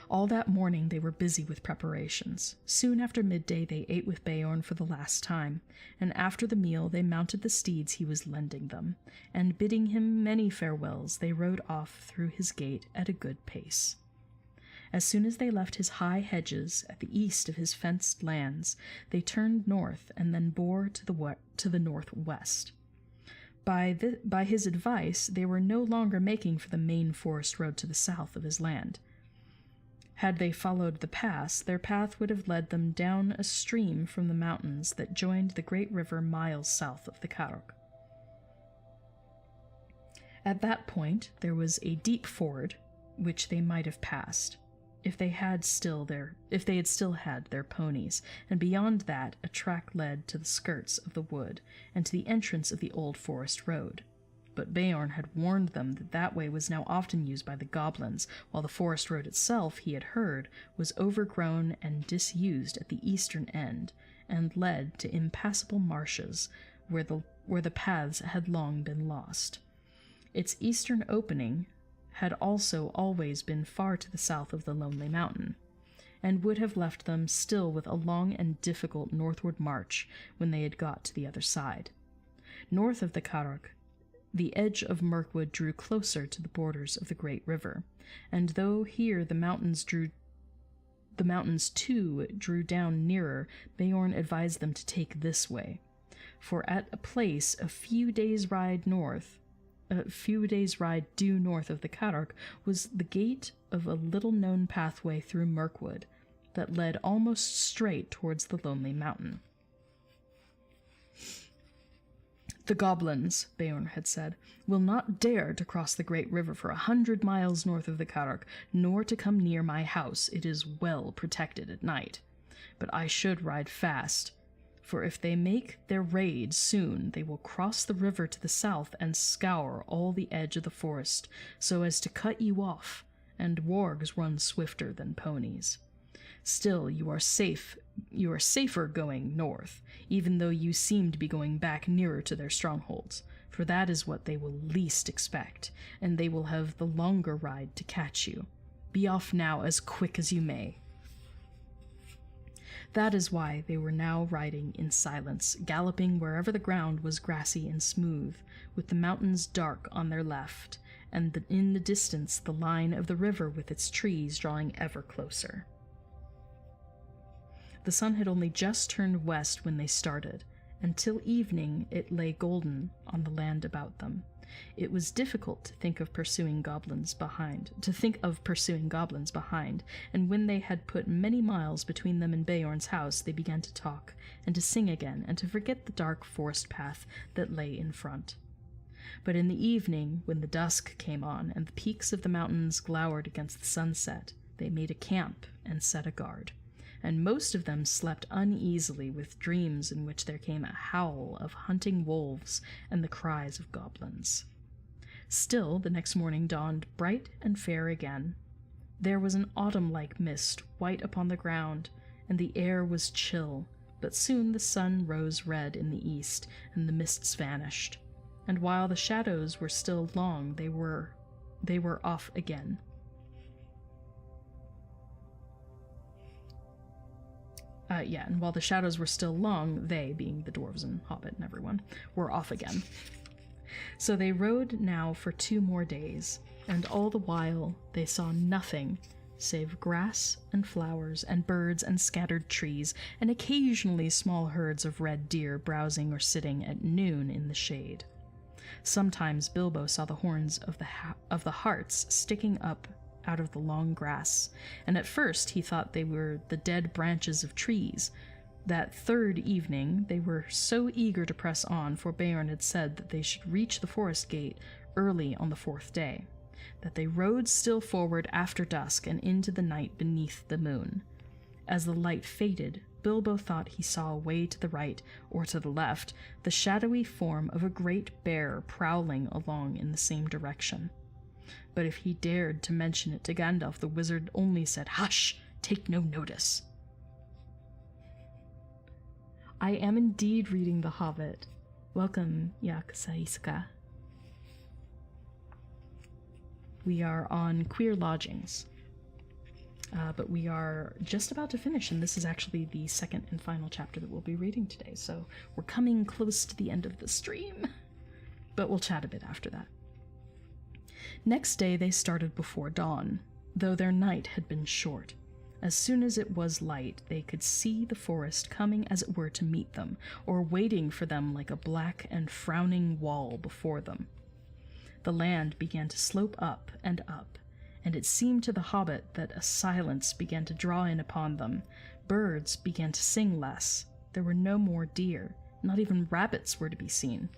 All that morning they were busy with preparations. Soon after midday they ate with Beorn for the last time, and after the meal they mounted the steeds he was lending them, and bidding him many farewells, they rode off through his gate at a good pace. As soon as they left his high hedges at the east of his fenced lands, they turned north and then bore to the northwest. By his advice, they were no longer making for the main forest road to the south of his land. Had they followed the pass, their path would have led them down a stream from the mountains that joined the great river miles south of the Carrock. At that point, there was a deep ford, which they might have passed, if they had still had their ponies, and beyond that a track led to the skirts of the wood and to the entrance of the old forest road. But Beorn had warned them that that way was now often used by the goblins, while the forest road itself, he had heard, was overgrown and disused at the eastern end, and led to impassable marshes where the paths had long been lost. Its eastern opening had also always been far to the south of the Lonely Mountain, and would have left them still with a long and difficult northward march when they had got to the other side. North of the Carrock, the edge of Mirkwood drew closer to the borders of the great river, and though here the mountains too drew down nearer, Beorn advised them to take this way, for at a place a few days' ride due north of the Carrock was the gate of a little-known pathway through Mirkwood that led almost straight towards the Lonely Mountain. "The goblins," Beorn had said, "will not dare to cross the great river for 100 miles north of the Carrock, nor to come near my house. It is well protected at night. But I should ride fast, for if they make their raid soon, they will cross the river to the south and scour all the edge of the forest, so as to cut you off, and wargs run swifter than ponies. Still, you are safer going north, even though you seem to be going back nearer to their strongholds, for that is what they will least expect, and they will have the longer ride to catch you. Be off now as quick as you may." That is why they were now riding in silence, galloping wherever the ground was grassy and smooth, with the mountains dark on their left, and in the distance the line of the river with its trees drawing ever closer. The sun had only just turned west when they started, and till evening it lay golden on the land about them. It was difficult to think of pursuing goblins behind, and when they had put many miles between them and Beorn's house, they began to talk, and to sing again, and to forget the dark forest path that lay in front. But in the evening, when the dusk came on, and the peaks of the mountains glowered against the sunset, they made a camp and set a guard, and most of them slept uneasily with dreams in which there came a howl of hunting wolves and the cries of goblins. Still, the next morning dawned bright and fair again. There was an autumn-like mist white upon the ground, and the air was chill, but soon the sun rose red in the east, and the mists vanished. And while the shadows were still long, they were off again. And while the shadows were still long, they, being the dwarves and Hobbit and everyone, were off again. So they rode now for 2 more days, and all the while they saw nothing save grass and flowers and birds and scattered trees, and occasionally small herds of red deer browsing or sitting at noon in the shade. Sometimes Bilbo saw the horns of the harts sticking up out of the long grass, and at first he thought they were the dead branches of trees. That 3rd evening they were so eager to press on, for Beorn had said that they should reach the forest gate early on the 4th day, that they rode still forward after dusk and into the night beneath the moon. As the light faded, Bilbo thought he saw away to the right, or to the left, the shadowy form of a great bear prowling along in the same direction. But if he dared to mention it to Gandalf, the wizard only said, "Hush! Take no notice." I am indeed reading The Hobbit. Welcome, Yakusaiska. We are on Queer Lodgings. But we are just about to finish, and this is actually the 2nd and final chapter that we'll be reading today, so we're coming close to the end of the stream. But we'll chat a bit after that. Next day they started before dawn, though their night had been short. As soon as it was light, they could see the forest coming as it were to meet them, or waiting for them like a black and frowning wall before them. The land began to slope up, and it seemed to the Hobbit that a silence began to draw in upon them. Birds began to sing less. There were no more deer. Not even rabbits were to be seen.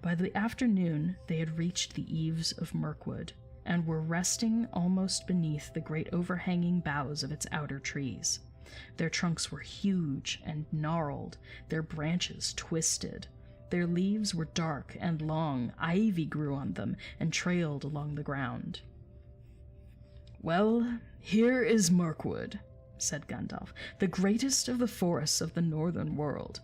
By the afternoon they had reached the eaves of Mirkwood, and were resting almost beneath the great overhanging boughs of its outer trees. Their trunks were huge and gnarled, their branches twisted. Their leaves were dark and long, ivy grew on them and trailed along the ground. "Well, here is Mirkwood," said Gandalf, "the greatest of the forests of the northern world.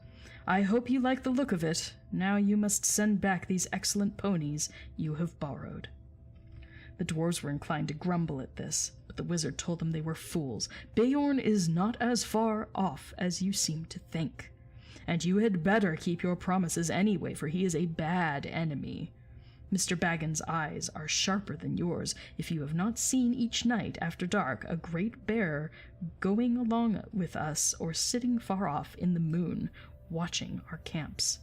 I hope you like the look of it. Now you must send back these excellent ponies you have borrowed." The dwarves were inclined to grumble at this, but the wizard told them they were fools. "Beorn is not as far off as you seem to think, and you had better keep your promises anyway, for he is a bad enemy. Mr. Baggins' eyes are sharper than yours. If you have not seen each night after dark a great bear going along with us or sitting far off in the moon, watching our camps,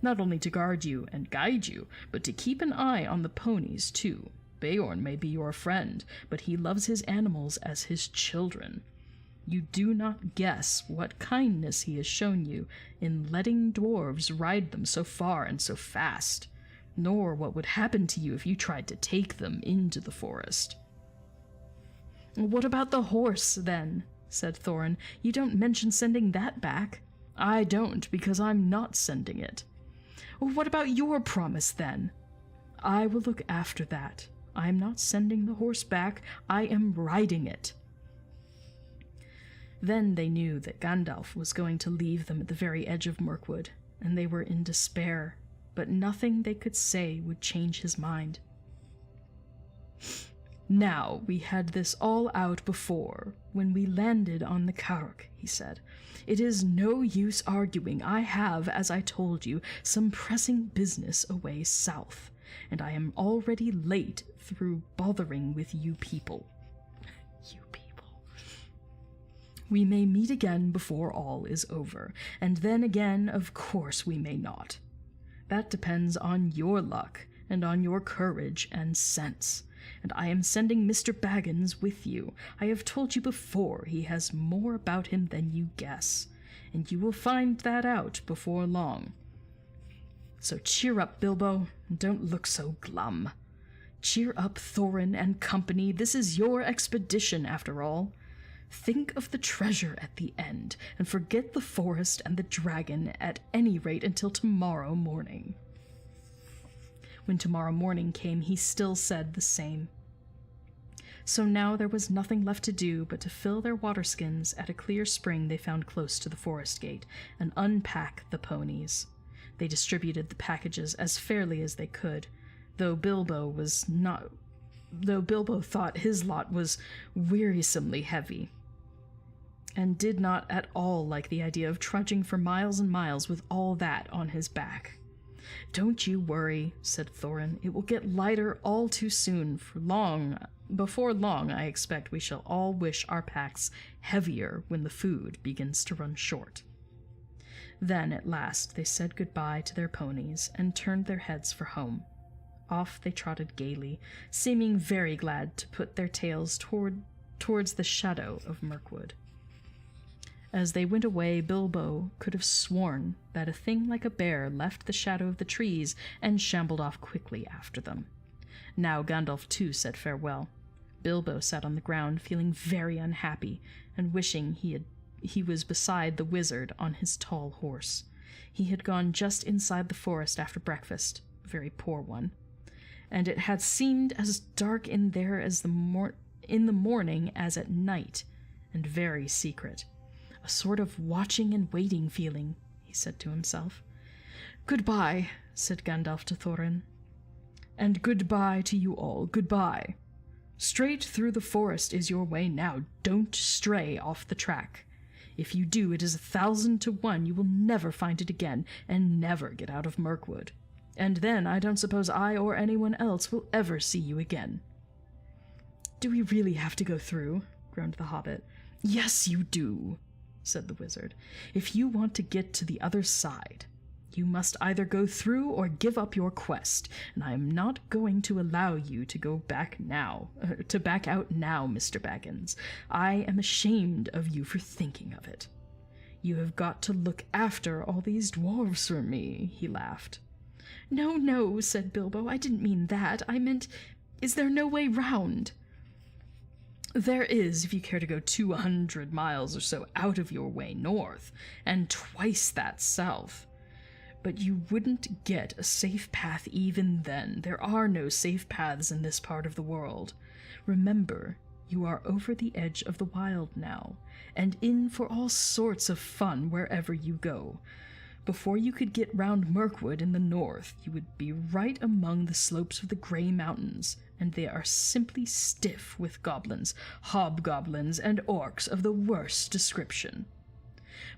not only to guard you and guide you, but to keep an eye on the ponies too. Beorn may be your friend, but he loves his animals as his children. You do not guess what kindness he has shown you in letting dwarves ride them so far and so fast, nor what would happen to you if you tried to take them into the forest." "What about the horse, then?" said Thorin. "You don't mention sending that back." "I don't, because I'm not sending it." "What about your promise, then?" "I will look after that. I am not sending the horse back. I am riding it." Then they knew that Gandalf was going to leave them at the very edge of Mirkwood, and they were in despair, but nothing they could say would change his mind. "Now, we had this all out before, when we landed on the Carrock," he said. "It is no use arguing. I have, as I told you, some pressing business away south, and I am already late through bothering with you people. We may meet again before all is over, and then again, of course, we may not. That depends on your luck, and on your courage and sense, and I am sending Mr. Baggins with you. I have told you before he has more about him than you guess, and you will find that out before long. So cheer up, Bilbo, and don't look so glum. Cheer up, Thorin and company. This is your expedition, after all. Think of the treasure at the end, and forget the forest and the dragon at any rate until tomorrow morning." When tomorrow morning came, he still said the same. So now there was nothing left to do but to fill their waterskins at a clear spring they found close to the forest gate and unpack the ponies. They distributed the packages as fairly as they could, though Bilbo thought his lot was wearisomely heavy, and did not at all like the idea of trudging for miles and miles with all that on his back. "Don't you worry," said Thorin. "It will get lighter all too soon. Before long, I expect we shall all wish our packs heavier when the food begins to run short." Then, at last, they said goodbye to their ponies and turned their heads for home. Off they trotted gaily, seeming very glad to put their tails towards the shadow of Mirkwood. As they went away, Bilbo could have sworn that a thing like a bear left the shadow of the trees and shambled off quickly after them. Now Gandalf too said farewell. Bilbo sat on the ground, feeling very unhappy, and wishing he was beside the wizard on his tall horse. He had gone just inside the forest after breakfast, a very poor one, and it had seemed as dark in there as in the morning as at night, and very secret. A sort of watching and waiting feeling, he said to himself. "Goodbye," said Gandalf to Thorin. "And goodbye to you all. Goodbye. Straight through the forest is your way now. Don't stray off the track. If you do, it is 1,000 to 1 you will never find it again, and never get out of Mirkwood. And then I don't suppose I or anyone else will ever see you again." "Do we really have to go through?" groaned the hobbit. "Yes, you do," said the wizard. "If you want to get to the other side, you must either go through or give up your quest, and I am not going to allow you to go back out now, Mr. Baggins. I am ashamed of you for thinking of it. You have got to look after all these dwarves for me," he laughed. "No, no," said Bilbo, "I didn't mean that. I meant, is there no way round?" "There is, if you care to go 200 miles or so out of your way north, and twice that south. But you wouldn't get a safe path even then. There are no safe paths in this part of the world. Remember, you are over the edge of the wild now, and in for all sorts of fun wherever you go. Before you could get round Mirkwood in the north, you would be right among the slopes of the Grey Mountains, and they are simply stiff with goblins, hobgoblins, and orcs of the worst description.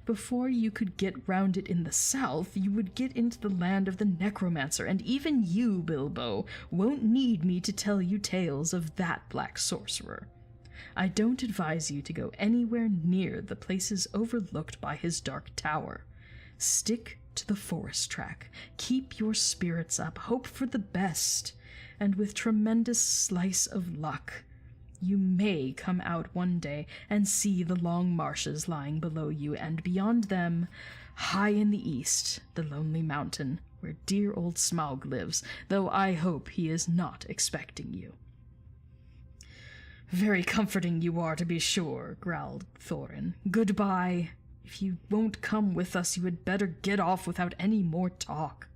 Before you could get round it in the south, you would get into the land of the necromancer, and even you, Bilbo, won't need me to tell you tales of that black sorcerer. I don't advise you to go anywhere near the places overlooked by his dark tower. Stick to the forest track, keep your spirits up, hope for the best, and with tremendous slice of luck, you may come out one day and see the long marshes lying below you, and beyond them, high in the east, the lonely mountain where dear old Smaug lives, though I hope he is not expecting you." "Very comforting you are, to be sure," growled Thorin. "Goodbye. If you won't come with us, you had better get off without any more talk."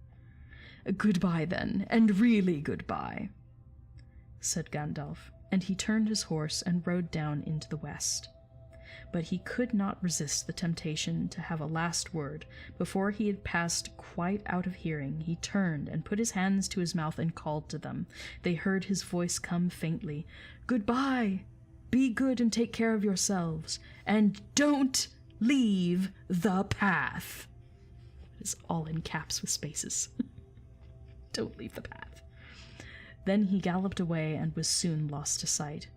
"Goodbye, then, and really goodbye," said Gandalf, and he turned his horse and rode down into the west. But he could not resist the temptation to have a last word. Before he had passed quite out of hearing, he turned and put his hands to his mouth and called to them. They heard his voice come faintly. "Goodbye! Be good and take care of yourselves, and don't leave the path." It is all in caps with spaces. Don't leave the path. Then he galloped away and was soon lost to sight.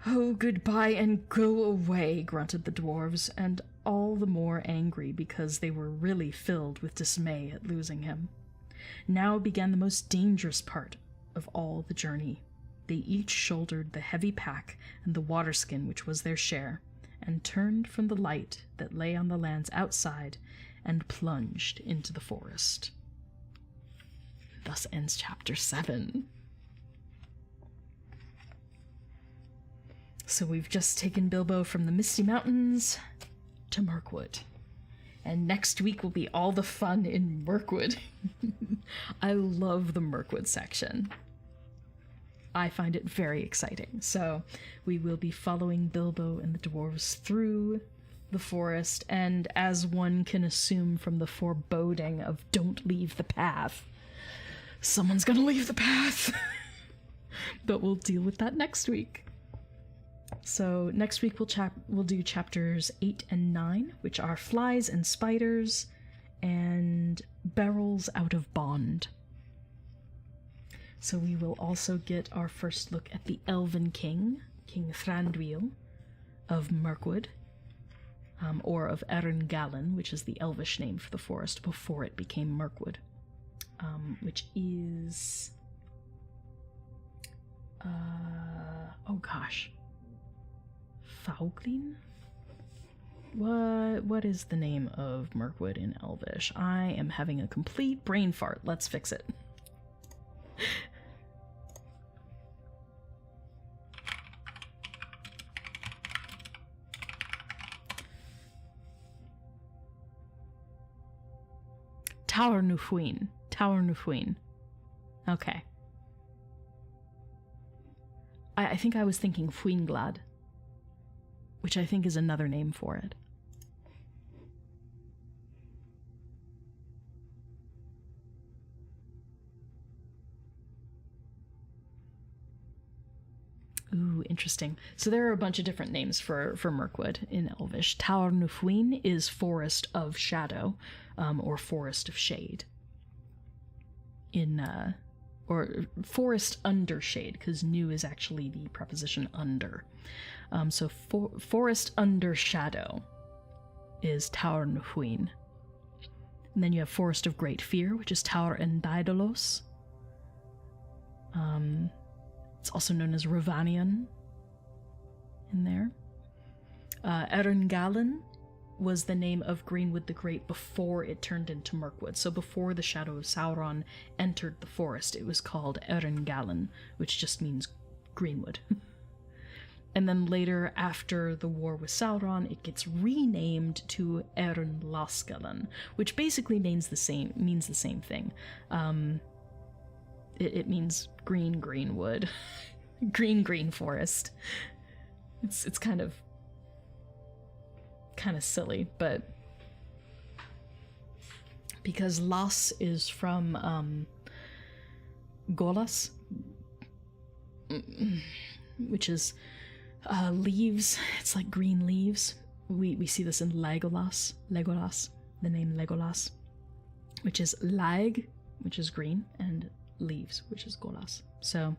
"Oh, goodbye and go away," grunted the dwarves, and all the more angry because they were really filled with dismay at losing him. Now began the most dangerous part of all the journey. They each shouldered the heavy pack and the waterskin which was their share, and turned from the light that lay on the lands outside and plunged into the forest. Thus ends chapter 7. So we've just taken Bilbo from the Misty Mountains to Mirkwood. And next week will be all the fun in Mirkwood. I love the Mirkwood section. I find it very exciting. So we will be following Bilbo and the dwarves through the forest, and as one can assume from the foreboding of don't leave the path, someone's gonna leave the path. But we'll deal with that next week. So next week we'll do chapters 8 and 9, which are Flies and Spiders and Barrels Out of Bond. So we will also get our first look at the Elven King, King Thranduil of Mirkwood, or of Erengalen, which is the Elvish name for the forest before it became Mirkwood, which is... oh gosh. Fauglin? What is the name of Mirkwood in Elvish? I am having a complete brain fart. Let's fix it. Tower Nufuin. Tower Nufuin. Okay. I think I was thinking Fuinglad, which I think is another name for it. Ooh, interesting. So there are a bunch of different names for Mirkwood in Elvish. Tower Nufuin is Forest of Shadow, or Forest of Shade. Or Forest Under Shade, because nu is actually the preposition under. So Forest Under Shadow is Tower Nufuin. And then you have Forest of Great Fear, which is Tower Endaidalos. It's also known as Ravanion in there. Erengalen was the name of Greenwood the Great before it turned into Mirkwood. So before the Shadow of Sauron entered the forest, it was called Erengalen, which just means Greenwood. And then later, after the war with Sauron, it gets renamed to Ernlaskalen, which basically means the same thing. It means greenwood. green forest. It's kind of silly, but because las is from golas, which is leaves. It's like green leaves. We see this in Legolas, the name Legolas, which is lag, which is green, and leaves, which is golas. So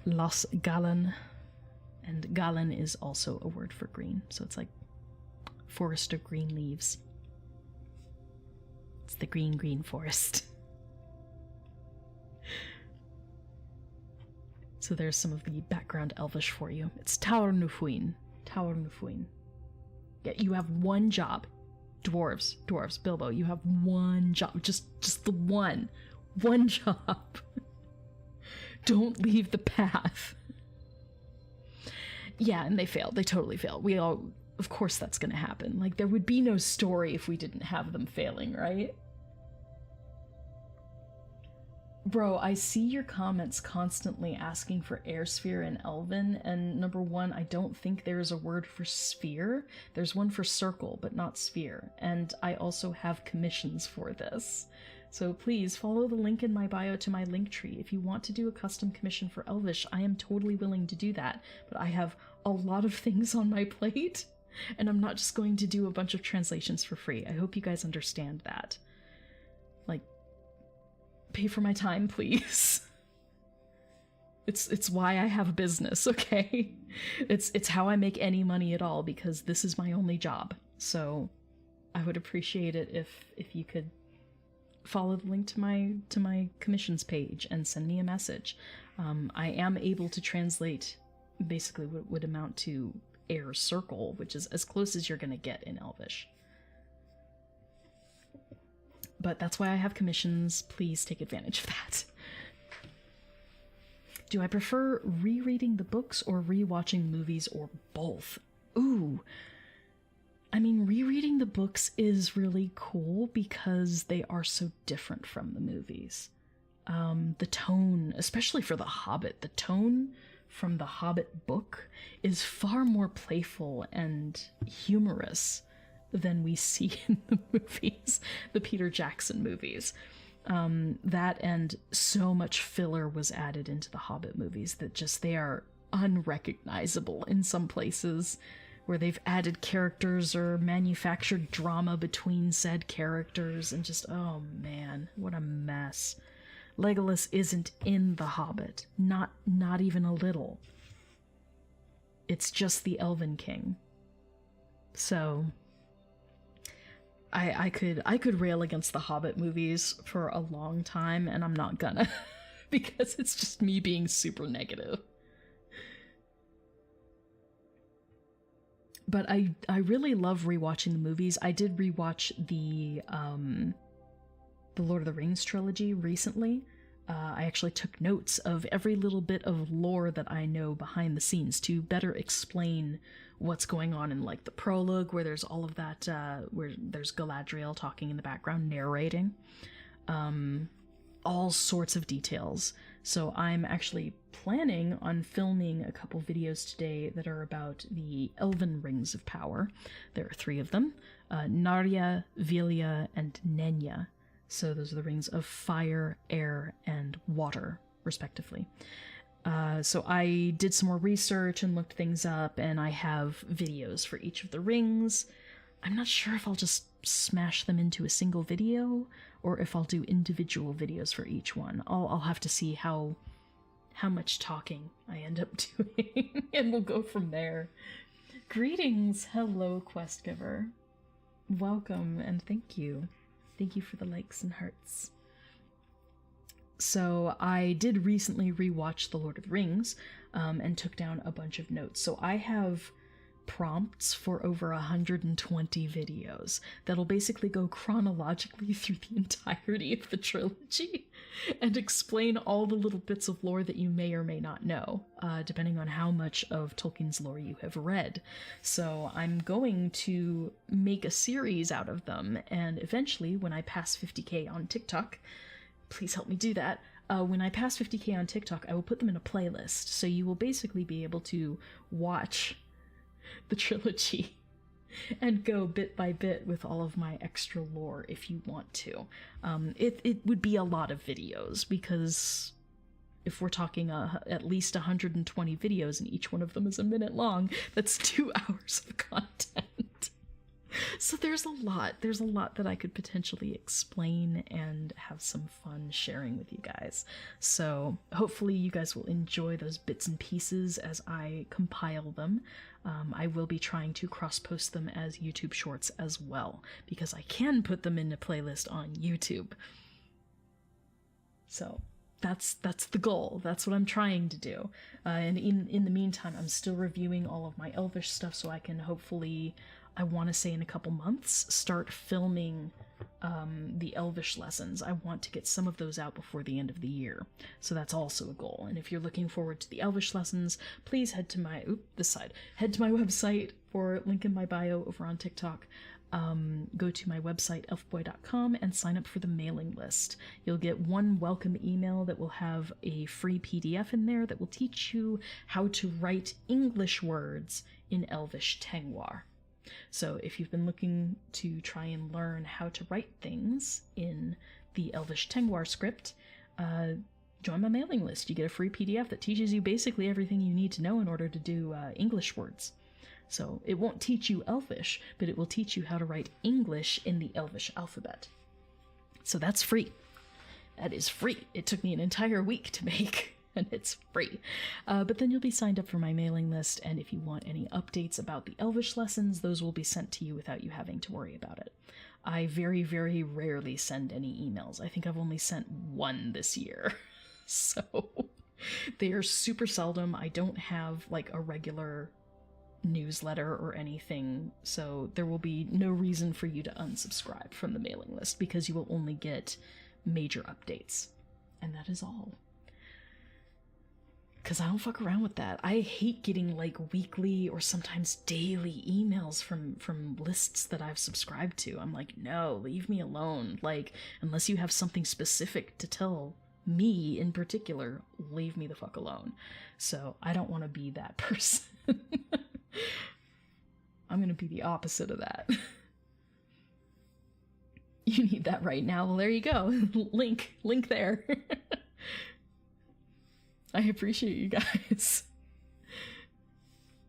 Las Galen, and Galen is also a word for green, so it's like forest of green leaves. It's the green forest. So there's some of the background Elvish for you. It's Tower Nufuin. Tower Nufuin. Yeah, you have one job. Dwarves, Bilbo, you have one job. Just the one job. Don't leave the path. Yeah, and they failed. They totally failed. Of course that's gonna happen. Like, there would be no story if we didn't have them failing, right? Bro, I see your comments constantly asking for air sphere in Elven, and number one, I don't think there's a word for sphere. There's one for circle, but not sphere. And I also have commissions for this. So please follow the link in my bio to my link tree. If you want to do a custom commission for Elvish, I am totally willing to do that. But I have a lot of things on my plate, and I'm not just going to do a bunch of translations for free. I hope you guys understand that. Like, pay for my time, please. It's why I have a business, okay? It's how I make any money at all, because this is my only job. So I would appreciate it if you could follow the link to my commissions page and send me a message. I am able to translate basically what would amount to air circle, which is as close as you're gonna get in Elvish. But that's why I have commissions. Please take advantage of that. Do I prefer rereading the books or rewatching movies, or both? Ooh. I mean, rereading the books is really cool because they are so different from the movies. The tone, especially for The Hobbit, the tone from the Hobbit book is far more playful and humorous than we see in the movies, the Peter Jackson movies. That and so much filler was added into the Hobbit movies that just they are unrecognizable in some places, where they've added characters or manufactured drama between said characters, and just, oh man, what a mess. Legolas isn't in The Hobbit. Not even a little. It's just the Elven King. So I could rail against the Hobbit movies for a long time, and I'm not gonna because it's just me being super negative. But I really love rewatching the movies. I did rewatch the Lord of the Rings trilogy recently. I actually took notes of every little bit of lore that I know behind the scenes to better explain what's going on in, like, the prologue, where there's all of that, where there's Galadriel talking in the background, narrating. All sorts of details. So I'm actually planning on filming a couple videos today that are about the Elven Rings of Power. There are 3 of them, Narya, Vilya, and Nenya. So those are the rings of fire, air, and water, respectively. So I did some more research and looked things up, and I have videos for each of the rings. I'm not sure if I'll just smash them into a single video, or if I'll do individual videos for each one. I'll have to see how much talking I end up doing, and we'll go from there. Greetings, hello, quest giver. Welcome, and thank you. Thank you for the likes and hearts. So I did recently rewatch The Lord of the Rings, and took down a bunch of notes. So I have prompts for over 120 videos that'll basically go chronologically through the entirety of the trilogy and explain all the little bits of lore that you may or may not know, depending on how much of Tolkien's lore you have read. So I'm going to make a series out of them, and eventually, when I pass 50k on TikTok, please help me do that, when I pass 50k on TikTok, I will put them in a playlist, so you will basically be able to watch the trilogy and go bit by bit with all of my extra lore if you want to. It would be a lot of videos, because if we're talking at least 120 videos and each one of them is a minute long, that's 2 hours of content. So there's a lot that I could potentially explain and have some fun sharing with you guys. So hopefully you guys will enjoy those bits and pieces as I compile them. I will be trying to cross-post them as YouTube shorts as well, because I can put them in a playlist on YouTube. So that's the goal. That's what I'm trying to do. And in the meantime, I'm still reviewing all of my Elvish stuff, so I can hopefully, I want to say in a couple months, start filming the Elvish lessons. I want to get some of those out before the end of the year, so that's also a goal. And if you're looking forward to the Elvish lessons, please head to my head to my website, or link in my bio over on TikTok. Go to my website, elfboy.com, and sign up for the mailing list. You'll get one welcome email that will have a free PDF in there that will teach you how to write English words in Elvish Tengwar. So if you've been looking to try and learn how to write things in the Elvish Tengwar script, join my mailing list. You get a free PDF that teaches you basically everything you need to know in order to do English words. So it won't teach you Elvish, but it will teach you how to write English in the Elvish alphabet. So that's free. That is free. It took me an entire week to make, and it's free. But then you'll be signed up for my mailing list, and if you want any updates about the Elvish lessons, those will be sent to you without you having to worry about it. I very, very rarely send any emails. I think I've only sent one this year. So they are super seldom. I don't have like a regular newsletter or anything, so there will be no reason for you to unsubscribe from the mailing list, because you will only get major updates. And that is all. Because I don't fuck around with that. I hate getting like weekly or sometimes daily emails from lists that I've subscribed to. I'm like, no, leave me alone. Like, unless you have something specific to tell me in particular, leave me the fuck alone. So I don't want to be that person. I'm going to be the opposite of that. You need that right now. Well, there you go. Link there. I appreciate you guys.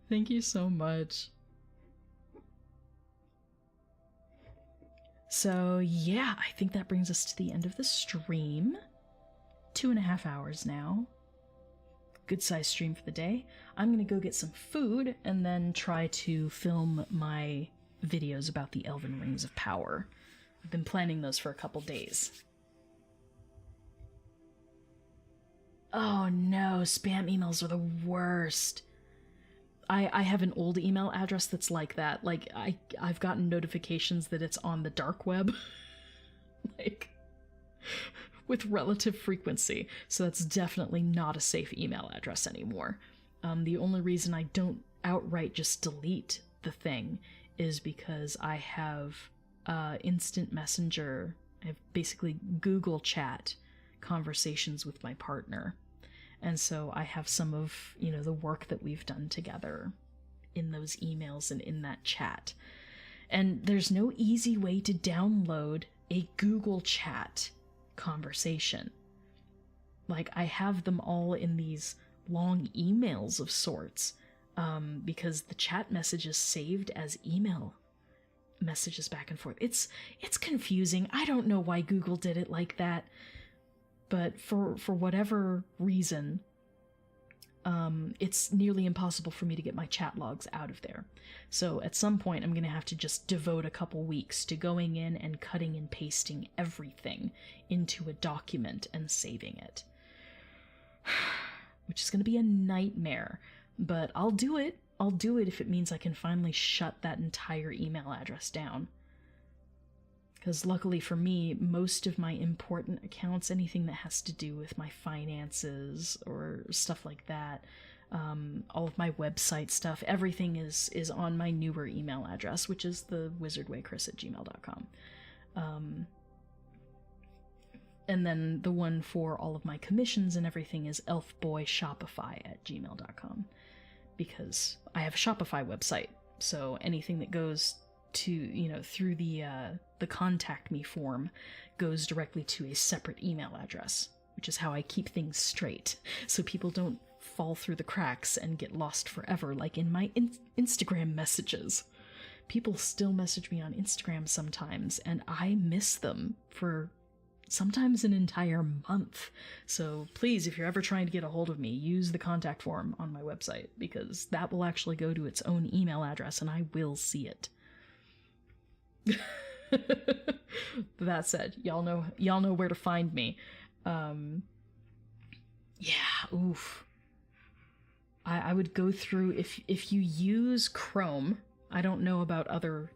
Thank you so much. So yeah, I think that brings us to the end of the stream. 2.5 hours now. Good size stream for the day. I'm gonna go get some food and then try to film my videos about the Elven Rings of Power. I've been planning those for a couple days. Oh no, spam emails are the worst. I have an old email address that's like that. Like, I've gotten notifications that it's on the dark web. Like, with relative frequency. So that's definitely not a safe email address anymore. The only reason I don't outright just delete the thing is because I have instant messenger. I have basically Google chat conversations with my partner. And so I have some of, the work that we've done together in those emails and in that chat. And there's no easy way to download a Google chat conversation. Like, I have them all in these long emails of sorts, because the chat message is saved as email messages back and forth. It's confusing. I don't know why Google did it like that. But for whatever reason, it's nearly impossible for me to get my chat logs out of there. So at some point, I'm going to have to just devote a couple weeks to going in and cutting and pasting everything into a document and saving it. Which is going to be a nightmare. But I'll do it. I'll do it if it means I can finally shut that entire email address down. Because luckily for me, most of my important accounts, anything that has to do with my finances or stuff like that, all of my website stuff, everything is on my newer email address, which is the wizardwaychris@gmail.com. And then the one for all of my commissions and everything is elfboyshopify@gmail.com. Because I have a Shopify website, so anything that goes to, through the contact me form goes directly to a separate email address, which is how I keep things straight, so people don't fall through the cracks and get lost forever, like in my Instagram messages. People still message me on Instagram sometimes, and I miss them for sometimes an entire month. So please, if you're ever trying to get a hold of me, use the contact form on my website, because that will actually go to its own email address and I will see it. That said, y'all know where to find me. Yeah, oof. I would go through, if you use Chrome, I don't know about other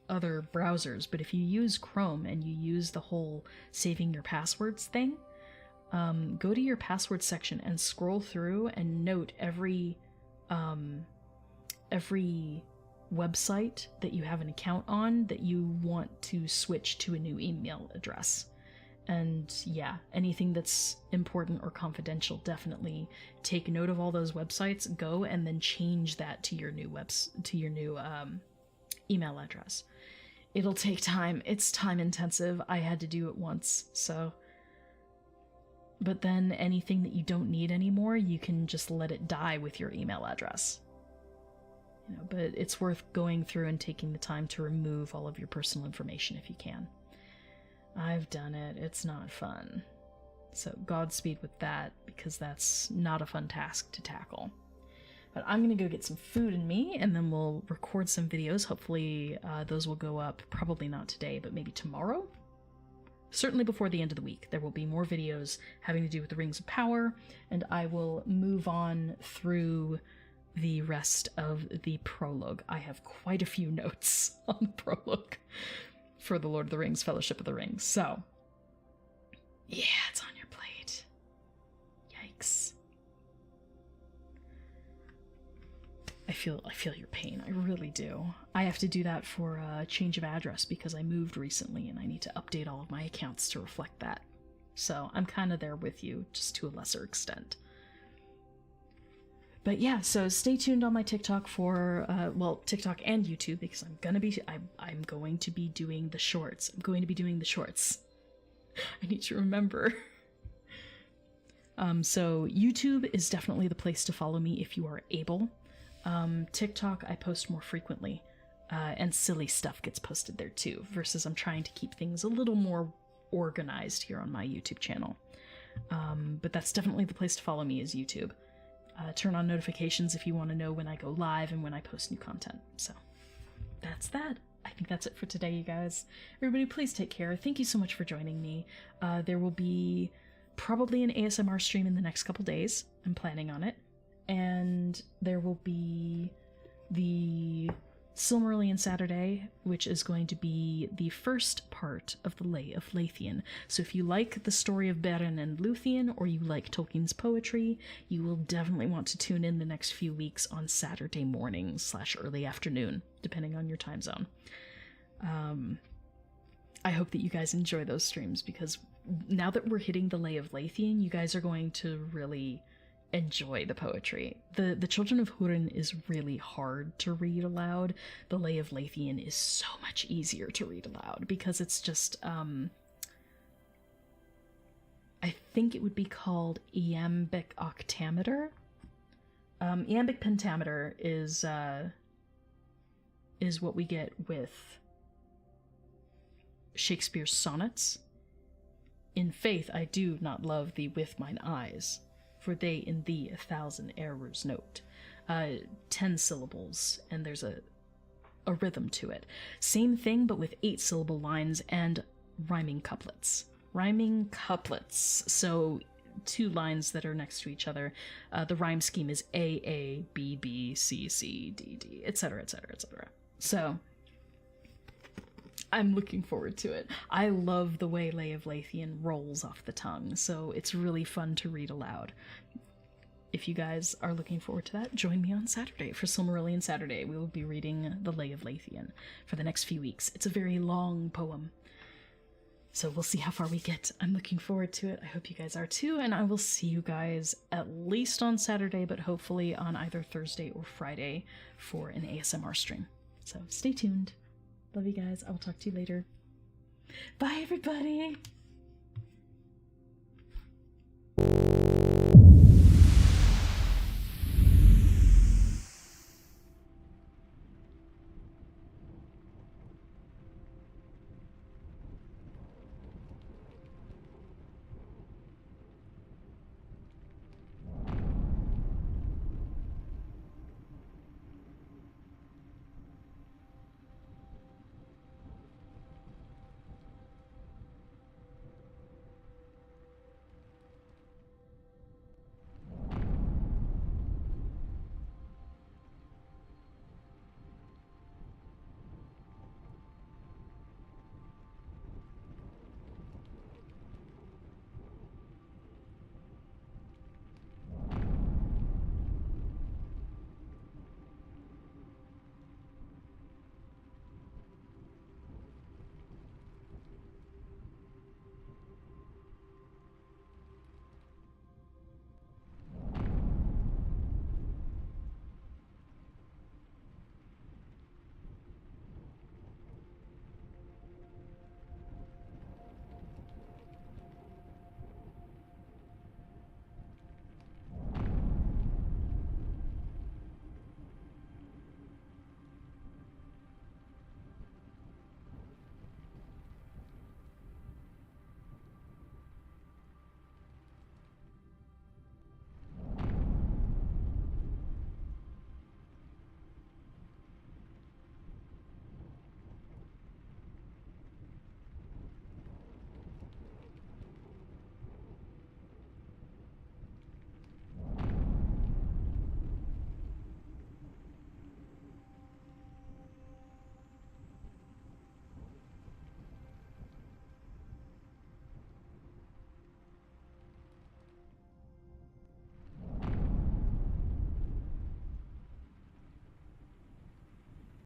browsers, but if you use Chrome and you use the whole saving your passwords thing, go to your password section and scroll through and note every website that you have an account on that you want to switch to a new email address. And yeah, anything that's important or confidential, definitely take note of all those websites, go and then change that to your new email address. It'll take time. It's time intensive. I had to do it once, so. But then anything that you don't need anymore, you can just let it die with your email address. But it's worth going through and taking the time to remove all of your personal information if you can. I've done it. It's not fun. So Godspeed with that, because that's not a fun task to tackle. But I'm going to go get some food in me, and then we'll record some videos. Hopefully those will go up, probably not today, but maybe tomorrow? Certainly before the end of the week. There will be more videos having to do with the Rings of Power, and I will move on through the rest of the prologue. I have quite a few notes on the prologue for the Lord of the Rings, Fellowship of the Ring. So, yeah, it's on your plate. Yikes. I feel your pain. I really do. I have to do that for a change of address because I moved recently and I need to update all of my accounts to reflect that. So I'm kind of there with you, just to a lesser extent. But yeah, so stay tuned on my TikTok for, well, TikTok and YouTube, because I'm going to be doing the shorts. I'm going to be doing the shorts. I need to remember. So YouTube is definitely the place to follow me if you are able. TikTok, I post more frequently, and silly stuff gets posted there too, versus I'm trying to keep things a little more organized here on my YouTube channel. But that's definitely the place to follow me, is YouTube. Turn on notifications if you want to know when I go live and when I post new content. So that's that. I think that's it for today, you guys. Everybody, please take care. Thank you so much for joining me. There will be probably an ASMR stream in the next couple days. I'm planning on it. And there will be the Silmarillion Saturday, which is going to be the first part of the Lay of Lathian. So if you like the story of Beren and Luthien, or you like Tolkien's poetry, you will definitely want to tune in the next few weeks on Saturday morning / early afternoon, depending on your time zone. I hope that you guys enjoy those streams, because now that we're hitting the Lay of Lathian, you guys are going to really enjoy the poetry. The Children of Húrin is really hard to read aloud. The Lay of Lathian is so much easier to read aloud, because it's just, I think it would be called iambic octameter. Iambic pentameter is what we get with Shakespeare's sonnets. In faith I do not love thee with mine eyes, for they in thee 1,000 errors note. 10 syllables, and there's a rhythm to it. Same thing, but with 8-syllable lines and rhyming couplets. Rhyming couplets. So 2 lines that are next to each other. The rhyme scheme is A, A, B, B, C, C, D, D, etc., etc., etc. So I'm looking forward to it. I love the way Lay of Lathian rolls off the tongue, so it's really fun to read aloud. If you guys are looking forward to that, join me on Saturday for Silmarillion Saturday. We will be reading the Lay of Lathian for the next few weeks. It's a very long poem, so we'll see how far we get. I'm looking forward to it. I hope you guys are too, and I will see you guys at least on Saturday, but hopefully on either Thursday or Friday for an ASMR stream. So stay tuned. Love you guys. I will talk to you later. Bye, everybody!